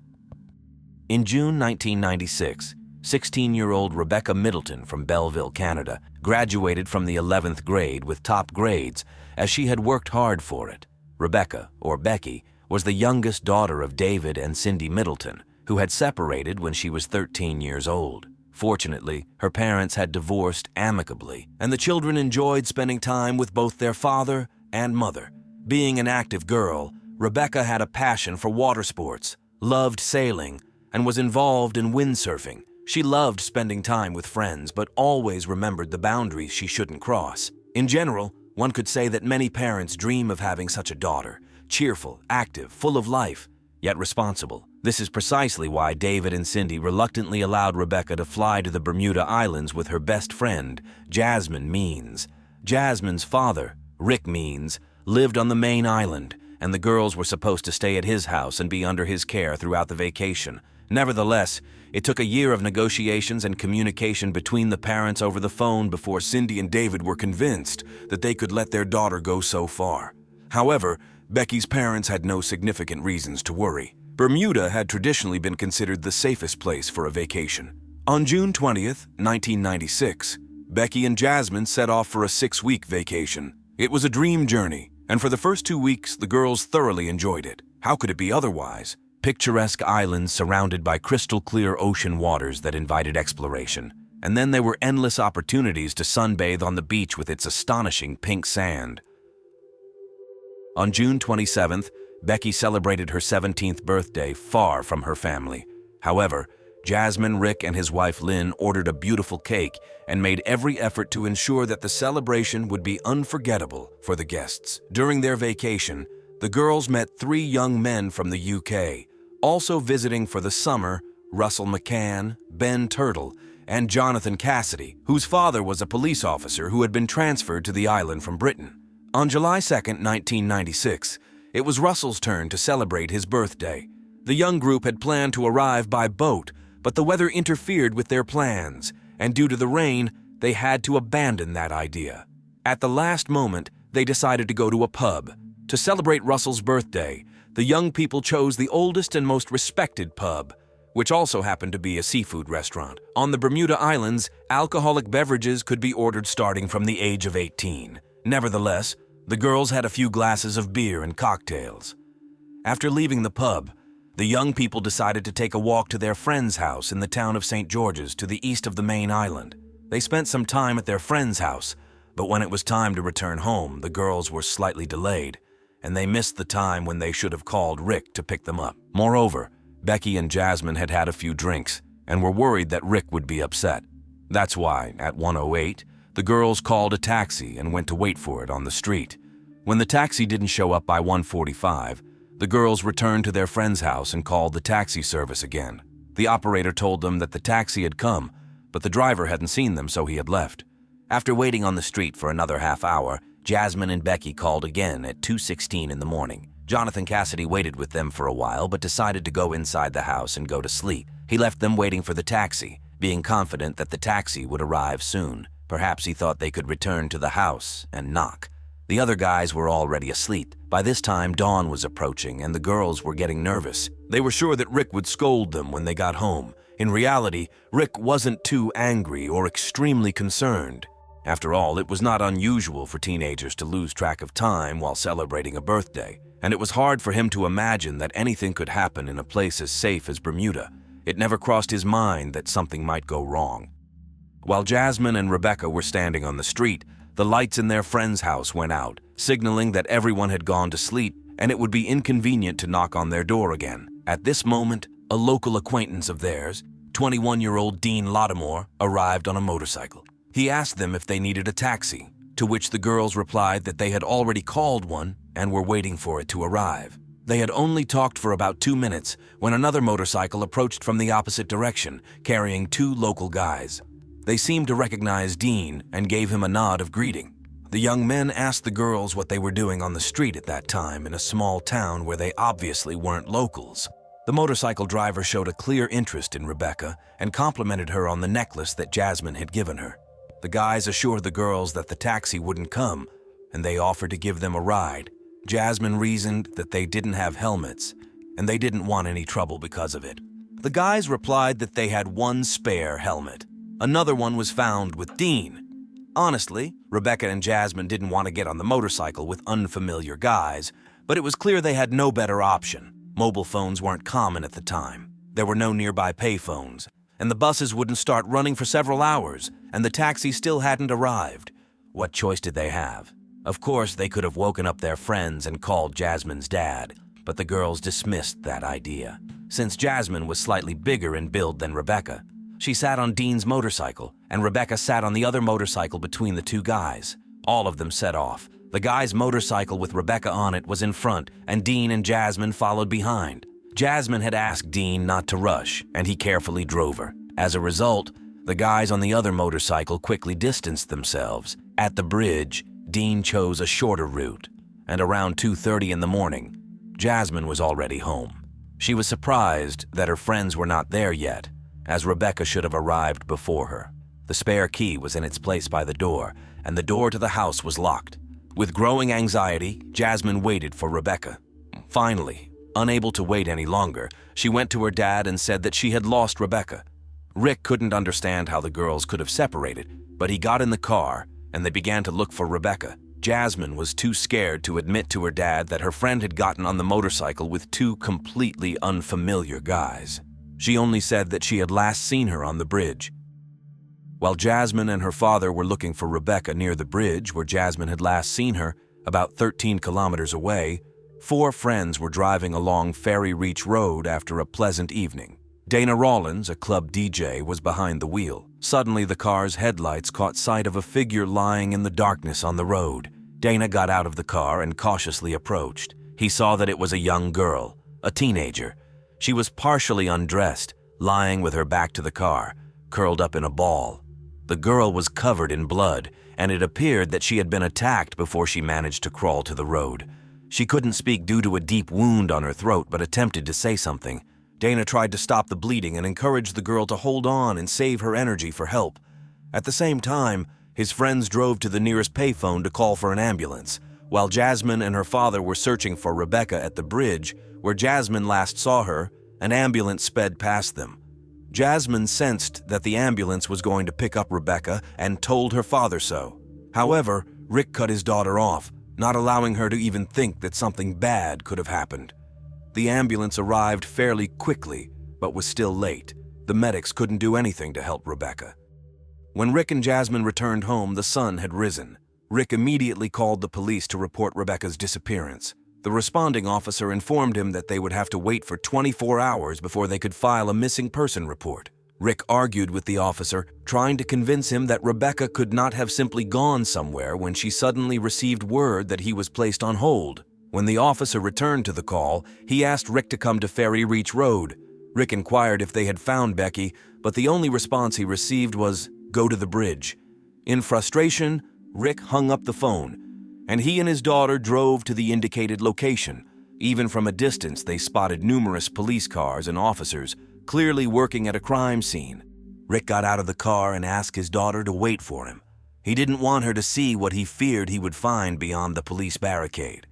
In June 1996, 16-year-old Rebecca Middleton from Belleville, Canada, graduated from the 11th grade with top grades as she had worked hard for it. Rebecca, or Becky, was the youngest daughter of David and Cindy Middleton, who had separated when she was 13 years old. Fortunately, her parents had divorced amicably, and the children enjoyed spending time with both their father and mother. Being an active girl, Rebecca had a passion for water sports, loved sailing, and was involved in windsurfing. She loved spending time with friends, but always remembered the boundaries she shouldn't cross. In general, one could say that many parents dream of having such a daughter, cheerful, active, full of life, yet responsible. This is precisely why David and Cindy reluctantly allowed Rebecca to fly to the Bermuda Islands with her best friend, Jasmine Means. Jasmine's father, Rick Means, lived on the main island, and the girls were supposed to stay at his house and be under his care throughout the vacation. Nevertheless, it took a year of negotiations and communication between the parents over the phone before Cindy and David were convinced that they could let their daughter go so far. However, Becky's parents had no significant reasons to worry. Bermuda had traditionally been considered the safest place for a vacation. On June 20th, 1996, Becky and Jasmine set off for a 6-week vacation. It was a dream journey, and for the first 2 weeks, the girls thoroughly enjoyed it. How could it be otherwise? Picturesque islands surrounded by crystal-clear ocean waters that invited exploration. And then there were endless opportunities to sunbathe on the beach with its astonishing pink sand. On June 27th, Becky celebrated her 17th birthday far from her family. However, Jasmine, Rick, and his wife Lynn ordered a beautiful cake and made every effort to ensure that the celebration would be unforgettable for the guests. During their vacation, the girls met 3 young men from the UK. Also visiting for the summer, Russell McCann, Ben Turtle, and Jonathan Cassidy, whose father was a police officer who had been transferred to the island from Britain. On July 2, 1996, it was Russell's turn to celebrate his birthday. The young group had planned to arrive by boat, but the weather interfered with their plans, and due to the rain, they had to abandon that idea. At the last moment, they decided to go to a pub. To celebrate Russell's birthday, the young people chose the oldest and most respected pub, which also happened to be a seafood restaurant. On the Bermuda Islands, alcoholic beverages could be ordered starting from the age of 18. Nevertheless, the girls had a few glasses of beer and cocktails. After leaving the pub, the young people decided to take a walk to their friend's house in the town of St. George's to the east of the main island. They spent some time at their friend's house, but when it was time to return home, the girls were slightly delayed, and they missed the time when they should have called Rick to pick them up. Moreover, Becky and Jasmine had had a few drinks and were worried that Rick would be upset. That's why, at 1:08, the girls called a taxi and went to wait for it on the street. When the taxi didn't show up by 1:45, the girls returned to their friend's house and called the taxi service again. The operator told them that the taxi had come, but the driver hadn't seen them, so he had left. After waiting on the street for another half hour, Jasmine and Becky called again at 2:16 in the morning. Jonathan Cassidy waited with them for a while but decided to go inside the house and go to sleep. He left them waiting for the taxi, being confident that the taxi would arrive soon. Perhaps he thought they could return to the house and knock. The other guys were already asleep. By this time, dawn was approaching and the girls were getting nervous. They were sure that Rick would scold them when they got home. In reality, Rick wasn't too angry or extremely concerned. After all, it was not unusual for teenagers to lose track of time while celebrating a birthday, and it was hard for him to imagine that anything could happen in a place as safe as Bermuda. It never crossed his mind that something might go wrong. While Jasmine and Rebecca were standing on the street, the lights in their friend's house went out, signaling that everyone had gone to sleep and it would be inconvenient to knock on their door again. At this moment, a local acquaintance of theirs, 21-year-old Dean Lattimore, arrived on a motorcycle. He asked them if they needed a taxi, to which the girls replied that they had already called one and were waiting for it to arrive. They had only talked for about 2 minutes when another motorcycle approached from the opposite direction, carrying 2 local guys. They seemed to recognize Dean and gave him a nod of greeting. The young men asked the girls what they were doing on the street at that time in a small town where they obviously weren't locals. The motorcycle driver showed a clear interest in Rebecca and complimented her on the necklace that Jasmine had given her. The guys assured the girls that the taxi wouldn't come, and they offered to give them a ride. Jasmine reasoned that they didn't have helmets, and they didn't want any trouble because of it. The guys replied that they had 1 spare helmet. Another one was found with Dean. Honestly, Rebecca and Jasmine didn't want to get on the motorcycle with unfamiliar guys, but it was clear they had no better option. Mobile phones weren't common at the time. There were no nearby payphones, and the buses wouldn't start running for several hours, and the taxi still hadn't arrived. What choice did they have? Of course, they could have woken up their friends and called Jasmine's dad, but the girls dismissed that idea. Since Jasmine was slightly bigger in build than Rebecca, she sat on Dean's motorcycle, and Rebecca sat on the other motorcycle between the 2 guys. All of them set off. The guy's motorcycle with Rebecca on it was in front, and Dean and Jasmine followed behind. Jasmine had asked Dean not to rush, and he carefully drove her. As a result, the guys on the other motorcycle quickly distanced themselves. At the bridge, Dean chose a shorter route, and around 2:30 in the morning, Jasmine was already home. She was surprised that her friends were not there yet, as Rebecca should have arrived before her. The spare key was in its place by the door, and the door to the house was locked. With growing anxiety, Jasmine waited for Rebecca. Finally, unable to wait any longer, she went to her dad and said that she had lost Rebecca. Rick couldn't understand how the girls could have separated, but he got in the car and they began to look for Rebecca. Jasmine was too scared to admit to her dad that her friend had gotten on the motorcycle with 2 completely unfamiliar guys. She only said that she had last seen her on the bridge. While Jasmine and her father were looking for Rebecca near the bridge where Jasmine had last seen her, about 13 kilometers away, 4 friends were driving along Ferry Reach Road after a pleasant evening. Dana Rollins, a club DJ, was behind the wheel. Suddenly, the car's headlights caught sight of a figure lying in the darkness on the road. Dana got out of the car and cautiously approached. He saw that it was a young girl, a teenager. She was partially undressed, lying with her back to the car, curled up in a ball. The girl was covered in blood, and it appeared that she had been attacked before she managed to crawl to the road. She couldn't speak due to a deep wound on her throat, but attempted to say something. Dana tried to stop the bleeding and encouraged the girl to hold on and save her energy for help. At the same time, his friends drove to the nearest payphone to call for an ambulance, while Jasmine and her father were searching for Rebecca at the bridge, where Jasmine last saw her. An ambulance sped past them. Jasmine sensed that the ambulance was going to pick up Rebecca and told her father so. However, Rick cut his daughter off, not allowing her to even think that something bad could have happened. The ambulance arrived fairly quickly, but was still late. The medics couldn't do anything to help Rebecca. When Rick and Jasmine returned home, the sun had risen. Rick immediately called the police to report Rebecca's disappearance. The responding officer informed him that they would have to wait for 24 hours before they could file a missing person report. Rick argued with the officer, trying to convince him that Rebecca could not have simply gone somewhere when she suddenly received word that he was placed on hold. When the officer returned to the call, he asked Rick to come to Ferry Reach Road. Rick inquired if they had found Becky, but the only response he received was, "Go to the bridge." In frustration, Rick hung up the phone. and he and his daughter drove to the indicated location. Even from a distance, they spotted numerous police cars and officers clearly working at a crime scene. Rick got out of the car and asked his daughter to wait for him. He didn't want her to see what he feared he would find beyond the police barricade.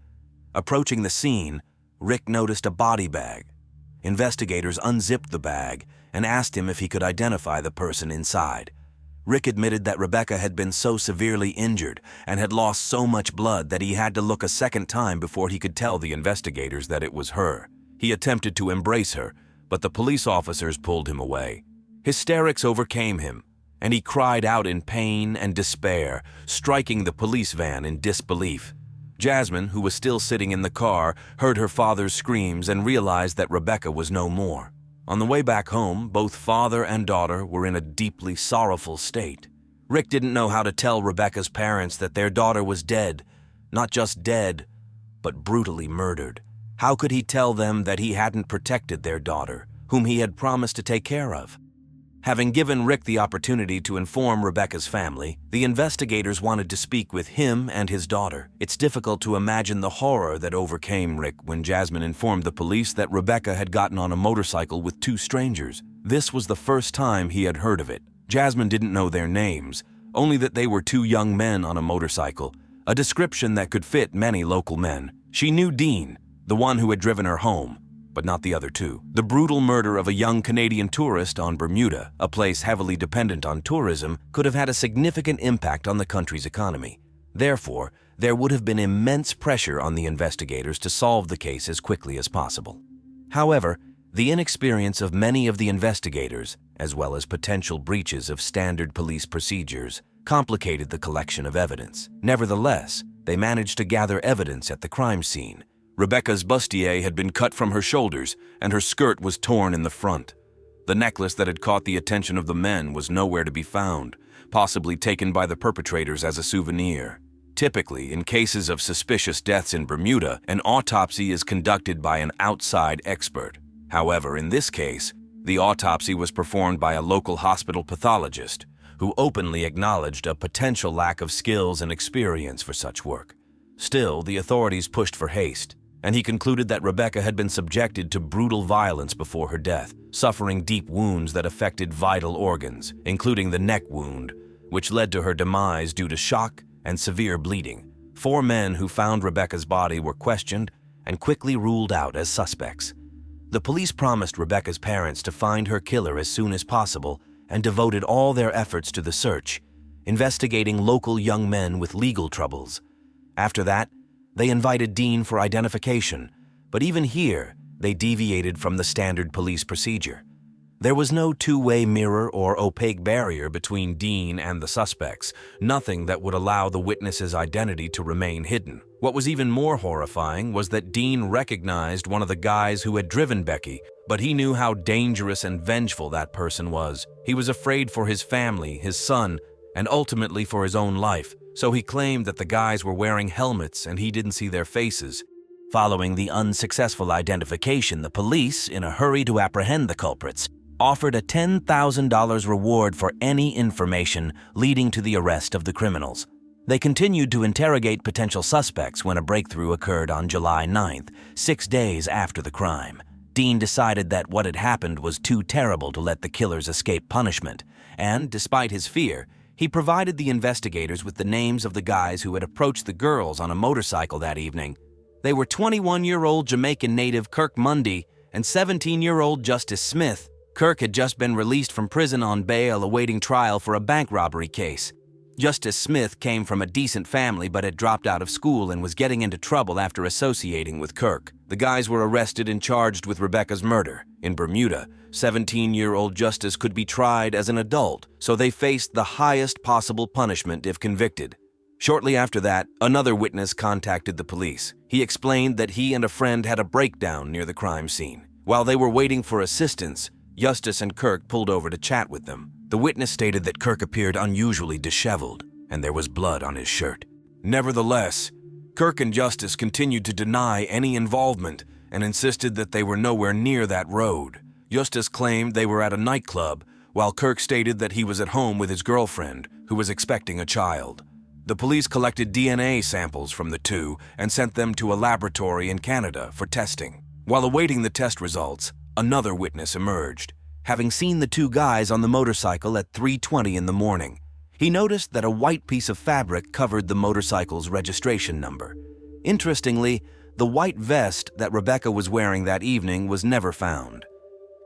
Approaching the scene, Rick noticed a body bag. Investigators unzipped the bag and asked him if he could identify the person inside. Rick admitted that Rebecca had been so severely injured and had lost so much blood that he had to look a second time before he could tell the investigators that it was her. He attempted to embrace her, but the police officers pulled him away. Hysterics overcame him, and he cried out in pain and despair, striking the police van in disbelief. Jasmine, who was still sitting in the car, heard her father's screams and realized that Rebecca was no more. On the way back home, both father and daughter were in a deeply sorrowful state. Rick didn't know how to tell Rebecca's parents that their daughter was dead, not just dead, but brutally murdered. How could he tell them that he hadn't protected their daughter, whom he had promised to take care of? Having given Rick the opportunity to inform Rebecca's family, the investigators wanted to speak with him and his daughter. It's difficult to imagine the horror that overcame Rick when Jasmine informed the police that Rebecca had gotten on a motorcycle with two strangers. This was the first time he had heard of it. Jasmine didn't know their names, only that they were two young men on a motorcycle, a description that could fit many local men. She knew Dean, the one who had driven her home, but not the other two. The brutal murder of a young Canadian tourist on Bermuda, a place heavily dependent on tourism, could have had a significant impact on the country's economy. Therefore, there would have been immense pressure on the investigators to solve the case as quickly as possible. However, the inexperience of many of the investigators, as well as potential breaches of standard police procedures, complicated the collection of evidence. Nevertheless, they managed to gather evidence at the crime scene. Rebecca's bustier had been cut from her shoulders, and her skirt was torn in the front. The necklace that had caught the attention of the men was nowhere to be found, possibly taken by the perpetrators as a souvenir. Typically, in cases of suspicious deaths in Bermuda, an autopsy is conducted by an outside expert. However, in this case, the autopsy was performed by a local hospital pathologist, who openly acknowledged a potential lack of skills and experience for such work. Still, the authorities pushed for haste, and he concluded that Rebecca had been subjected to brutal violence before her death, suffering deep wounds that affected vital organs, including the neck wound, which led to her demise due to shock and severe bleeding. 4 men who found Rebecca's body were questioned and quickly ruled out as suspects. The police promised Rebecca's parents to find her killer as soon as possible and devoted all their efforts to the search, investigating local young men with legal troubles. After that, they invited Dean for identification, but even here, they deviated from the standard police procedure. There was no two-way mirror or opaque barrier between Dean and the suspects, nothing that would allow the witness's identity to remain hidden. What was even more horrifying was that Dean recognized one of the guys who had driven Becky, but he knew how dangerous and vengeful that person was. He was afraid for his family, his son, and ultimately for his own life. So he claimed that the guys were wearing helmets and he didn't see their faces. Following the unsuccessful identification, the police, in a hurry to apprehend the culprits, offered a $10,000 reward for any information leading to the arrest of the criminals. They continued to interrogate potential suspects when a breakthrough occurred on July 9th, 6 days after the crime. Dean decided that what had happened was too terrible to let the killers escape punishment, and, despite his fear, he provided the investigators with the names of the guys who had approached the girls on a motorcycle that evening. They were 21-year-old Jamaican native Kirk Mundy and 17-year-old Justice Smith. Kirk had just been released from prison on bail awaiting trial for a bank robbery case. Justice Smith came from a decent family but had dropped out of school and was getting into trouble after associating with Kirk. The guys were arrested and charged with Rebecca's murder. In Bermuda, 17-year-old Justice could be tried as an adult, so they faced the highest possible punishment if convicted. Shortly after that, another witness contacted the police. He explained that he and a friend had a breakdown near the crime scene. While they were waiting for assistance, Justice and Kirk pulled over to chat with them. The witness stated that Kirk appeared unusually disheveled, and there was blood on his shirt. Nevertheless, Kirk and Justice continued to deny any involvement and insisted that they were nowhere near that road. Justice claimed they were at a nightclub, while Kirk stated that he was at home with his girlfriend, who was expecting a child. The police collected DNA samples from the two and sent them to a laboratory in Canada for testing. While awaiting the test results, another witness emerged, having seen the two guys on the motorcycle at 3:20 in the morning. He noticed that a white piece of fabric covered the motorcycle's registration number. Interestingly, the white vest that Rebecca was wearing that evening was never found.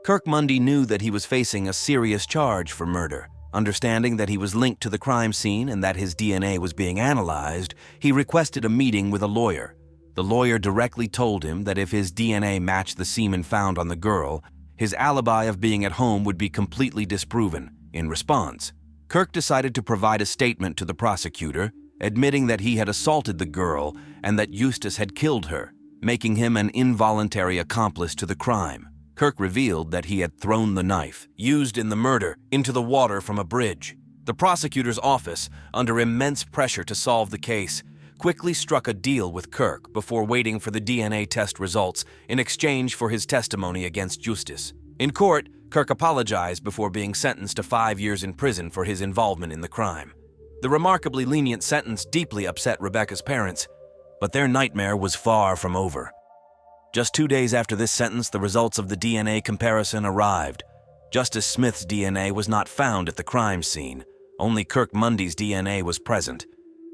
Kirk Mundy knew that he was facing a serious charge for murder. Understanding that he was linked to the crime scene and that his DNA was being analyzed, he requested a meeting with a lawyer. The lawyer directly told him that if his DNA matched the semen found on the girl, his alibi of being at home would be completely disproven. In response, Kirk decided to provide a statement to the prosecutor, admitting that he had assaulted the girl and that Eustace had killed her, making him an involuntary accomplice to the crime. Kirk revealed that he had thrown the knife, used in the murder, into the water from a bridge. The prosecutor's office, under immense pressure to solve the case, quickly struck a deal with Kirk before waiting for the DNA test results in exchange for his testimony against Eustace. In court, Kirk apologized before being sentenced to 5 years in prison for his involvement in the crime. The remarkably lenient sentence deeply upset Rebecca's parents, but their nightmare was far from over. Just 2 days after this sentence, the results of the DNA comparison arrived. Justice Smith's DNA was not found at the crime scene. Only Kirk Mundy's DNA was present.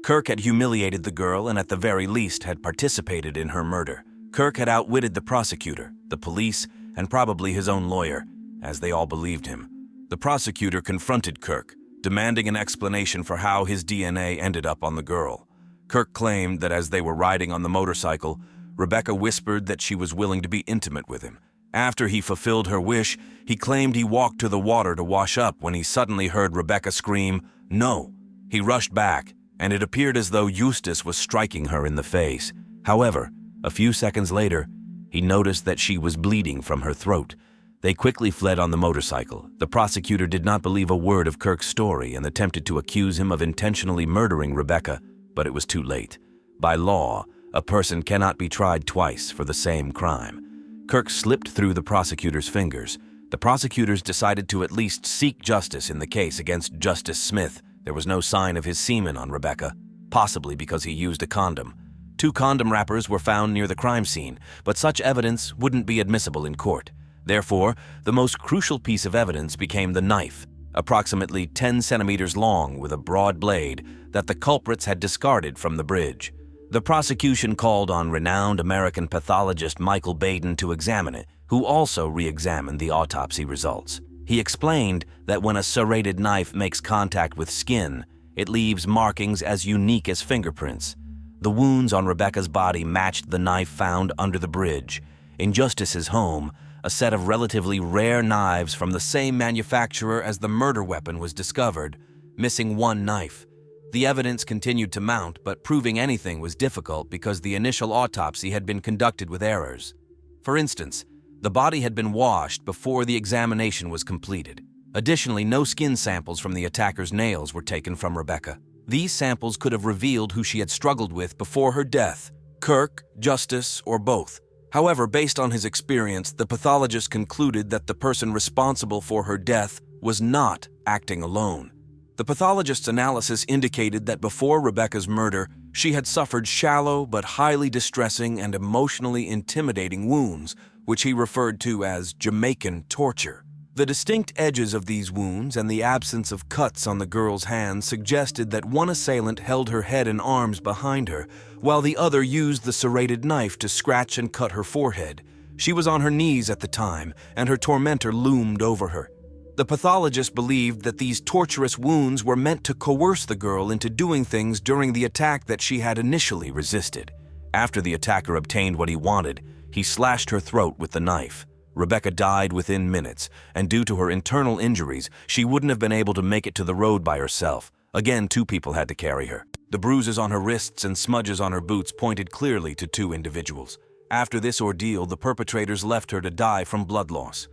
Kirk had humiliated the girl and at the very least had participated in her murder. Kirk had outwitted the prosecutor, the police, and probably his own lawyer, as they all believed him. The prosecutor confronted Kirk, demanding an explanation for how his DNA ended up on the girl. Kirk claimed that as they were riding on the motorcycle, Rebecca whispered that she was willing to be intimate with him. After he fulfilled her wish, he claimed he walked to the water to wash up when he suddenly heard Rebecca scream, "No!" He rushed back, and it appeared as though Eustace was striking her in the face. However, a few seconds later, he noticed that she was bleeding from her throat. They quickly fled on the motorcycle. The prosecutor did not believe a word of Kirk's story and attempted to accuse him of intentionally murdering Rebecca, but it was too late. By law, a person cannot be tried twice for the same crime. Kirk slipped through the prosecutor's fingers. The prosecutors decided to at least seek justice in the case against Justice Smith. There was no sign of his semen on Rebecca, possibly because he used a condom. 2 condom wrappers were found near the crime scene, but such evidence wouldn't be admissible in court. Therefore, the most crucial piece of evidence became the knife, approximately 10 centimeters long with a broad blade, that the culprits had discarded from the bridge. The prosecution called on renowned American pathologist Michael Baden to examine it, who also re-examined the autopsy results. He explained that when a serrated knife makes contact with skin, it leaves markings as unique as fingerprints. The wounds on Rebecca's body matched the knife found under the bridge. In Justice's home, a set of relatively rare knives from the same manufacturer as the murder weapon was discovered, missing 1 knife. The evidence continued to mount, but proving anything was difficult because the initial autopsy had been conducted with errors. For instance, the body had been washed before the examination was completed. Additionally, no skin samples from the attacker's nails were taken from Rebecca. These samples could have revealed who she had struggled with before her death: Kirk, Justice, or both. However, based on his experience, the pathologist concluded that the person responsible for her death was not acting alone. The pathologist's analysis indicated that before Rebecca's murder, she had suffered shallow but highly distressing and emotionally intimidating wounds, which he referred to as Jamaican torture. The distinct edges of these wounds and the absence of cuts on the girl's hands suggested that one assailant held her head and arms behind her, while the other used the serrated knife to scratch and cut her forehead. She was on her knees at the time, and her tormentor loomed over her. The pathologist believed that these torturous wounds were meant to coerce the girl into doing things during the attack that she had initially resisted. After the attacker obtained what he wanted, he slashed her throat with the knife. Rebecca died within minutes, and due to her internal injuries, she wouldn't have been able to make it to the road by herself. Again, 2 people had to carry her. The bruises on her wrists and smudges on her boots pointed clearly to 2 individuals. After this ordeal, the perpetrators left her to die from blood loss.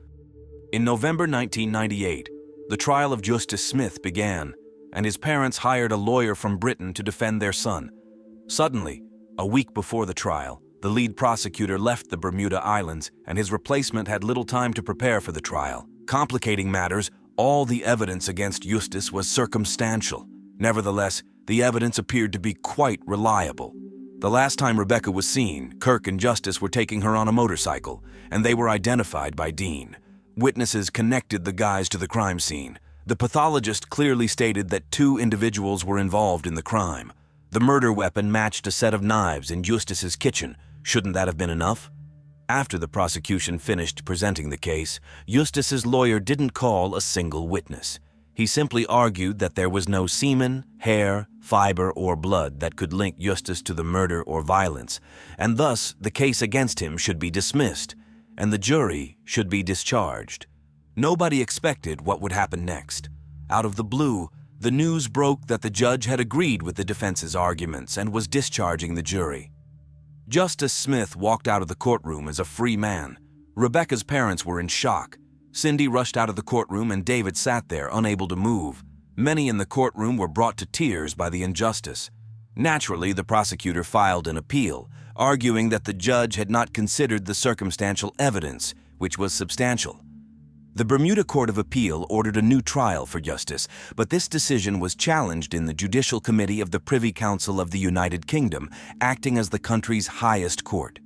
In November 1998, the trial of Justice Smith began, and his parents hired a lawyer from Britain to defend their son. Suddenly, a week before the trial, the lead prosecutor left the Bermuda Islands, and his replacement had little time to prepare for the trial. Complicating matters, all the evidence against Eustace was circumstantial. Nevertheless, The evidence appeared to be quite reliable. The last time Rebecca was seen, Kirk and Justice were taking her on a motorcycle, and they were identified by Dean. Witnesses connected the guys to the crime scene. The pathologist clearly stated that 2 individuals were involved in the crime. The murder weapon matched a set of knives in Eustace's kitchen. Shouldn't that have been enough? After the prosecution finished presenting the case, Eustace's lawyer didn't call a single witness. He simply argued that there was no semen, hair, fiber, or blood that could link Eustace to the murder or violence, and thus the case against him should be dismissed, and the jury should be discharged. Nobody expected what would happen next. Out of the blue, the news broke that the judge had agreed with the defense's arguments and was discharging the jury. Justice Smith walked out of the courtroom as a free man. Rebecca's parents were in shock. Cindy rushed out of the courtroom and David sat there, unable to move. Many in the courtroom were brought to tears by the injustice. Naturally, the prosecutor filed an appeal, arguing that the judge had not considered the circumstantial evidence, which was substantial. The Bermuda Court of Appeal ordered a new trial for Justice, but this decision was challenged in the Judicial Committee of the Privy Council of the United Kingdom, acting as the country's highest court.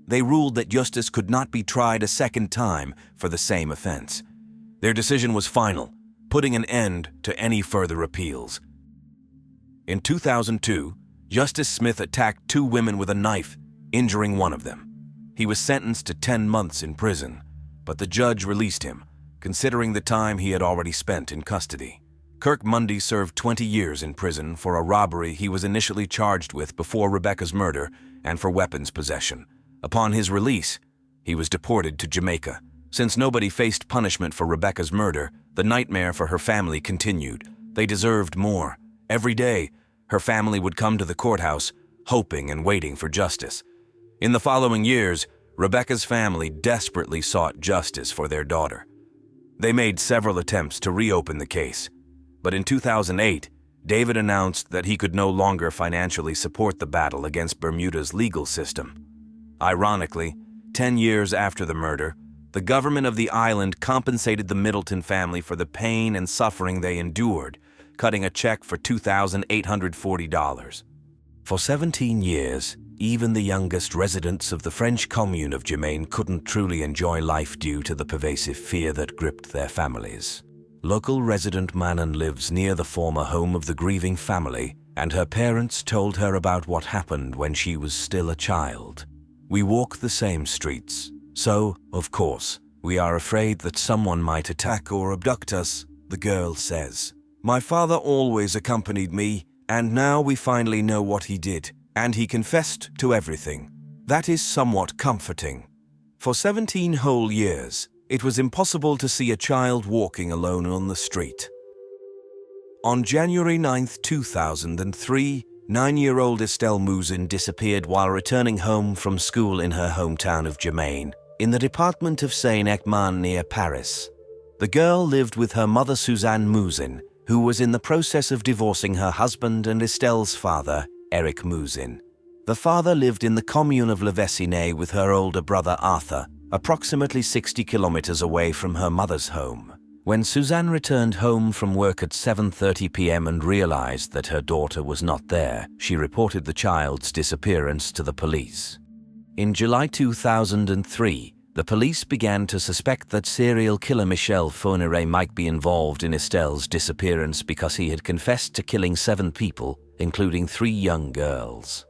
They ruled that Justice could not be tried a second time for the same offense. Their decision was final, putting an end to any further appeals. In 2002, Justice Smith attacked 2 women with a knife, injuring one of them. He was sentenced to 10 months in prison, but the judge released him, considering the time he had already spent in custody. Kirk Mundy served 20 years in prison for a robbery he was initially charged with before Rebecca's murder and for weapons possession. Upon his release, he was deported to Jamaica. Since nobody faced punishment for Rebecca's murder, the nightmare for her family continued. They deserved more. Every day, her family would come to the courthouse, hoping and waiting for justice. In the following years, Rebecca's family desperately sought justice for their daughter. They made several attempts to reopen the case, but in 2008, David announced that he could no longer financially support the battle against Bermuda's legal system. Ironically, 10 years after the murder, the government of the island compensated the Middleton family for the pain and suffering they endured, cutting a check for $2,840. For 17 years, even the youngest residents of the French commune of Germain couldn't truly enjoy life due to the pervasive fear that gripped their families. Local resident Manon lives near the former home of the grieving family, and her parents told her about what happened when she was still a child. We walk the same streets, so, of course, we are afraid that someone might attack or abduct us, the girl says. My father always accompanied me, and now we finally know what he did, and he confessed to everything. That is somewhat comforting. For 17 whole years, it was impossible to see a child walking alone on the street. On January 9, 2003, 9-year-old Estelle Mouzin disappeared while returning home from school in her hometown of Germain, in the department of Seine-et-Marne near Paris. The girl lived with her mother Suzanne Mouzin, who was in the process of divorcing her husband and Estelle's father, Eric Mouzin. The father lived in the commune of Le Vessinet with her older brother Arthur, approximately 60 kilometers away from her mother's home. When Suzanne returned home from work at 7:30 p.m. and realized that her daughter was not there, she reported the child's disappearance to the police. In July 2003, the police began to suspect that serial killer Michel Fourniret might be involved in Estelle's disappearance because he had confessed to killing 7 people, including 3 young girls.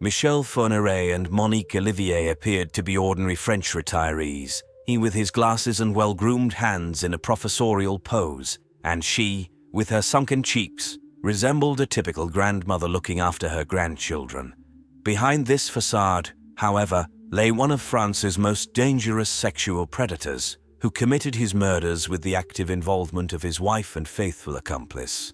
Michel Fourniret and Monique Olivier appeared to be ordinary French retirees, he with his glasses and well-groomed hands in a professorial pose, and she, with her sunken cheeks, resembled a typical grandmother looking after her grandchildren. Behind this facade, however, lay one of France's most dangerous sexual predators, who committed his murders with the active involvement of his wife and faithful accomplice.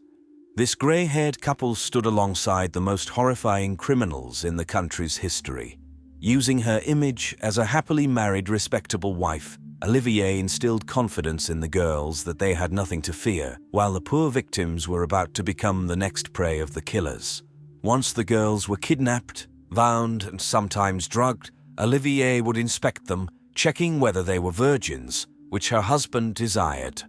This grey-haired couple stood alongside the most horrifying criminals in the country's history. Using her image as a happily married, respectable wife, Olivier instilled confidence in the girls that they had nothing to fear, while the poor victims were about to become the next prey of the killers. Once the girls were kidnapped, bound, and sometimes drugged, Olivier would inspect them, checking whether they were virgins, which her husband desired.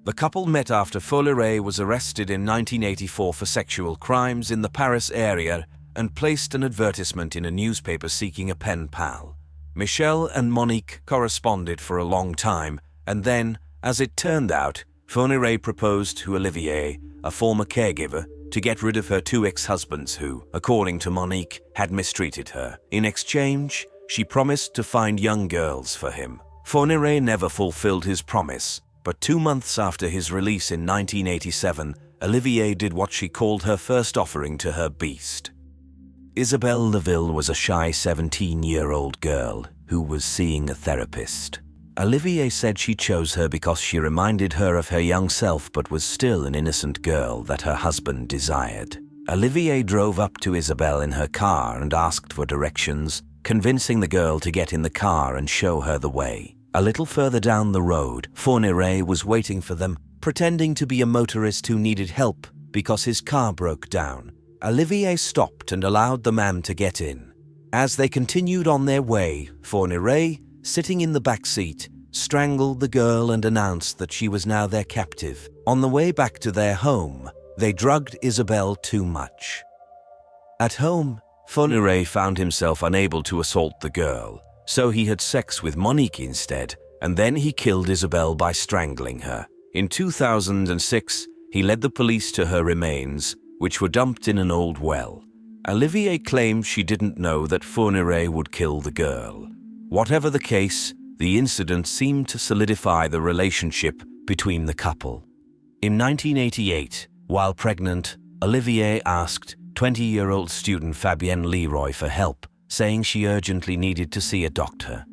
The couple met after Willard was arrested in 1984 for sexual crimes in the Paris area and placed an advertisement in a newspaper seeking a pen pal. Michel and Monique corresponded for a long time, and then, as it turned out, Willard proposed to Olivier, a former caregiver, to get rid of her two ex-husbands who, according to Monique, had mistreated her. In exchange, she promised to find young girls for him. Willard never fulfilled his promise, but 2 months after his release in 1987, Olivier did what she called her first offering to her beast. Isabelle Laville was a shy 17-year-old girl who was seeing a therapist. Olivier said she chose her because she reminded her of her young self but was still an innocent girl that her husband desired. Olivier drove up to Isabelle in her car and asked for directions, convincing the girl to get in the car and show her the way. A little further down the road, Willard was waiting for them, pretending to be a motorist who needed help because his car broke down. Olivier stopped and allowed the man to get in. As they continued on their way, Willard, sitting in the back seat, strangled the girl and announced that she was now their captive. On the way back to their home, they drugged Isabelle too much. At home, Willard found himself unable to assault the girl, so he had sex with Monique instead, and then he killed Isabelle by strangling her. In 2006, he led the police to her remains, which were dumped in an old well. Olivier claimed she didn't know that Willard would kill the girl. Whatever the case, the incident seemed to solidify the relationship between the couple. In 1988, while pregnant, Olivier asked 20-year-old student Fabienne Leroy for help, saying she urgently needed to see a doctor.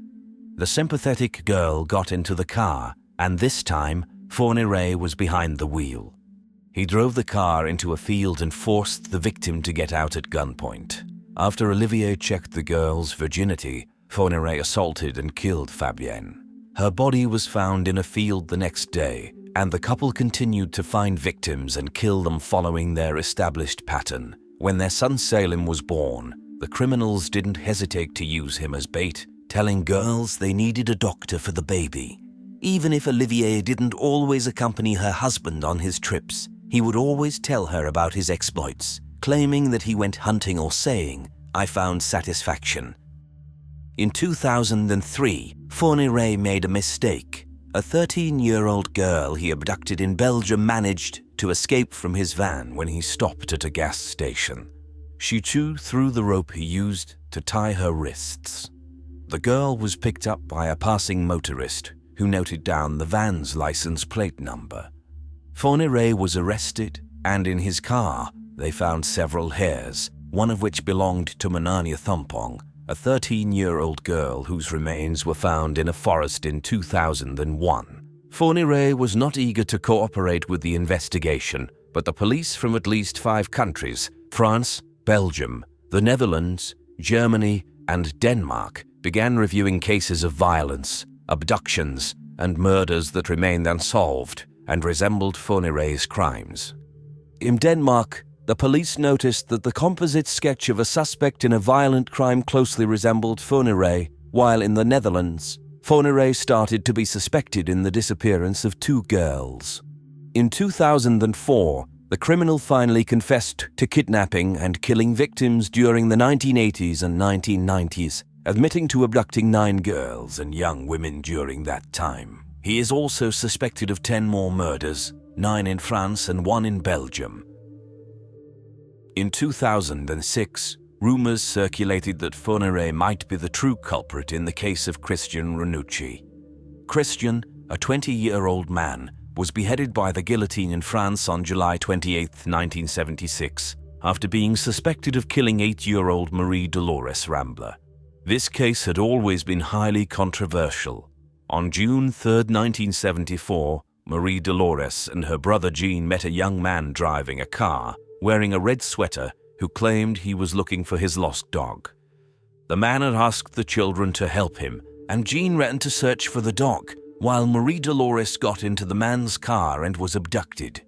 The sympathetic girl got into the car, and this time, Willard was behind the wheel. He drove the car into a field and forced the victim to get out at gunpoint. After Olivier checked the girl's virginity, Willard assaulted and killed Fabienne. Her body was found in a field the next day, and the couple continued to find victims and kill them following their established pattern. When their son Salem was born, the criminals didn't hesitate to use him as bait, telling girls they needed a doctor for the baby. Even if Olivier didn't always accompany her husband on his trips, he would always tell her about his exploits, claiming that he went hunting or saying, "I found satisfaction." In 2003, Willard made a mistake. A 13-year-old girl he abducted in Belgium managed to escape from his van when he stopped at a gas station. She chewed through the rope he used to tie her wrists. The girl was picked up by a passing motorist who noted down the van's license plate number. Willard was arrested, and in his car they found several hairs, one of which belonged to Manania Thumpong, a 13-year-old girl whose remains were found in a forest in 2001. Willard was not eager to cooperate with the investigation, but the police from at least 5 countries, France, Belgium, the Netherlands, Germany, and Denmark, began reviewing cases of violence, abductions, and murders that remained unsolved and resembled Willard's crimes. In Denmark, the police noticed that the composite sketch of a suspect in a violent crime closely resembled Willard, while in the Netherlands, Willard started to be suspected in the disappearance of 2 girls. In 2004, the criminal finally confessed to kidnapping and killing victims during the 1980s and 1990s, admitting to abducting 9 girls and young women during that time. He is also suspected of 10 more murders, 9 in France and 1 in Belgium. In 2006, rumors circulated that Willard might be the true culprit in the case of Christian Ranucci. Christian, a 20-year-old man, was beheaded by the guillotine in France on July 28, 1976, after being suspected of killing 8-year-old Marie Dolores Rambler. This case had always been highly controversial. On June 3, 1974, Marie Dolores and her brother Jean met a young man driving a car, wearing a red sweater, who claimed he was looking for his lost dog. The man had asked the children to help him, and Jean ran to search for the dog, while Marie Dolores got into the man's car and was abducted.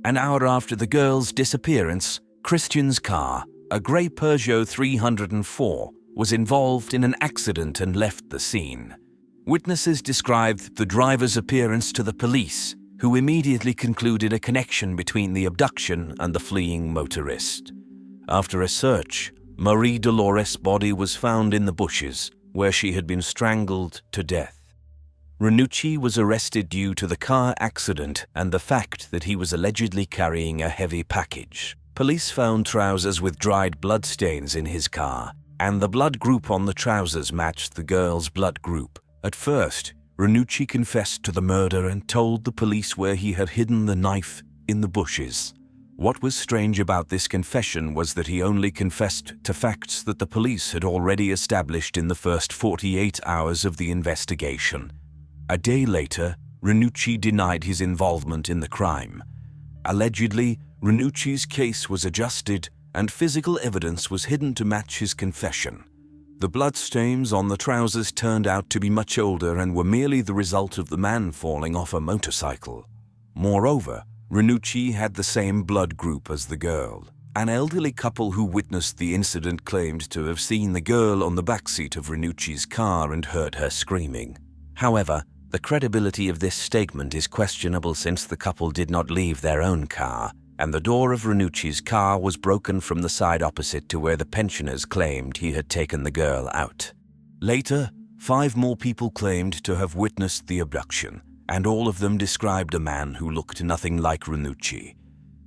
An hour after the girl's disappearance, Christian's car, a grey Peugeot 304, was involved in an accident and left the scene. Witnesses described the driver's appearance to the police, who immediately concluded a connection between the abduction and the fleeing motorist. After a search, Marie Dolores' body was found in the bushes, where she had been strangled to death. Ranucci was arrested due to the car accident and the fact that he was allegedly carrying a heavy package. Police found trousers with dried bloodstains in his car, and the blood group on the trousers matched the girl's blood group. At first, Ranucci confessed to the murder and told the police where he had hidden the knife in the bushes. What was strange about this confession was that he only confessed to facts that the police had already established in the first 48 hours of the investigation. A day later, Ranucci denied his involvement in the crime. Allegedly, Ranucci's case was adjusted and physical evidence was hidden to match his confession. The bloodstains on the trousers turned out to be much older and were merely the result of the man falling off a motorcycle. Moreover, Ranucci had the same blood group as the girl. An elderly couple who witnessed the incident claimed to have seen the girl on the backseat of Ranucci's car and heard her screaming. However, the credibility of this statement is questionable since the couple did not leave their own car, and the door of Ranucci's car was broken from the side opposite to where the pensioners claimed he had taken the girl out. Later, 5 more people claimed to have witnessed the abduction, and all of them described a man who looked nothing like Ranucci.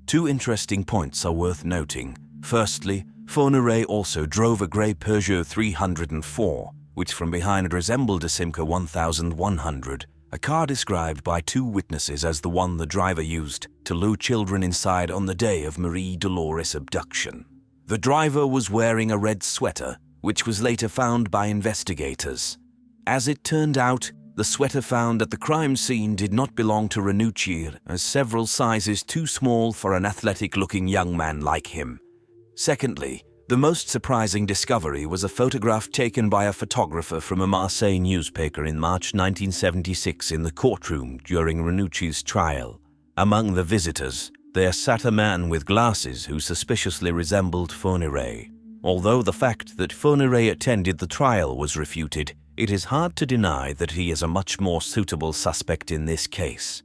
2 interesting points are worth noting. Firstly, Fourniret also drove a grey Peugeot 304, which from behind resembled a Simca 1100, a car described by 2 witnesses as the one the driver used to lure children inside on the day of Marie Dolores' abduction. The driver was wearing a red sweater, which was later found by investigators. As it turned out, the sweater found at the crime scene did not belong to Ranucci, as several sizes too small for an athletic-looking young man like him. Secondly, the most surprising discovery was a photograph taken by a photographer from a Marseille newspaper in March 1976 in the courtroom during Ranucci's trial. Among the visitors, there sat a man with glasses who suspiciously resembled Fourniret. Although the fact that Fourniret attended the trial was refuted, it is hard to deny that he is a much more suitable suspect in this case.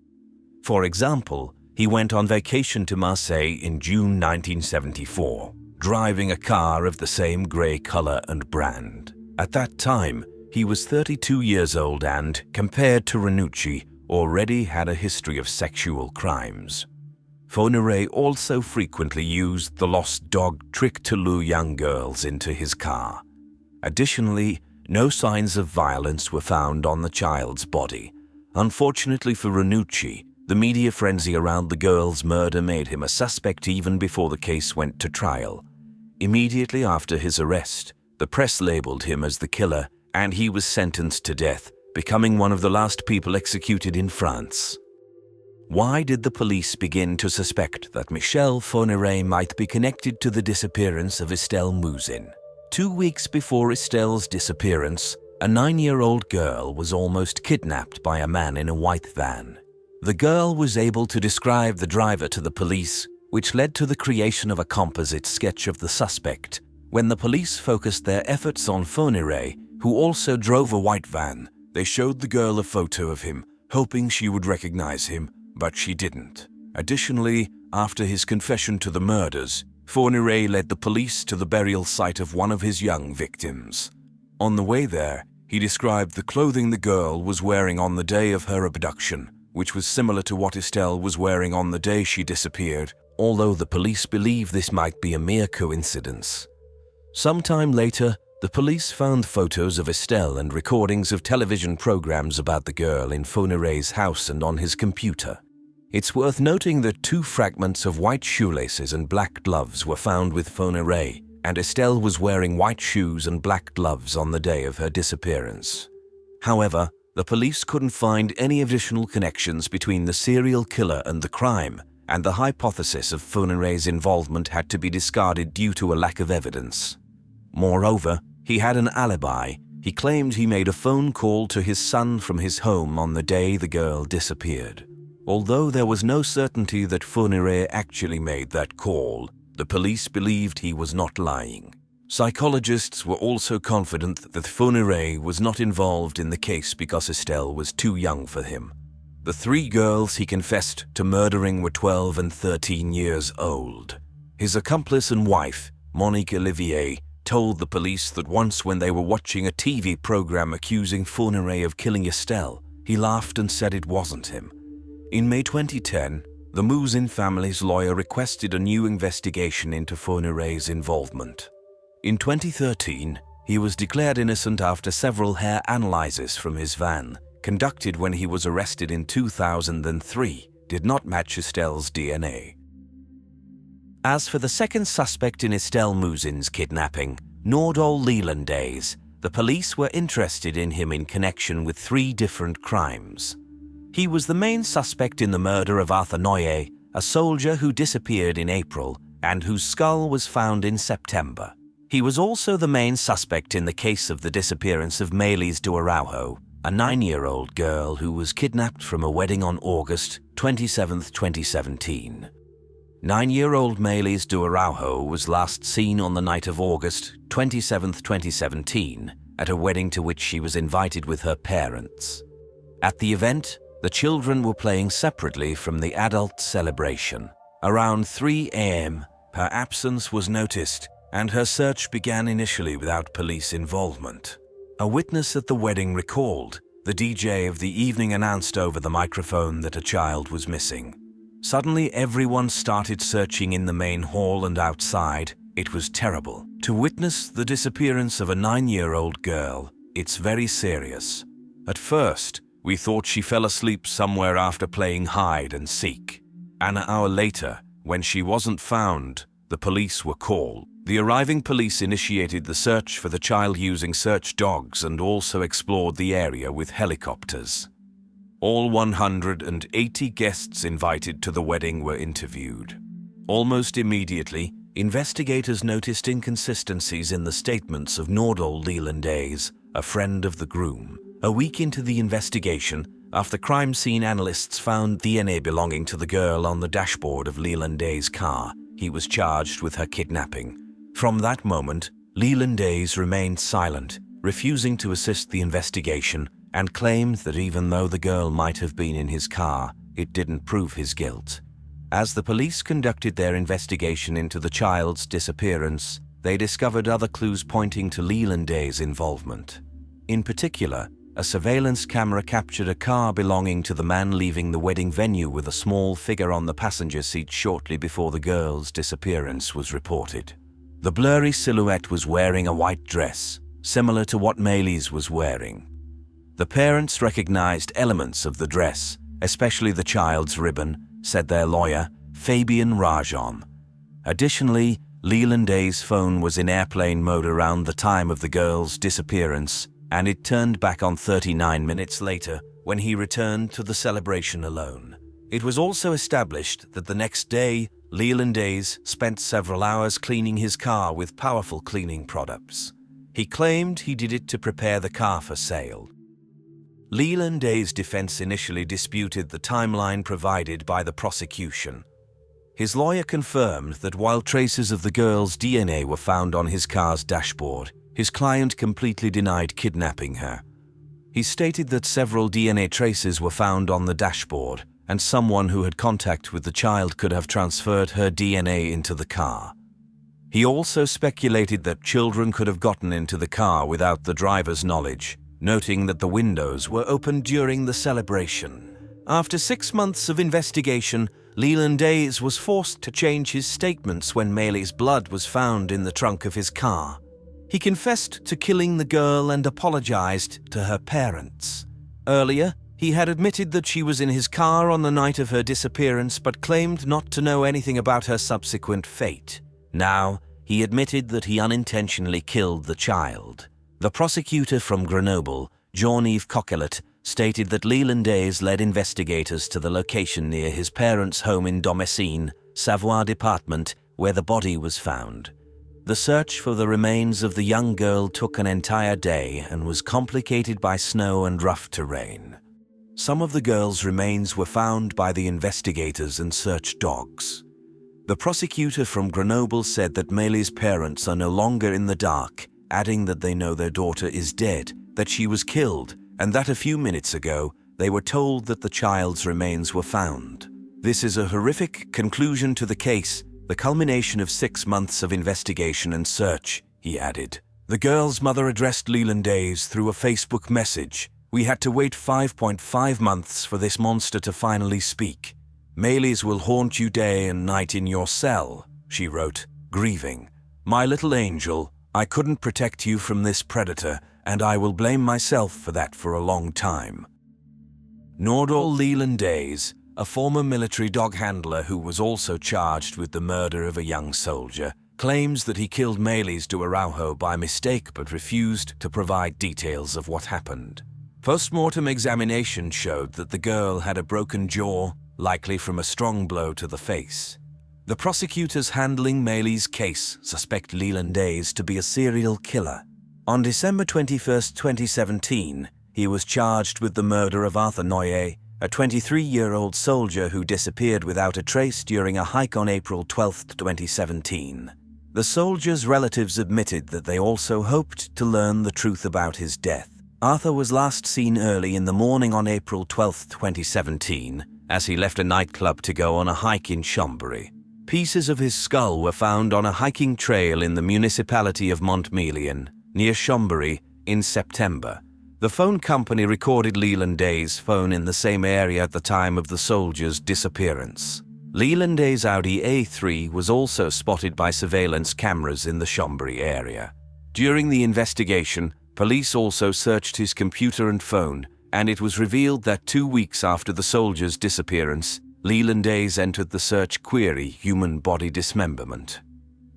For example, he went on vacation to Marseille in June 1974. Driving a car of the same grey colour and brand. At that time, he was 32 years old and, compared to Ranucci, already had a history of sexual crimes. Fourniret also frequently used the lost dog trick to lure young girls into his car. Additionally, no signs of violence were found on the child's body. Unfortunately for Ranucci, the media frenzy around the girl's murder made him a suspect even before the case went to trial. Immediately after his arrest, the press labeled him as the killer, and he was sentenced to death, becoming one of the last people executed in France. Why did the police begin to suspect that Michel Fourniret might be connected to the disappearance of Estelle Mouzin? 2 weeks before Estelle's disappearance, a 9-year-old girl was almost kidnapped by a man in a white van. The girl was able to describe the driver to the police, which led to the creation of a composite sketch of the suspect. When the police focused their efforts on Fourniret, who also drove a white van, they showed the girl a photo of him, hoping she would recognize him, but she didn't. Additionally, after his confession to the murders, Fourniret led the police to the burial site of one of his young victims. On the way there, he described the clothing the girl was wearing on the day of her abduction, which was similar to what Estelle was wearing on the day she disappeared, although the police believe this might be a mere coincidence. Sometime later, the police found photos of Estelle and recordings of television programs about the girl in Fourniret's house and on his computer. It's worth noting that 2 fragments of white shoelaces and black gloves were found with Fourniret, and Estelle was wearing white shoes and black gloves on the day of her disappearance. However, the police couldn't find any additional connections between the serial killer and the crime, and the hypothesis of Fourniret's involvement had to be discarded due to a lack of evidence. Moreover, he had an alibi. He claimed he made a phone call to his son from his home on the day the girl disappeared. Although there was no certainty that Fourniret actually made that call, the police believed he was not lying. Psychologists were also confident that Fourniret was not involved in the case because Estelle was too young for him. The three girls he confessed to murdering were 12 and 13 years old. His accomplice and wife, Monique Olivier, told the police that once when they were watching a TV program accusing Fourniret of killing Estelle, he laughed and said it wasn't him. In May 2010, the Mouzin family's lawyer requested a new investigation into Fourniret's involvement. In 2013, he was declared innocent after several hair analyses from his van, conducted when he was arrested in 2003, did not match Estelle's DNA. As for the second suspect in Estelle Mouzin's kidnapping, Nordal Lelandais, the police were interested in him in connection with 3 different crimes. He was the main suspect in the murder of Arthur Noyer, a soldier who disappeared in April and whose skull was found in September. He was also the main suspect in the case of the disappearance of Maëlys de Araujo, a 9-year-old girl who was kidnapped from a wedding on August 27, 2017. 9-year-old Maëlys de Araujo was last seen on the night of August 27, 2017, at a wedding to which she was invited with her parents. At the event, the children were playing separately from the adult celebration. Around 3 a.m., her absence was noticed, and her search began initially without police involvement. A witness at the wedding recalled, the DJ of the evening announced over the microphone that a child was missing. Suddenly everyone started searching in the main hall and outside. It was terrible. To witness the disappearance of a 9-year-old girl, it's very serious. At first, we thought she fell asleep somewhere after playing hide and seek. An hour later, when she wasn't found, the police were called. The arriving police initiated the search for the child using search dogs and also explored the area with helicopters. All 180 guests invited to the wedding were interviewed. Almost immediately, investigators noticed inconsistencies in the statements of Nordal Lelandais, a friend of the groom. A week into the investigation, after crime scene analysts found DNA belonging to the girl on the dashboard of Lelandais' car, he was charged with her kidnapping. From that moment, Lelandais remained silent, refusing to assist the investigation, and claimed that even though the girl might have been in his car, it didn't prove his guilt. As the police conducted their investigation into the child's disappearance, they discovered other clues pointing to Lelandais' involvement. In particular, a surveillance camera captured a car belonging to the man leaving the wedding venue with a small figure on the passenger seat shortly before the girl's disappearance was reported. The blurry silhouette was wearing a white dress, similar to what Maëlys was wearing. The parents recognized elements of the dress, especially the child's ribbon, said their lawyer, Fabien Rajon. Additionally, Lelandais' phone was in airplane mode around the time of the girl's disappearance, and it turned back on 39 minutes later when he returned to the celebration alone. It was also established that the next day, Lelandais spent several hours cleaning his car with powerful cleaning products. He claimed he did it to prepare the car for sale. Lelandais' defense initially disputed the timeline provided by the prosecution. His lawyer confirmed that while traces of the girl's DNA were found on his car's dashboard, his client completely denied kidnapping her. He stated that several DNA traces were found on the dashboard, and someone who had contact with the child could have transferred her DNA into the car. He also speculated that children could have gotten into the car without the driver's knowledge, noting that the windows were opened during the celebration. After 6 months of investigation, Lelandais was forced to change his statements when Maëlys' blood was found in the trunk of his car. He confessed to killing the girl and apologized to her parents. Earlier, he had admitted that she was in his car on the night of her disappearance but claimed not to know anything about her subsequent fate. Now, he admitted that he unintentionally killed the child. The prosecutor from Grenoble, Jean-Yves Coquelet, stated that Lelandais led investigators to the location near his parents' home in Domessine, Savoie Department, where the body was found. The search for the remains of the young girl took an entire day and was complicated by snow and rough terrain. Some of the girl's remains were found by the investigators and search dogs. The prosecutor from Grenoble said that Maëlys' parents are no longer in the dark, adding that they know their daughter is dead, that she was killed, and that a few minutes ago, they were told that the child's remains were found. This is a horrific conclusion to the case, the culmination of 6 months of investigation and search, he added. The girl's mother addressed Leland Days through a Facebook message. We had to wait 5.5 months for this monster to finally speak. Maylies will haunt you day and night in your cell, she wrote, grieving. My little angel, I couldn't protect you from this predator, and I will blame myself for that for a long time. Nordal Leland Days, a former military dog handler who was also charged with the murder of a young soldier, claims that he killed Maylies de Araujo by mistake but refused to provide details of what happened. Post-mortem examination showed that the girl had a broken jaw, likely from a strong blow to the face. The prosecutors handling Maylies' case suspect Leland Days to be a serial killer. On December 21, 2017, he was charged with the murder of Arthur Noye, a 23-year-old soldier who disappeared without a trace during a hike on April 12, 2017. The soldier's relatives admitted that they also hoped to learn the truth about his death. Arthur was last seen early in the morning on April 12, 2017, as he left a nightclub to go on a hike in Chambéry. Pieces of his skull were found on a hiking trail in the municipality of Montmelian, near Chambéry, in September. The phone company recorded Leland Days' phone in the same area at the time of the soldier's disappearance. Leland Days' Audi A3 was also spotted by surveillance cameras in the Chambéry area. During the investigation, police also searched his computer and phone, and it was revealed that 2 weeks after the soldier's disappearance, Leland Days entered the search query human body dismemberment.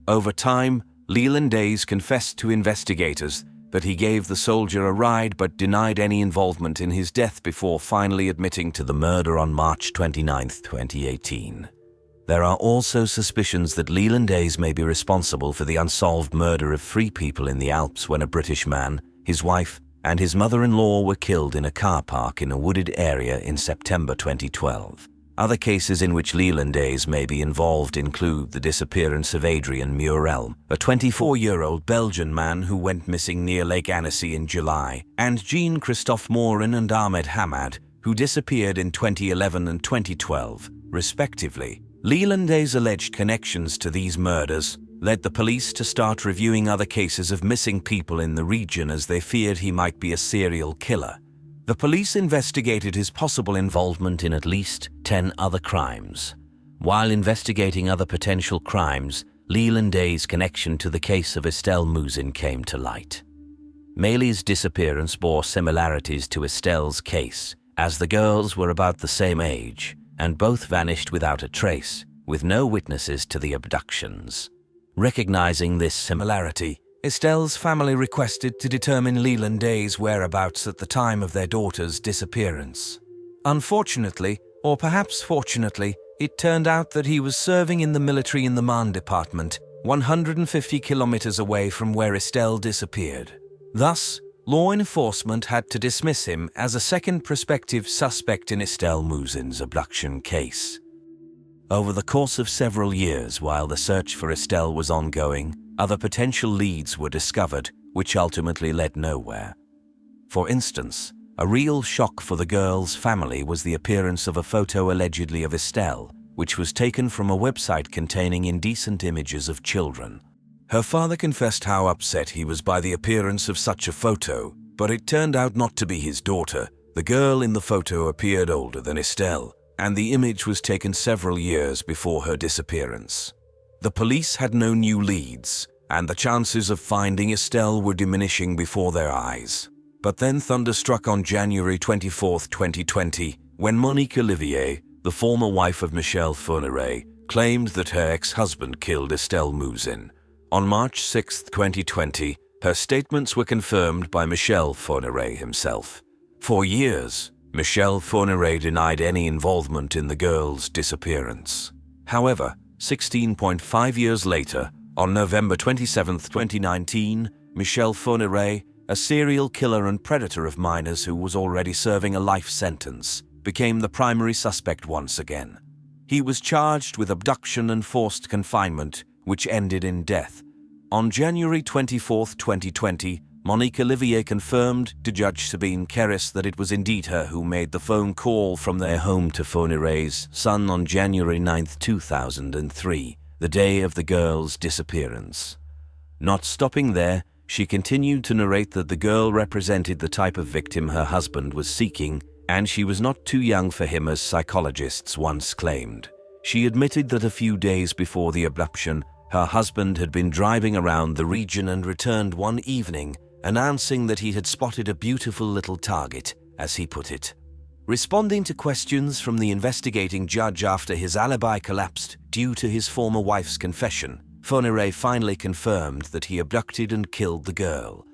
Over time, Leland Days confessed to investigators that he gave the soldier a ride but denied any involvement in his death before finally admitting to the murder on March 29, 2018. There are also suspicions that Leland Days may be responsible for the unsolved murder of 3 people in the Alps when a British man, his wife, and his mother-in-law were killed in a car park in a wooded area in September 2012. Other cases in which Leland Days may be involved include the disappearance of Adrian Murel, a 24-year-old Belgian man who went missing near Lake Annecy in July, and Jean-Christophe Morin and Ahmed Hamad, who disappeared in 2011 and 2012, respectively. Leland Days' alleged connections to these murders led the police to start reviewing other cases of missing people in the region as they feared he might be a serial killer. The police investigated his possible involvement in at least 10 other crimes. While investigating other potential crimes, Leland Days' connection to the case of Estelle Mouzin came to light. Maylies' disappearance bore similarities to Estelle's case, as the girls were about the same age, and both vanished without a trace, with no witnesses to the abductions. Recognizing this similarity, Estelle's family requested to determine Leland Days' whereabouts at the time of their daughter's disappearance. Unfortunately, or perhaps fortunately, it turned out that he was serving in the military in the Marne department, 150 kilometers away from where Estelle disappeared. Thus, law enforcement had to dismiss him as a second prospective suspect in Estelle Mouzin's abduction case. Over the course of several years while the search for Estelle was ongoing, other potential leads were discovered, which ultimately led nowhere. For instance, a real shock for the girl's family was the appearance of a photo allegedly of Estelle, which was taken from a website containing indecent images of children. Her father confessed how upset he was by the appearance of such a photo, but it turned out not to be his daughter. The girl in the photo appeared older than Estelle, and the image was taken several years before her disappearance. The police had no new leads, and the chances of finding Estelle were diminishing before their eyes. But then thunder struck on January 24, 2020, when Monique Olivier, the former wife of Michel Fourniret, claimed that her ex-husband killed Estelle Mouzin. On March 6, 2020, her statements were confirmed by Michel Fourniret himself. For years, Michel Fourniret denied any involvement in the girl's disappearance. However, 16.5 years later, on November 27, 2019, Michel Fourniret, a serial killer and predator of minors who was already serving a life sentence, became the primary suspect once again. He was charged with abduction and forced confinement, which ended in death. On January 24, 2020, Monique Olivier confirmed to Judge Sabine Keris that it was indeed her who made the phone call from their home to Fourniret's son on January 9, 2003, the day of the girl's disappearance. Not stopping there, she continued to narrate that the girl represented the type of victim her husband was seeking, and she was not too young for him, as psychologists once claimed. She admitted that a few days before the abduction, her husband had been driving around the region and returned one evening, announcing that he had spotted a beautiful little target, as he put it. Responding to questions from the investigating judge after his alibi collapsed due to his former wife's confession, Fourniret finally confirmed that he abducted and killed the girl.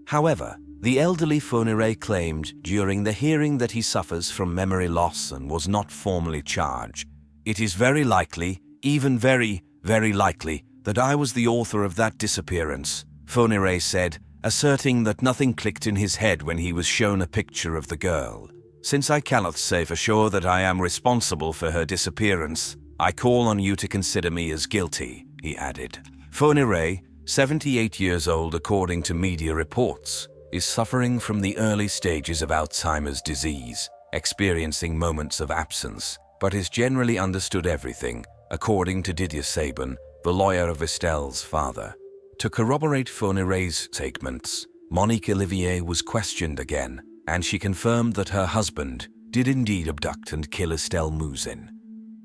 However, the elderly Fourniret claimed during the hearing that he suffers from memory loss and was not formally charged. "It is very likely, even very, very likely, that I was the author of that disappearance," Fourniret said, asserting that nothing clicked in his head when he was shown a picture of the girl. "Since I cannot say for sure that I am responsible for her disappearance, I call on you to consider me as guilty," he added. Fourniret, 78 years old according to media reports, is suffering from the early stages of Alzheimer's disease, experiencing moments of absence, but has generally understood everything, according to Didier Sabin, the lawyer of Estelle's father. To corroborate Fourniret's statements, Monique Olivier was questioned again, and she confirmed that her husband did indeed abduct and kill Estelle Mouzin.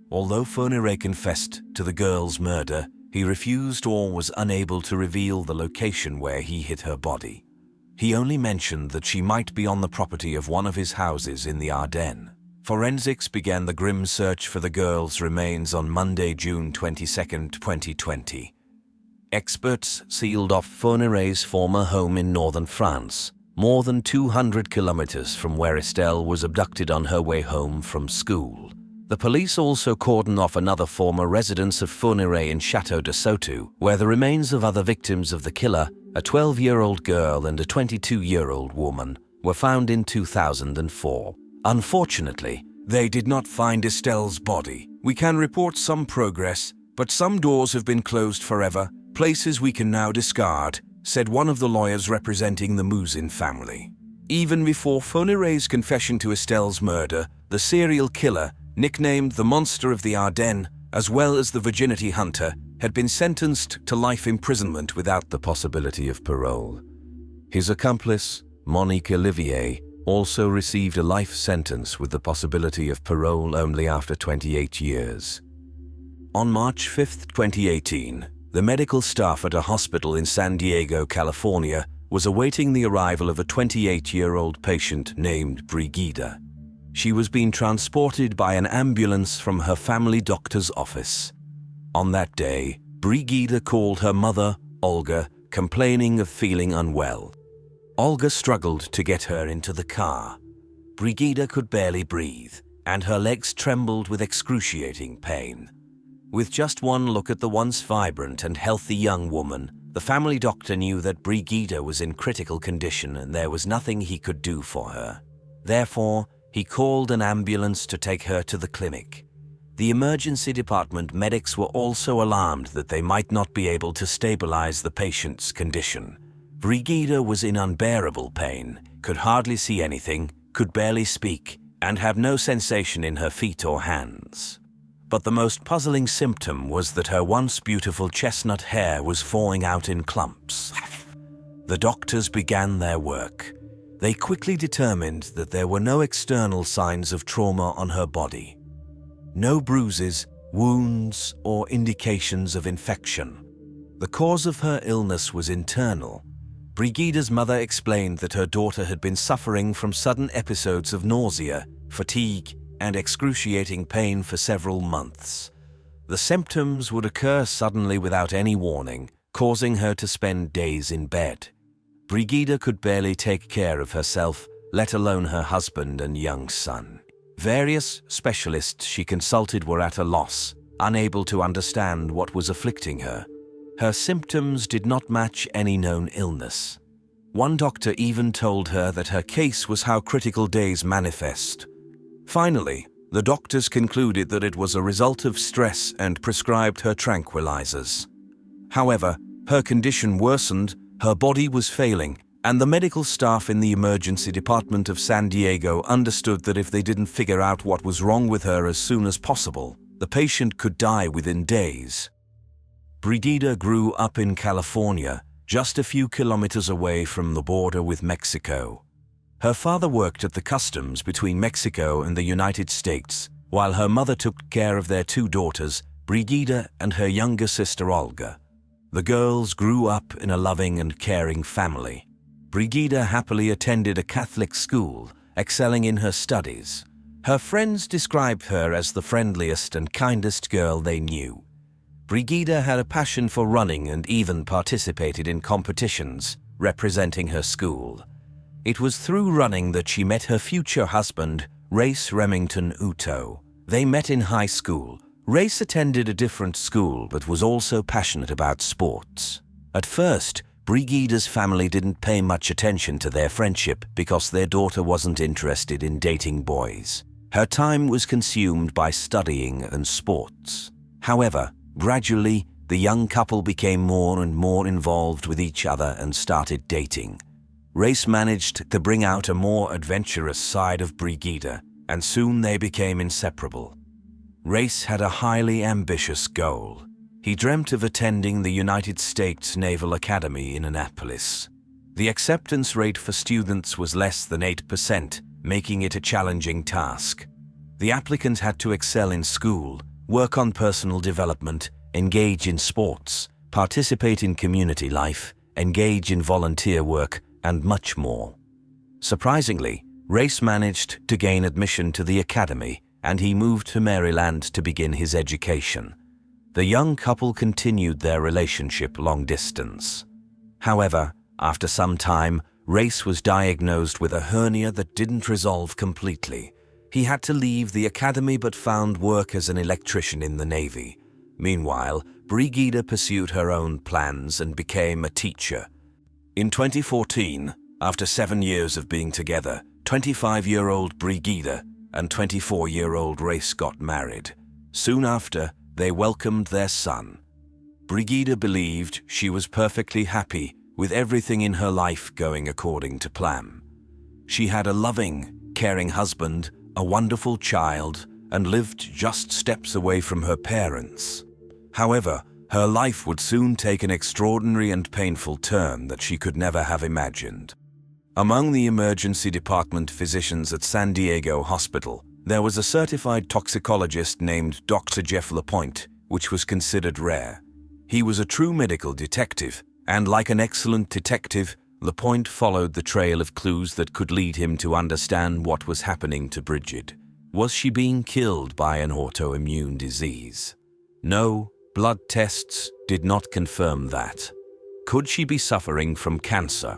Although Fourniret confessed to the girl's murder, he refused or was unable to reveal the location where he hid her body. He only mentioned that she might be on the property of one of his houses in the Ardennes. Forensics began the grim search for the girl's remains on Monday, June 22, 2020. Experts sealed off Fourniret's former home in northern France, more than 200 kilometers from where Estelle was abducted on her way home from school. The police also cordoned off another former residence of Fourniret in Château de Sautou, where the remains of other victims of the killer, a 12-year-old girl and a 22-year-old woman, were found in 2004. Unfortunately, they did not find Estelle's body. "We can report some progress, but some doors have been closed forever, places we can now discard," said one of the lawyers representing the Mouzin family. Even before Fourniret's confession to Estelle's murder, the serial killer, nicknamed the Monster of the Ardennes, as well as the Virginity Hunter, had been sentenced to life imprisonment without the possibility of parole. His accomplice, Monique Olivier, also received a life sentence with the possibility of parole only after 28 years. On March 5, 2018, the medical staff at a hospital in San Diego, California, was awaiting the arrival of a 28-year-old patient named Brigida. She was being transported by an ambulance from her family doctor's office. On that day, Brigida called her mother, Olga, complaining of feeling unwell. Olga struggled to get her into the car. Brigida could barely breathe, and her legs trembled with excruciating pain. With just one look at the once vibrant and healthy young woman, the family doctor knew that Brigida was in critical condition and there was nothing he could do for her. Therefore, he called an ambulance to take her to the clinic. The emergency department medics were also alarmed that they might not be able to stabilize the patient's condition. Brigida was in unbearable pain, could hardly see anything, could barely speak, and had no sensation in her feet or hands. But the most puzzling symptom was that her once beautiful chestnut hair was falling out in clumps. The doctors began their work. They quickly determined that there were no external signs of trauma on her body. No bruises, wounds, or indications of infection. The cause of her illness was internal. Brigida's mother explained that her daughter had been suffering from sudden episodes of nausea, fatigue, and excruciating pain for several months. The symptoms would occur suddenly without any warning, causing her to spend days in bed. Brigida could barely take care of herself, let alone her husband and young son. Various specialists she consulted were at a loss, unable to understand what was afflicting her. Her symptoms did not match any known illness. One doctor even told her that her case was how critical days manifest. Finally, the doctors concluded that it was a result of stress and prescribed her tranquilizers. However, her condition worsened, her body was failing, and the medical staff in the emergency department of San Diego understood that if they didn't figure out what was wrong with her as soon as possible, the patient could die within days. Brigida grew up in California, just a few kilometers away from the border with Mexico. Her father worked at the customs between Mexico and the United States, while her mother took care of their two daughters, Brigida and her younger sister Olga. The girls grew up in a loving and caring family. Brigida happily attended a Catholic school, excelling in her studies. Her friends described her as the friendliest and kindest girl they knew. Brigida had a passion for running and even participated in competitions representing her school. It was through running that she met her future husband, Race Remington Uto. They met in high school. Race attended a different school but was also passionate about sports. At first, Brigida's family didn't pay much attention to their friendship because their daughter wasn't interested in dating boys. Her time was consumed by studying and sports. However, gradually, the young couple became more and more involved with each other and started dating. Race managed to bring out a more adventurous side of Brigida, and soon they became inseparable. Race had a highly ambitious goal. He dreamt of attending the United States Naval Academy in Annapolis. The acceptance rate for students was less than 8%, making it a challenging task. The applicant had to excel in school, work on personal development, engage in sports, participate in community life, engage in volunteer work, and much more. Surprisingly, Race managed to gain admission to the academy, and he moved to Maryland to begin his education. The young couple continued their relationship long distance. However, after some time, Race was diagnosed with a hernia that didn't resolve completely. He had to leave the academy but found work as an electrician in the Navy. Meanwhile, Brigida pursued her own plans and became a teacher. In 2014, after 7 years of being together, 25-year-old Brigida and 24-year-old Race got married. Soon after, they welcomed their son. Brigida believed she was perfectly happy with everything in her life going according to plan. She had a loving, caring husband, a wonderful child, and lived just steps away from her parents. However, her life would soon take an extraordinary and painful turn that she could never have imagined. Among the emergency department physicians at San Diego Hospital, there was a certified toxicologist named Dr. Jeff Lapointe, which was considered rare. He was a true medical detective, and like an excellent detective, Lapointe followed the trail of clues that could lead him to understand what was happening to Bridget. Was she being killed by an autoimmune disease? No, blood tests did not confirm that. Could she be suffering from cancer?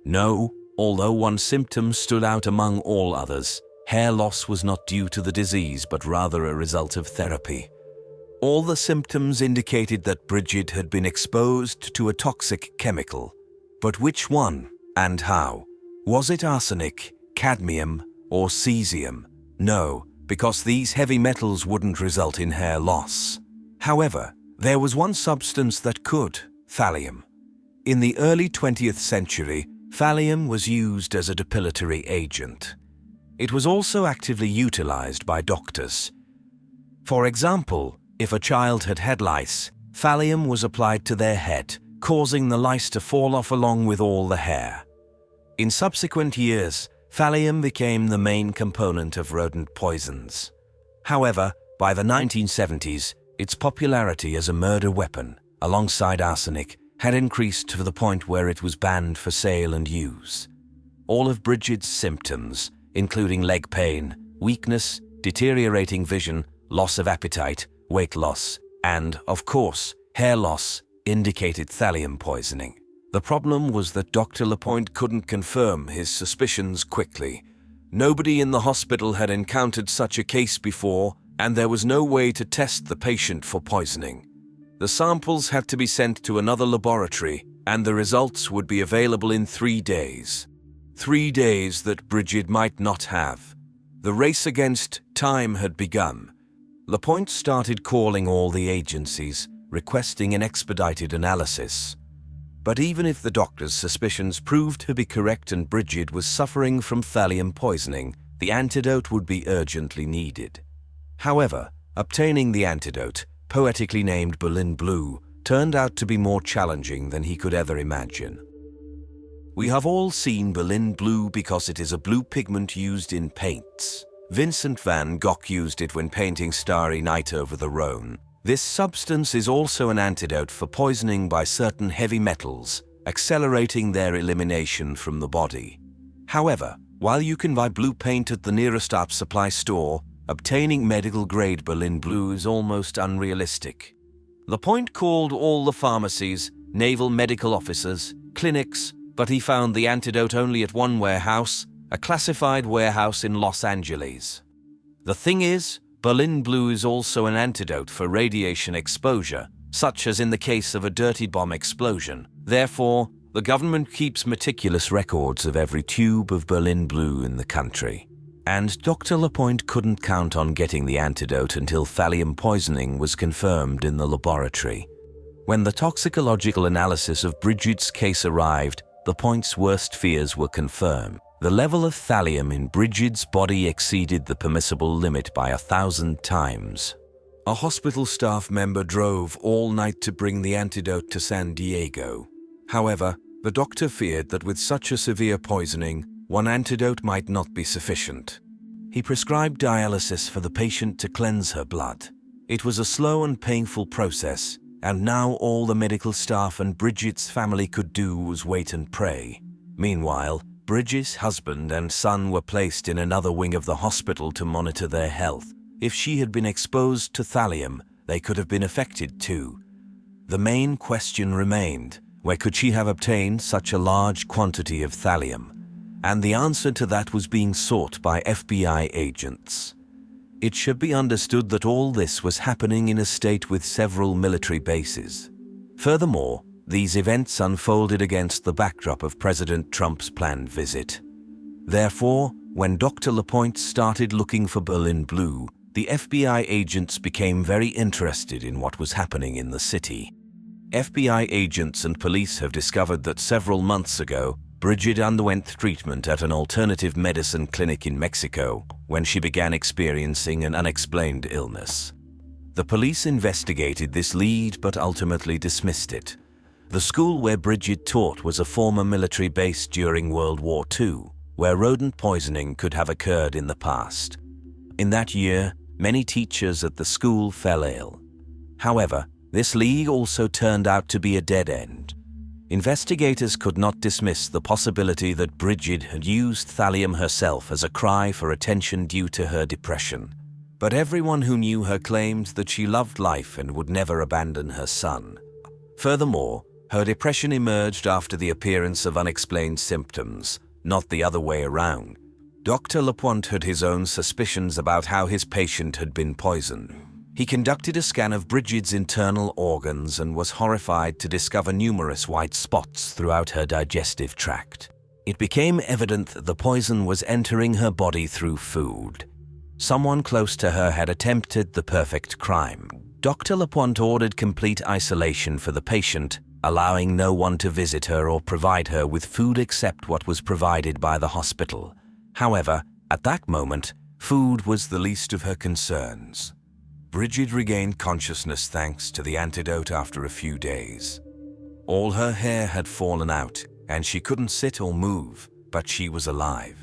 No, although one symptom stood out among all others. Hair loss was not due to the disease but rather a result of therapy. All the symptoms indicated that Bridget had been exposed to a toxic chemical. But which one and how? Was it arsenic, cadmium, or cesium? No, because these heavy metals wouldn't result in hair loss. However, there was one substance that could: thallium. In the early 20th century, thallium was used as a depilatory agent. It was also actively utilized by doctors. For example, if a child had head lice, thallium was applied to their head, causing the lice to fall off along with all the hair. In subsequent years, thallium became the main component of rodent poisons. However, by the 1970s, its popularity as a murder weapon, alongside arsenic, had increased to the point where it was banned for sale and use. All of Bridget's symptoms, including leg pain, weakness, deteriorating vision, loss of appetite, weight loss, and, of course, hair loss, indicated thallium poisoning. The problem was that Dr. Lapointe couldn't confirm his suspicions quickly. Nobody in the hospital had encountered such a case before, and there was no way to test the patient for poisoning. The samples had to be sent to another laboratory, and the results would be available in 3 days. 3 days that Bridget might not have. The race against time had begun. Lapointe started calling all the agencies, requesting an expedited analysis. But even if the doctor's suspicions proved to be correct and Bridget was suffering from thallium poisoning, the antidote would be urgently needed. However, obtaining the antidote, poetically named Berlin Blue, turned out to be more challenging than he could ever imagine. We have all seen Berlin Blue because it is a blue pigment used in paints. Vincent van Gogh used it when painting Starry Night over the Rhone. This substance is also an antidote for poisoning by certain heavy metals, accelerating their elimination from the body. However, while you can buy blue paint at the nearest art supply store, obtaining medical-grade Berlin Blue is almost unrealistic. Lapointe called all the pharmacies, naval medical officers, clinics, but he found the antidote only at one warehouse, a classified warehouse in Los Angeles. The thing is, Berlin Blue is also an antidote for radiation exposure, such as in the case of a dirty bomb explosion. Therefore, the government keeps meticulous records of every tube of Berlin Blue in the country. And Dr. Lapointe couldn't count on getting the antidote until thallium poisoning was confirmed in the laboratory. When the toxicological analysis of Bridget's case arrived, Lapointe's worst fears were confirmed. The level of thallium in Bridget's body exceeded the permissible limit by 1,000 times. A hospital staff member drove all night to bring the antidote to San Diego. However, the doctor feared that with such a severe poisoning, one antidote might not be sufficient. He prescribed dialysis for the patient to cleanse her blood. It was a slow and painful process, and now all the medical staff and Bridget's family could do was wait and pray. Meanwhile, Bridget's husband and son were placed in another wing of the hospital to monitor their health. If she had been exposed to thallium, they could have been affected too. The main question remained, where could she have obtained such a large quantity of thallium? And the answer to that was being sought by FBI agents. It should be understood that all this was happening in a state with several military bases. Furthermore, these events unfolded against the backdrop of President Trump's planned visit. Therefore, when Dr. Lapointe started looking for Berlin Blue, the FBI agents became very interested in what was happening in the city. FBI agents and police have discovered that several months ago, Bridget underwent treatment at an alternative medicine clinic in Mexico when she began experiencing an unexplained illness. The police investigated this lead but ultimately dismissed it. The school where Bridget taught was a former military base during World War II, where rodent poisoning could have occurred in the past. In that year, many teachers at the school fell ill. However, this lead also turned out to be a dead end. Investigators could not dismiss the possibility that Bridget had used thallium herself as a cry for attention due to her depression. But everyone who knew her claimed that she loved life and would never abandon her son. Furthermore, her depression emerged after the appearance of unexplained symptoms, not the other way around. Dr. Lapointe had his own suspicions about how his patient had been poisoned. He conducted a scan of Bridget's internal organs and was horrified to discover numerous white spots throughout her digestive tract. It became evident that the poison was entering her body through food. Someone close to her had attempted the perfect crime. Dr. Lapointe ordered complete isolation for the patient, allowing no one to visit her or provide her with food except what was provided by the hospital. However, at that moment, food was the least of her concerns. Bridget regained consciousness thanks to the antidote after a few days. All her hair had fallen out, and she couldn't sit or move, but she was alive.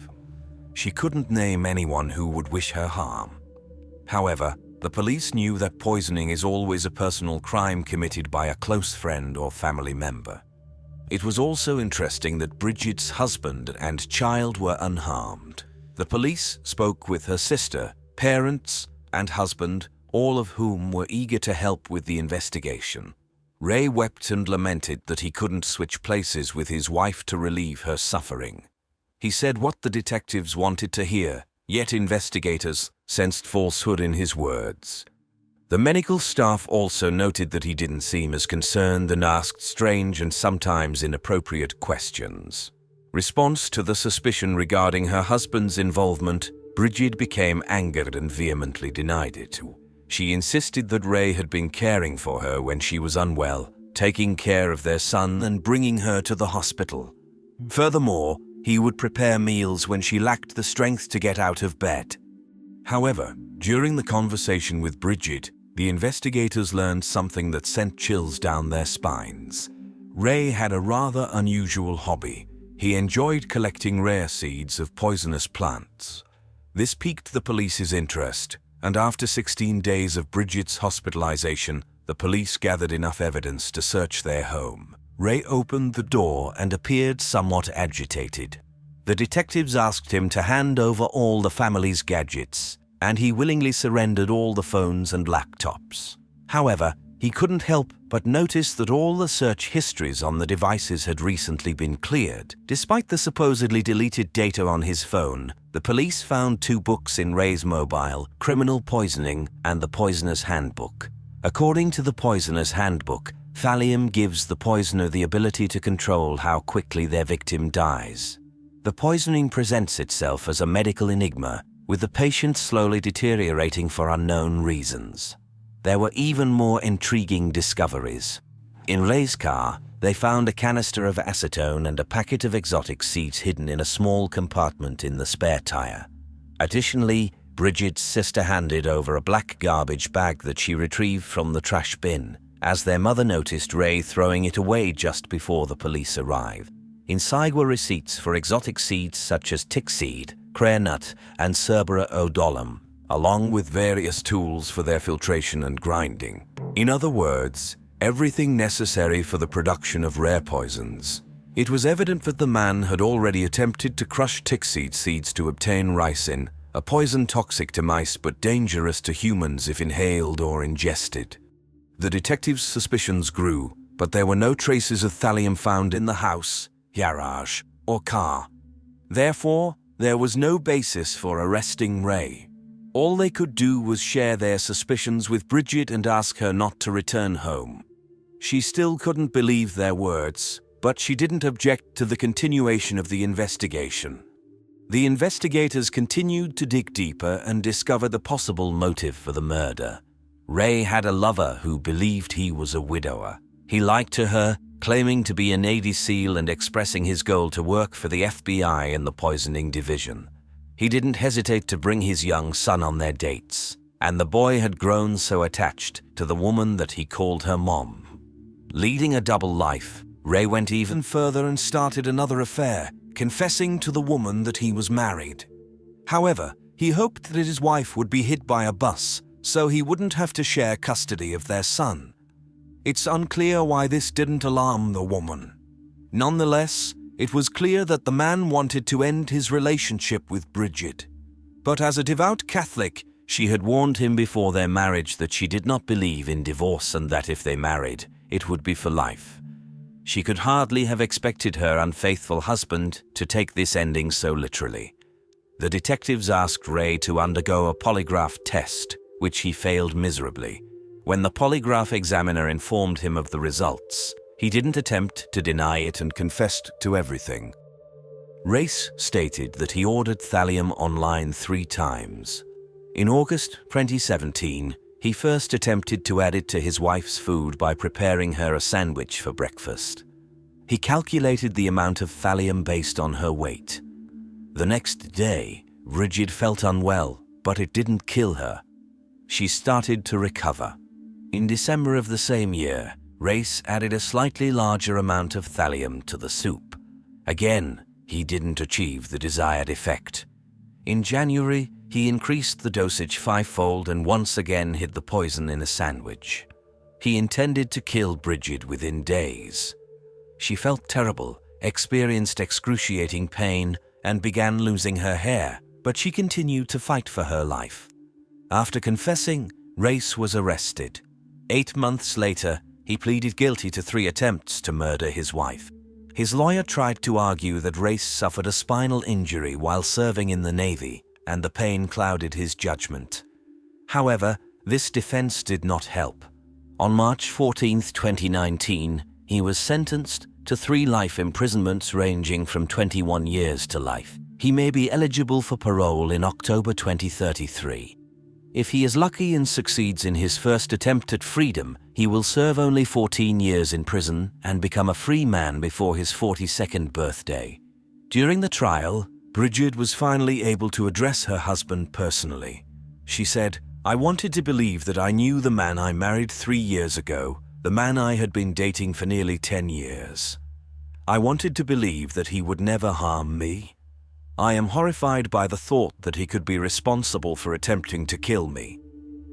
She couldn't name anyone who would wish her harm. However, the police knew that poisoning is always a personal crime committed by a close friend or family member. It was also interesting that Bridget's husband and child were unharmed. The police spoke with her sister, parents, and husband, all of whom were eager to help with the investigation. Ray wept and lamented that he couldn't switch places with his wife to relieve her suffering. He said what the detectives wanted to hear, yet investigators sensed falsehood in his words. The medical staff also noted that he didn't seem as concerned and asked strange and sometimes inappropriate questions. Response to the suspicion regarding her husband's involvement, Bridget became angered and vehemently denied it. She insisted that Ray had been caring for her when she was unwell, taking care of their son and bringing her to the hospital. Furthermore, he would prepare meals when she lacked the strength to get out of bed. However, during the conversation with Bridget, the investigators learned something that sent chills down their spines. Ray had a rather unusual hobby. He enjoyed collecting rare seeds of poisonous plants. This piqued the police's interest, and after 16 days of Bridget's hospitalization, the police gathered enough evidence to search their home. Ray opened the door and appeared somewhat agitated. The detectives asked him to hand over all the family's gadgets, and he willingly surrendered all the phones and laptops. However, he couldn't help but notice that all the search histories on the devices had recently been cleared. Despite the supposedly deleted data on his phone, the police found 2 books in Ray's mobile, Criminal Poisoning and The Poisoner's Handbook. According to the Poisoner's Handbook, thallium gives the poisoner the ability to control how quickly their victim dies. The poisoning presents itself as a medical enigma, with the patient slowly deteriorating for unknown reasons. There were even more intriguing discoveries. In Ray's car, they found a canister of acetone and a packet of exotic seeds hidden in a small compartment in the spare tire. Additionally, Bridget's sister handed over a black garbage bag that she retrieved from the trash bin, as their mother noticed Ray throwing it away just before the police arrived. Inside were receipts for exotic seeds such as tick seed, crea nut, and Cerbera odolum, along with various tools for their filtration and grinding. In other words, everything necessary for the production of rare poisons. It was evident that the man had already attempted to crush tick seeds to obtain ricin, a poison toxic to mice but dangerous to humans if inhaled or ingested. The detectives' suspicions grew, but there were no traces of thallium found in the house, garage, or car. Therefore, there was no basis for arresting Ray. All they could do was share their suspicions with Bridget and ask her not to return home. She still couldn't believe their words, but she didn't object to the continuation of the investigation. The investigators continued to dig deeper and discover the possible motive for the murder. Ray had a lover who believed he was a widower. He lied to her, claiming to be a Navy SEAL and expressing his goal to work for the FBI in the poisoning division. He didn't hesitate to bring his young son on their dates, and the boy had grown so attached to the woman that he called her mom. Leading a double life, Ray went even further and started another affair, confessing to the woman that he was married. However, he hoped that his wife would be hit by a bus, so he wouldn't have to share custody of their son. It's unclear why this didn't alarm the woman. Nonetheless, it was clear that the man wanted to end his relationship with Bridget. But as a devout Catholic, she had warned him before their marriage that she did not believe in divorce and that if they married, it would be for life. She could hardly have expected her unfaithful husband to take this ending so literally. The detectives asked Ray to undergo a polygraph test, which he failed miserably. When the polygraph examiner informed him of the results, he didn't attempt to deny it and confessed to everything. Race stated that he ordered thallium online 3 times. In August 2017, he first attempted to add it to his wife's food by preparing her a sandwich for breakfast. He calculated the amount of thallium based on her weight. The next day, Bridget felt unwell, but it didn't kill her. She started to recover. In December of the same year, Race added a slightly larger amount of thallium to the soup. Again, he didn't achieve the desired effect. In January, he increased the dosage 5-fold and once again hid the poison in a sandwich. He intended to kill Bridget within days. She felt terrible, experienced excruciating pain, and began losing her hair, but she continued to fight for her life. After confessing, Race was arrested. 8 months later, he pleaded guilty to 3 attempts to murder his wife. His lawyer tried to argue that Race suffered a spinal injury while serving in the Navy, and the pain clouded his judgment. However, this defense did not help. On March 14, 2019, he was sentenced to 3 life imprisonments ranging from 21 years to life. He may be eligible for parole in October 2033. If he is lucky and succeeds in his first attempt at freedom, he will serve only 14 years in prison and become a free man before his 42nd birthday. During the trial, Bridget was finally able to address her husband personally. She said, "I wanted to believe that I knew the man I married 3 years ago, the man I had been dating for nearly 10 years. I wanted to believe that he would never harm me. I am horrified by the thought that he could be responsible for attempting to kill me.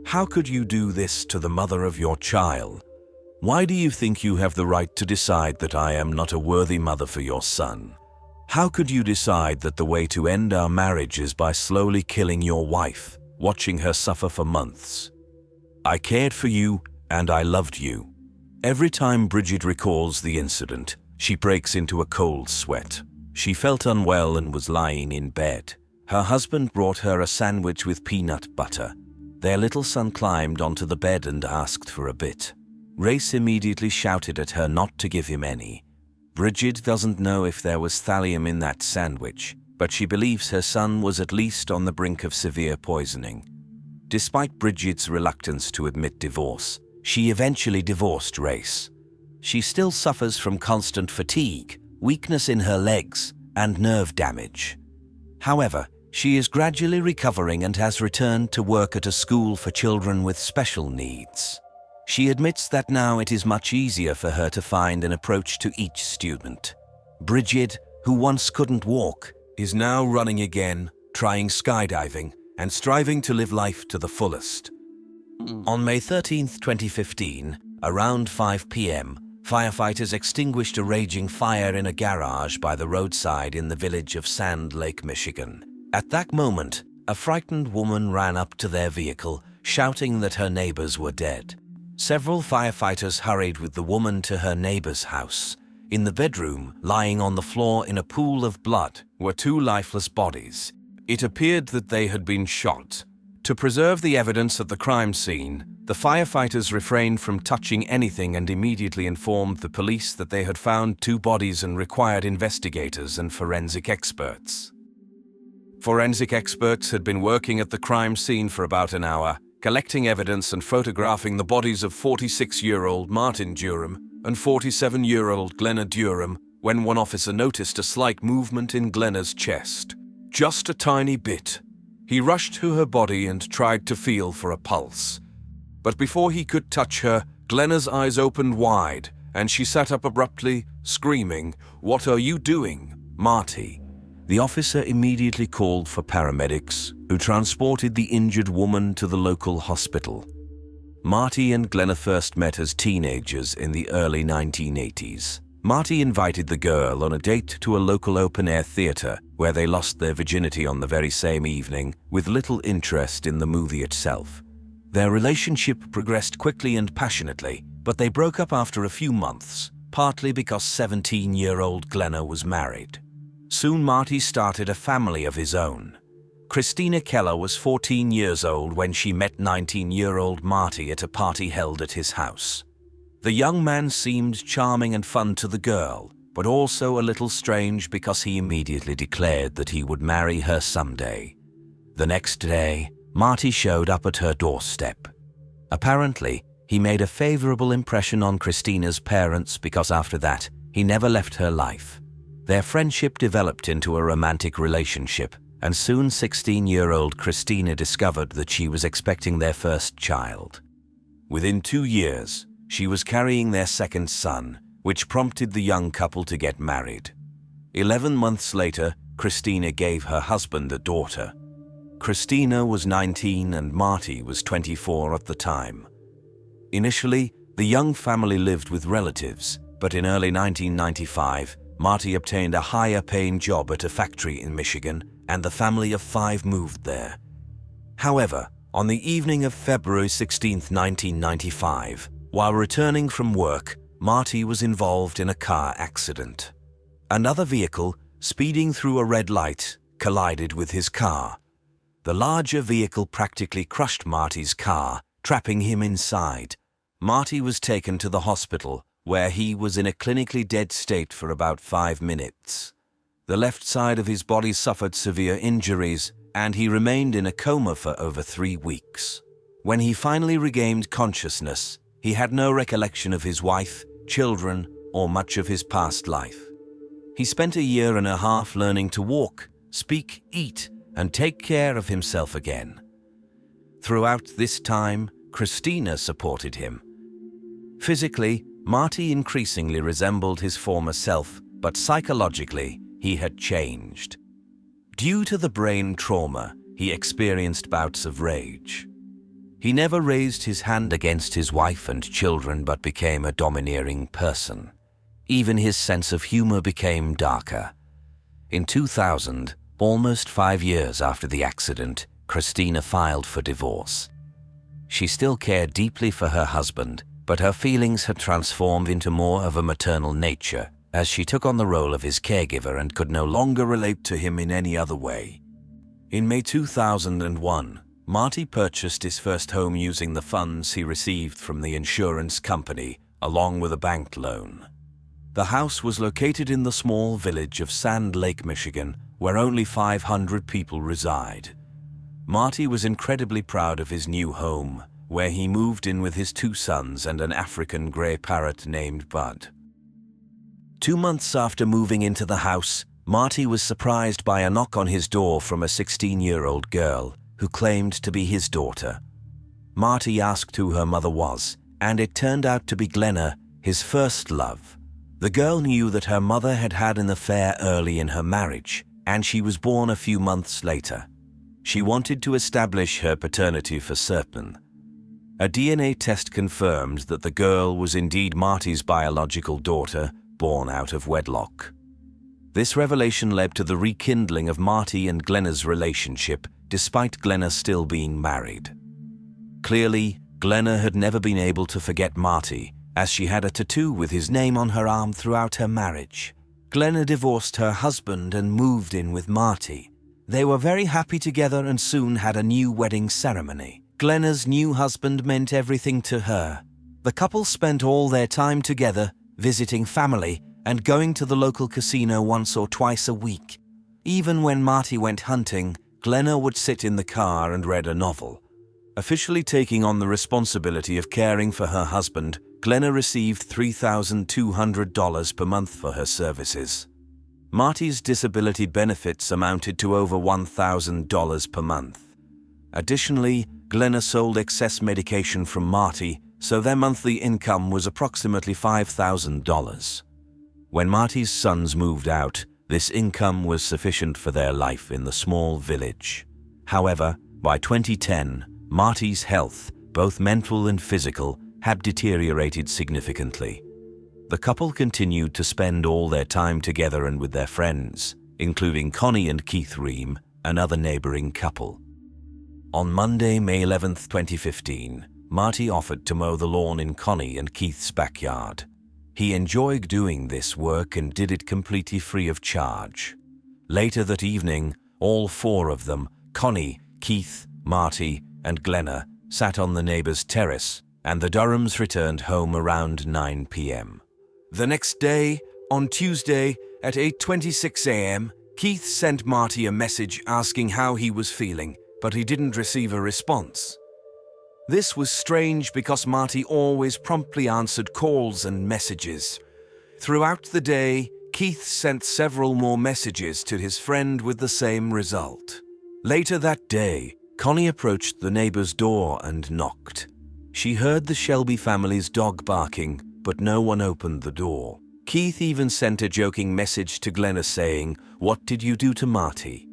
How could you do this to the mother of your child? Why do you think you have the right to decide that I am not a worthy mother for your son? How could you decide that the way to end our marriage is by slowly killing your wife, watching her suffer for months? I cared for you and I loved you." Every time Bridget recalls the incident, she breaks into a cold sweat. She felt unwell and was lying in bed. Her husband brought her a sandwich with peanut butter. Their little son climbed onto the bed and asked for a bit. Race immediately shouted at her not to give him any. Bridget doesn't know if there was thallium in that sandwich, but she believes her son was at least on the brink of severe poisoning. Despite Bridget's reluctance to admit divorce, she eventually divorced Race. She still suffers from constant fatigue, weakness in her legs, and nerve damage. However, she is gradually recovering and has returned to work at a school for children with special needs. She admits that now it is much easier for her to find an approach to each student. Bridget, who once couldn't walk, is now running again, trying skydiving, and striving to live life to the fullest. On May 13, 2015, around 5 p.m., firefighters extinguished a raging fire in a garage by the roadside in the village of Sand Lake, Michigan. At that moment, a frightened woman ran up to their vehicle, shouting that her neighbors were dead. Several firefighters hurried with the woman to her neighbor's house. In the bedroom, lying on the floor in a pool of blood, were 2 lifeless bodies. It appeared that they had been shot. To preserve the evidence at the crime scene, the firefighters refrained from touching anything and immediately informed the police that they had found 2 bodies and required investigators and forensic experts. Forensic experts had been working at the crime scene for about an hour, collecting evidence and photographing the bodies of 46-year-old Martin Durham and 47-year-old Glenna Durham when one officer noticed a slight movement in Glenna's chest. Just a tiny bit. He rushed to her body and tried to feel for a pulse. But before he could touch her, Glenna's eyes opened wide, and she sat up abruptly, screaming, "What are you doing, Marty?" The officer immediately called for paramedics, who transported the injured woman to the local hospital. Marty and Glenna first met as teenagers in the early 1980s. Marty invited the girl on a date to a local open-air theater, where they lost their virginity on the very same evening, with little interest in the movie itself. Their relationship progressed quickly and passionately, but they broke up after a few months, partly because 17-year-old Glenna was married. Soon Marty started a family of his own. Christina Keller was 14 years old when she met 19-year-old Marty at a party held at his house. The young man seemed charming and fun to the girl, but also a little strange because he immediately declared that he would marry her someday. The next day, Marty showed up at her doorstep. Apparently, he made a favorable impression on Christina's parents because after that, he never left her life. Their friendship developed into a romantic relationship, and soon 16-year-old Christina discovered that she was expecting their first child. Within 2 years, she was carrying their second son, which prompted the young couple to get married. 11 months later, Christina gave her husband a daughter. Christina was 19 and Marty was 24 at the time. Initially, the young family lived with relatives, but in early 1995, Marty obtained a higher-paying job at a factory in Michigan, and the family of 5 moved there. However, on the evening of February 16, 1995, while returning from work, Marty was involved in a car accident. Another vehicle, speeding through a red light, collided with his car. The larger vehicle practically crushed Marty's car, trapping him inside. Marty was taken to the hospital, where he was in a clinically dead state for about 5 minutes. The left side of his body suffered severe injuries, and he remained in a coma for over 3 weeks. When he finally regained consciousness, he had no recollection of his wife, children, or much of his past life. He spent a year and a half learning to walk, speak, eat, and take care of himself again. Throughout this time, Christina supported him. Physically, Marty increasingly resembled his former self, but psychologically, he had changed. Due to the brain trauma, he experienced bouts of rage. He never raised his hand against his wife and children but became a domineering person. Even his sense of humor became darker. In 2000, almost 5 years after the accident, Christina filed for divorce. She still cared deeply for her husband, but her feelings had transformed into more of a maternal nature as she took on the role of his caregiver and could no longer relate to him in any other way. In May 2001, Marty purchased his first home using the funds he received from the insurance company, along with a bank loan. The house was located in the small village of Sand Lake, Michigan, where only 500 people reside. Marty was incredibly proud of his new home, where he moved in with his 2 sons and an African gray parrot named Bud. 2 months after moving into the house, Marty was surprised by a knock on his door from a 16-year-old girl who claimed to be his daughter. Marty asked who her mother was, and it turned out to be Glenna, his first love. The girl knew that her mother had had an affair early in her marriage, and she was born a few months later. She wanted to establish her paternity for certain. A DNA test confirmed that the girl was indeed Marty's biological daughter, born out of wedlock. This revelation led to the rekindling of Marty and Glenna's relationship, despite Glenna still being married. Clearly, Glenna had never been able to forget Marty, as she had a tattoo with his name on her arm throughout her marriage. Glenna divorced her husband and moved in with Marty. They were very happy together and soon had a new wedding ceremony. Glenna's new husband meant everything to her. The couple spent all their time together, visiting family, and going to the local casino once or twice a week. Even when Marty went hunting, Glenna would sit in the car and read a novel. Officially taking on the responsibility of caring for her husband, Glenna received $3,200 per month for her services. Marty's disability benefits amounted to over $1,000 per month. Additionally, Glenna sold excess medication from Marty, so their monthly income was approximately $5,000. When Marty's sons moved out, this income was sufficient for their life in the small village. However, by 2010, Marty's health, both mental and physical, had deteriorated significantly. The couple continued to spend all their time together and with their friends, including Connie and Keith Ream, another neighboring couple. On Monday, May 11, 2015, Marty offered to mow the lawn in Connie and Keith's backyard. He enjoyed doing this work and did it completely free of charge. Later that evening, all 4 of them, Connie, Keith, Marty, and Glenna, sat on the neighbor's terrace, and the Durhams returned home around 9 p.m. The next day, on Tuesday, at 8:26 a.m., Keith sent Marty a message asking how he was feeling, but he didn't receive a response. This was strange because Marty always promptly answered calls and messages. Throughout the day, Keith sent several more messages to his friend with the same result. Later that day, Connie approached the neighbor's door and knocked. She heard the Shelby family's dog barking, but no one opened the door. Keith even sent a joking message to Glenna saying, "What did you do to Marty?"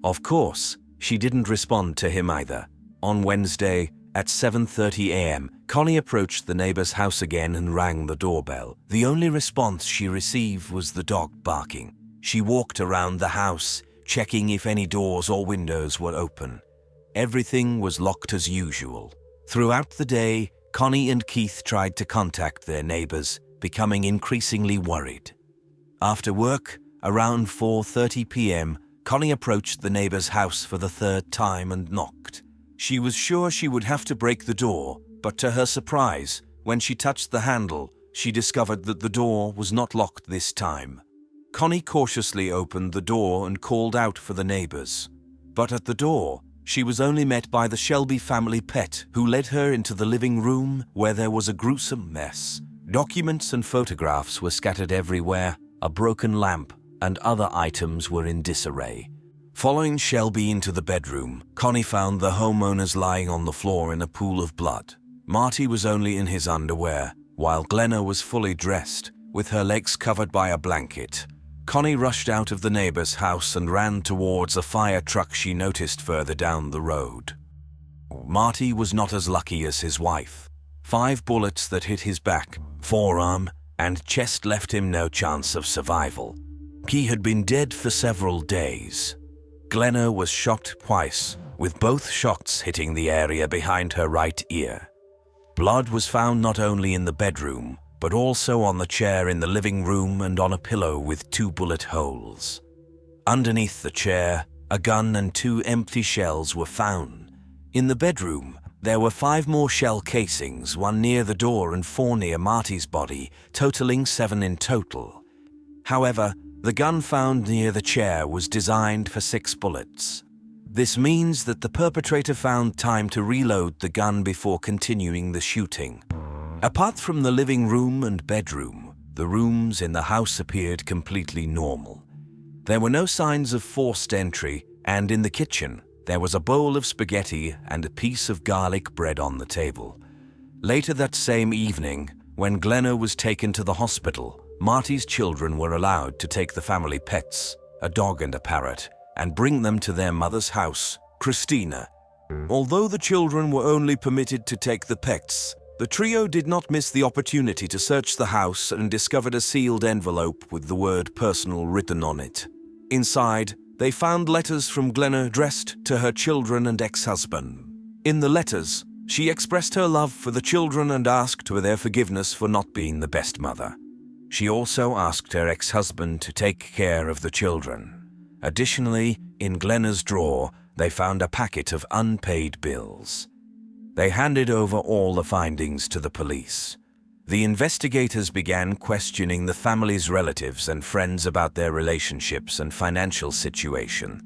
Of course, she didn't respond to him either. On Wednesday, at 7:30 a.m., Connie approached the neighbor's house again and rang the doorbell. The only response she received was the dog barking. She walked around the house, checking if any doors or windows were open. Everything was locked as usual. Throughout the day, Connie and Keith tried to contact their neighbors, becoming increasingly worried. After work, around 4:30 p.m., Connie approached the neighbor's house for the 3rd time and knocked. She was sure she would have to break the door, but to her surprise, when she touched the handle, she discovered that the door was not locked this time. Connie cautiously opened the door and called out for the neighbors. But at the door, she was only met by the Shelby family pet, who led her into the living room where there was a gruesome mess. Documents and photographs were scattered everywhere, a broken lamp and other items were in disarray. Following Shelby into the bedroom, Connie found the homeowners lying on the floor in a pool of blood. Marty was only in his underwear, while Glenna was fully dressed, with her legs covered by a blanket. Connie rushed out of the neighbor's house and ran towards a fire truck she noticed further down the road. Marty was not as lucky as his wife. 5 bullets that hit his back, forearm, and chest left him no chance of survival. He had been dead for several days. Glenna was shot twice, with both shots hitting the area behind her right ear. Blood was found not only in the bedroom, but also on the chair in the living room and on a pillow with 2 bullet holes. Underneath the chair, a gun and 2 empty shells were found. In the bedroom, there were 5 more shell casings, 1 near the door and 4 near Marty's body, totaling 7 in total. However, the gun found near the chair was designed for 6 bullets. This means that the perpetrator found time to reload the gun before continuing the shooting. Apart from the living room and bedroom, the rooms in the house appeared completely normal. There were no signs of forced entry, and in the kitchen, there was a bowl of spaghetti and a piece of garlic bread on the table. Later that same evening, when Glenna was taken to the hospital, Marty's children were allowed to take the family pets, a dog and a parrot, and bring them to their mother's house, Christina. Although the children were only permitted to take the pets, the trio did not miss the opportunity to search the house and discovered a sealed envelope with the word personal written on it. Inside, they found letters from Glenna addressed to her children and ex-husband. In the letters, she expressed her love for the children and asked for their forgiveness for not being the best mother. She also asked her ex-husband to take care of the children. Additionally, in Glenna's drawer, they found a packet of unpaid bills. They handed over all the findings to the police. The investigators began questioning the family's relatives and friends about their relationships and financial situation.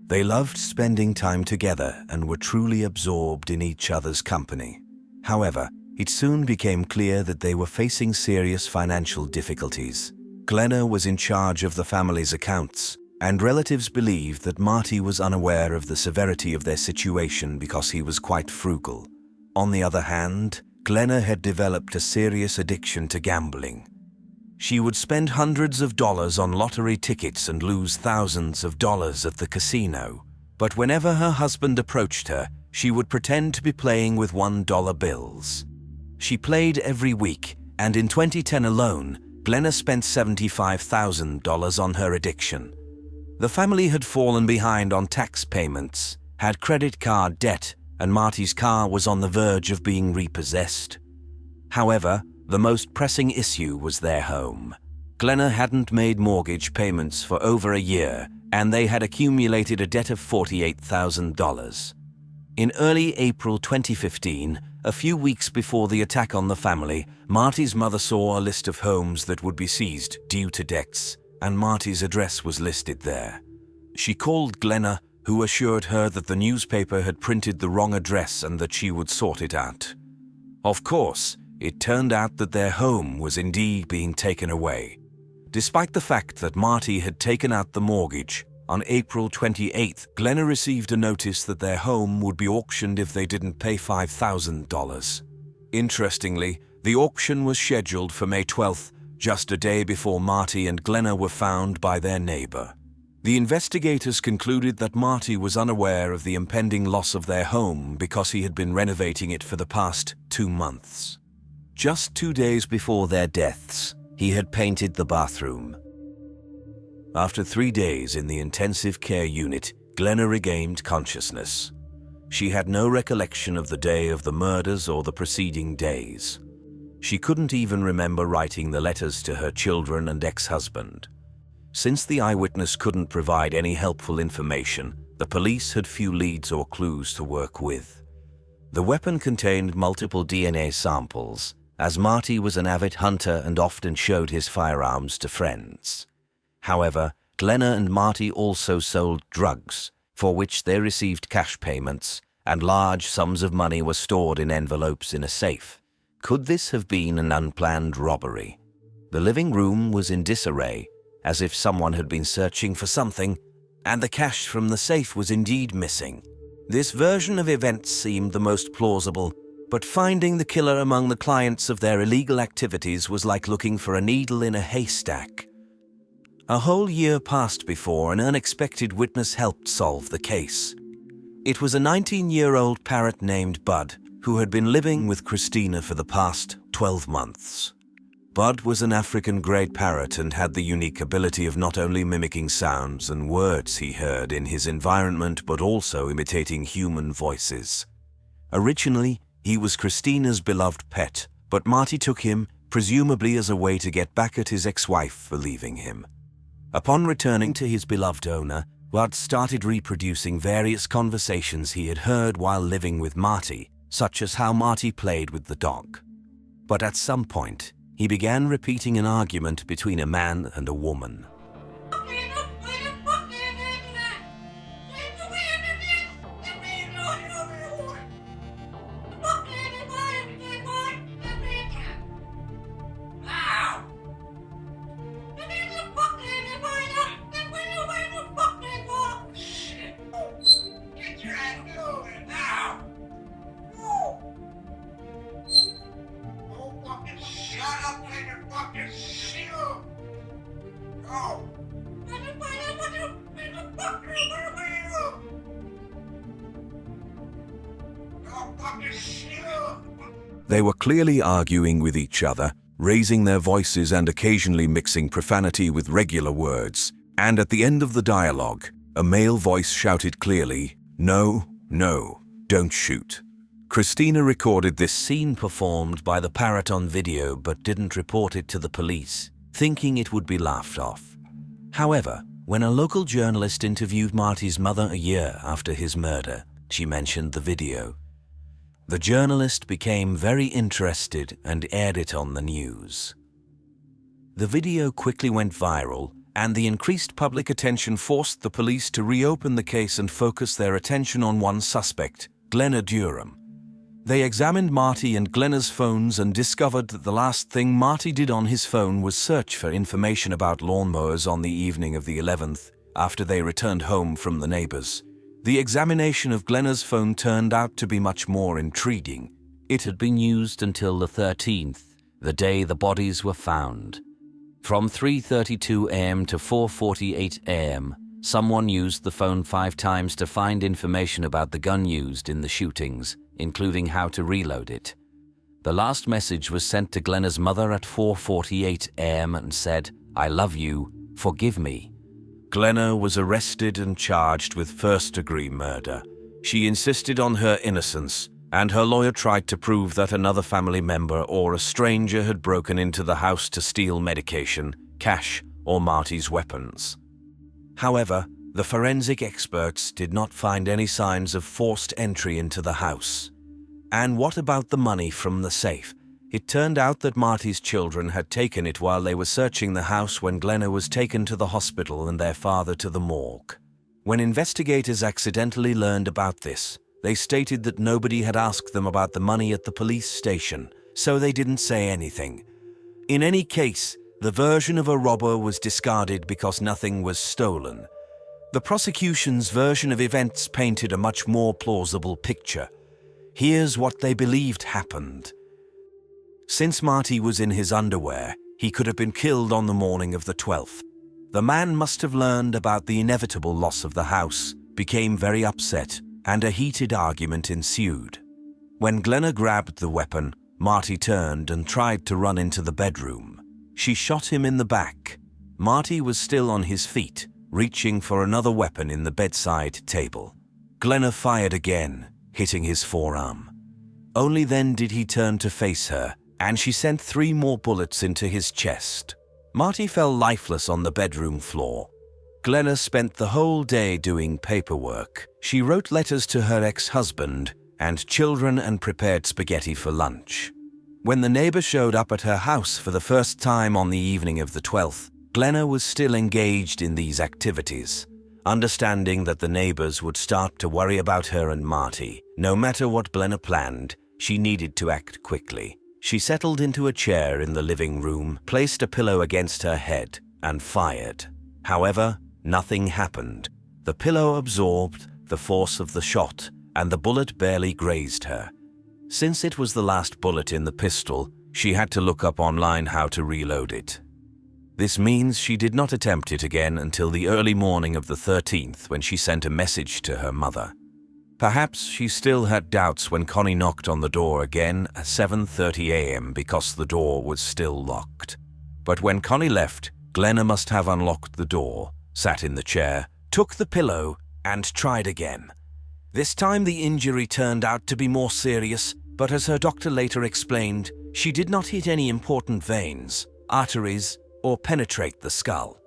They loved spending time together and were truly absorbed in each other's company. However, it soon became clear that they were facing serious financial difficulties. Glenna was in charge of the family's accounts, and relatives believed that Marty was unaware of the severity of their situation because he was quite frugal. On the other hand, Glenna had developed a serious addiction to gambling. She would spend hundreds of dollars on lottery tickets and lose thousands of dollars at the casino. But whenever her husband approached her, she would pretend to be playing with $1 bills. She played every week, and in 2010 alone, Glenna spent $75,000 on her addiction. The family had fallen behind on tax payments, had credit card debt, and Marty's car was on the verge of being repossessed. However, the most pressing issue was their home. Glenna hadn't made mortgage payments for over a year, and they had accumulated a debt of $48,000. In early April 2015, a few weeks before the attack on the family, Marty's mother saw a list of homes that would be seized due to debts, and Marty's address was listed there. She called Glenna, who assured her that the newspaper had printed the wrong address and that she would sort it out. Of course, it turned out that their home was indeed being taken away. Despite the fact that Marty had taken out the mortgage, on April 28th, Glenna received a notice that their home would be auctioned if they didn't pay $5,000. Interestingly, the auction was scheduled for May 12th, just a day before Marty and Glenna were found by their neighbor. The investigators concluded that Marty was unaware of the impending loss of their home because he had been renovating it for the past 2 months. Just 2 days before their deaths, he had painted the bathroom. After 3 days in the intensive care unit, Glenna regained consciousness. She had no recollection of the day of the murders or the preceding days. She couldn't even remember writing the letters to her children and ex-husband. Since the eyewitness couldn't provide any helpful information, the police had few leads or clues to work with. The weapon contained multiple DNA samples, as Marty was an avid hunter and often showed his firearms to friends. However, Glenna and Marty also sold drugs, for which they received cash payments, and large sums of money were stored in envelopes in a safe. Could this have been an unplanned robbery? The living room was in disarray, as if someone had been searching for something, and the cash from the safe was indeed missing. This version of events seemed the most plausible, but finding the killer among the clients of their illegal activities was like looking for a needle in a haystack. A whole year passed before an unexpected witness helped solve the case. It was a 19-year-old parrot named Bud, who had been living with Christina for the past 12 months. Bud was an African grey parrot and had the unique ability of not only mimicking sounds and words he heard in his environment but also imitating human voices. Originally, he was Christina's beloved pet, but Marty took him, presumably as a way to get back at his ex-wife for leaving him. Upon returning to his beloved owner, Bud started reproducing various conversations he had heard while living with Marty, such as how Marty played with the dog. But at some point, he began repeating an argument between a man and a woman. They were clearly arguing with each other, raising their voices and occasionally mixing profanity with regular words. And at the end of the dialogue, a male voice shouted clearly, "No, no, don't shoot." Christina recorded this scene performed by the parrot on video but didn't report it to the police, thinking it would be laughed off. However, when a local journalist interviewed Marty's mother a year after his murder, she mentioned the video. The journalist became very interested and aired it on the news. The video quickly went viral, and the increased public attention forced the police to reopen the case and focus their attention on one suspect, Glenna Durham. They examined Marty and Glenna's phones and discovered that the last thing Marty did on his phone was search for information about lawnmowers on the evening of the 11th, after they returned home from the neighbors. The examination of Glenna's phone turned out to be much more intriguing. It had been used until the 13th, the day the bodies were found. From 3:32 a.m. to 4:48 a.m., someone used the phone 5 times to find information about the gun used in the shootings, including how to reload it. The last message was sent to Glenna's mother at 4:48 a.m. and said, "I love you, forgive me." Glenna was arrested and charged with first-degree murder. She insisted on her innocence, and her lawyer tried to prove that another family member or a stranger had broken into the house to steal medication, cash, or Marty's weapons. However, the forensic experts did not find any signs of forced entry into the house. And what about the money from the safe? It turned out that Marty's children had taken it while they were searching the house when Glenna was taken to the hospital and their father to the morgue. When investigators accidentally learned about this, they stated that nobody had asked them about the money at the police station, so they didn't say anything. In any case, the version of a robber was discarded because nothing was stolen. The prosecution's version of events painted a much more plausible picture. Here's what they believed happened. Since Marty was in his underwear, he could have been killed on the morning of the 12th. The man must have learned about the inevitable loss of the house, became very upset, and a heated argument ensued. When Glenna grabbed the weapon, Marty turned and tried to run into the bedroom. She shot him in the back. Marty was still on his feet, reaching for another weapon in the bedside table. Glenna fired again, hitting his forearm. Only then did he turn to face her, and she sent 3 more bullets into his chest. Marty fell lifeless on the bedroom floor. Glenna spent the whole day doing paperwork. She wrote letters to her ex-husband and children and prepared spaghetti for lunch. When the neighbor showed up at her house for the first time on the evening of the 12th, Glenna was still engaged in these activities. understanding that the neighbors would start to worry about her and Marty. No matter what Glenna planned, she needed to act quickly. She settled into a chair in the living room, placed a pillow against her head, and fired. However, nothing happened. The pillow absorbed the force of the shot, and the bullet barely grazed her. Since it was the last bullet in the pistol, she had to look up online how to reload it. This means she did not attempt it again until the early morning of the 13th, when she sent a message to her mother. Perhaps she still had doubts when Connie knocked on the door again at 7:30 a.m. because the door was still locked. But when Connie left, Glenna must have unlocked the door, sat in the chair, took the pillow, and tried again. This time the injury turned out to be more serious, but as her doctor later explained, she did not hit any important veins, arteries, or penetrate the skull.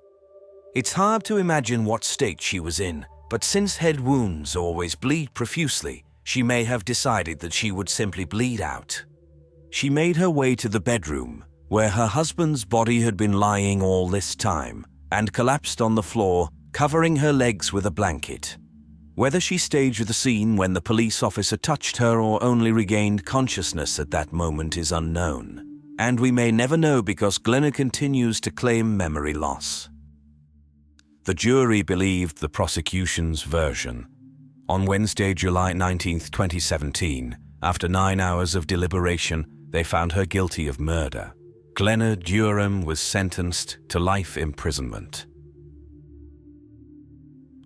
It's hard to imagine what state she was in, but since head wounds always bleed profusely, she may have decided that she would simply bleed out. She made her way to the bedroom, where her husband's body had been lying all this time, and collapsed on the floor, covering her legs with a blanket. Whether she staged the scene when the police officer touched her or only regained consciousness at that moment is unknown. And we may never know because Glenna continues to claim memory loss. The jury believed the prosecution's version. On Wednesday, July 19, 2017, after 9 hours of deliberation, they found her guilty of murder. Glenna Durham was sentenced to life imprisonment.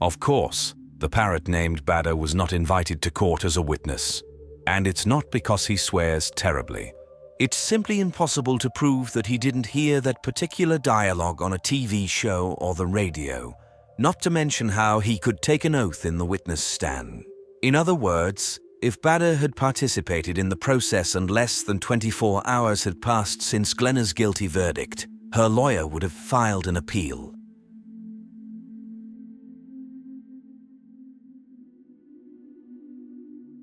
Of course, the parrot named Bader was not invited to court as a witness. And it's not because he swears terribly. It's simply impossible to prove that he didn't hear that particular dialogue on a TV show or the radio, not to mention how he could take an oath in the witness stand. In other words, if Bader had participated in the process and less than 24 hours had passed since Glenna's guilty verdict, her lawyer would have filed an appeal.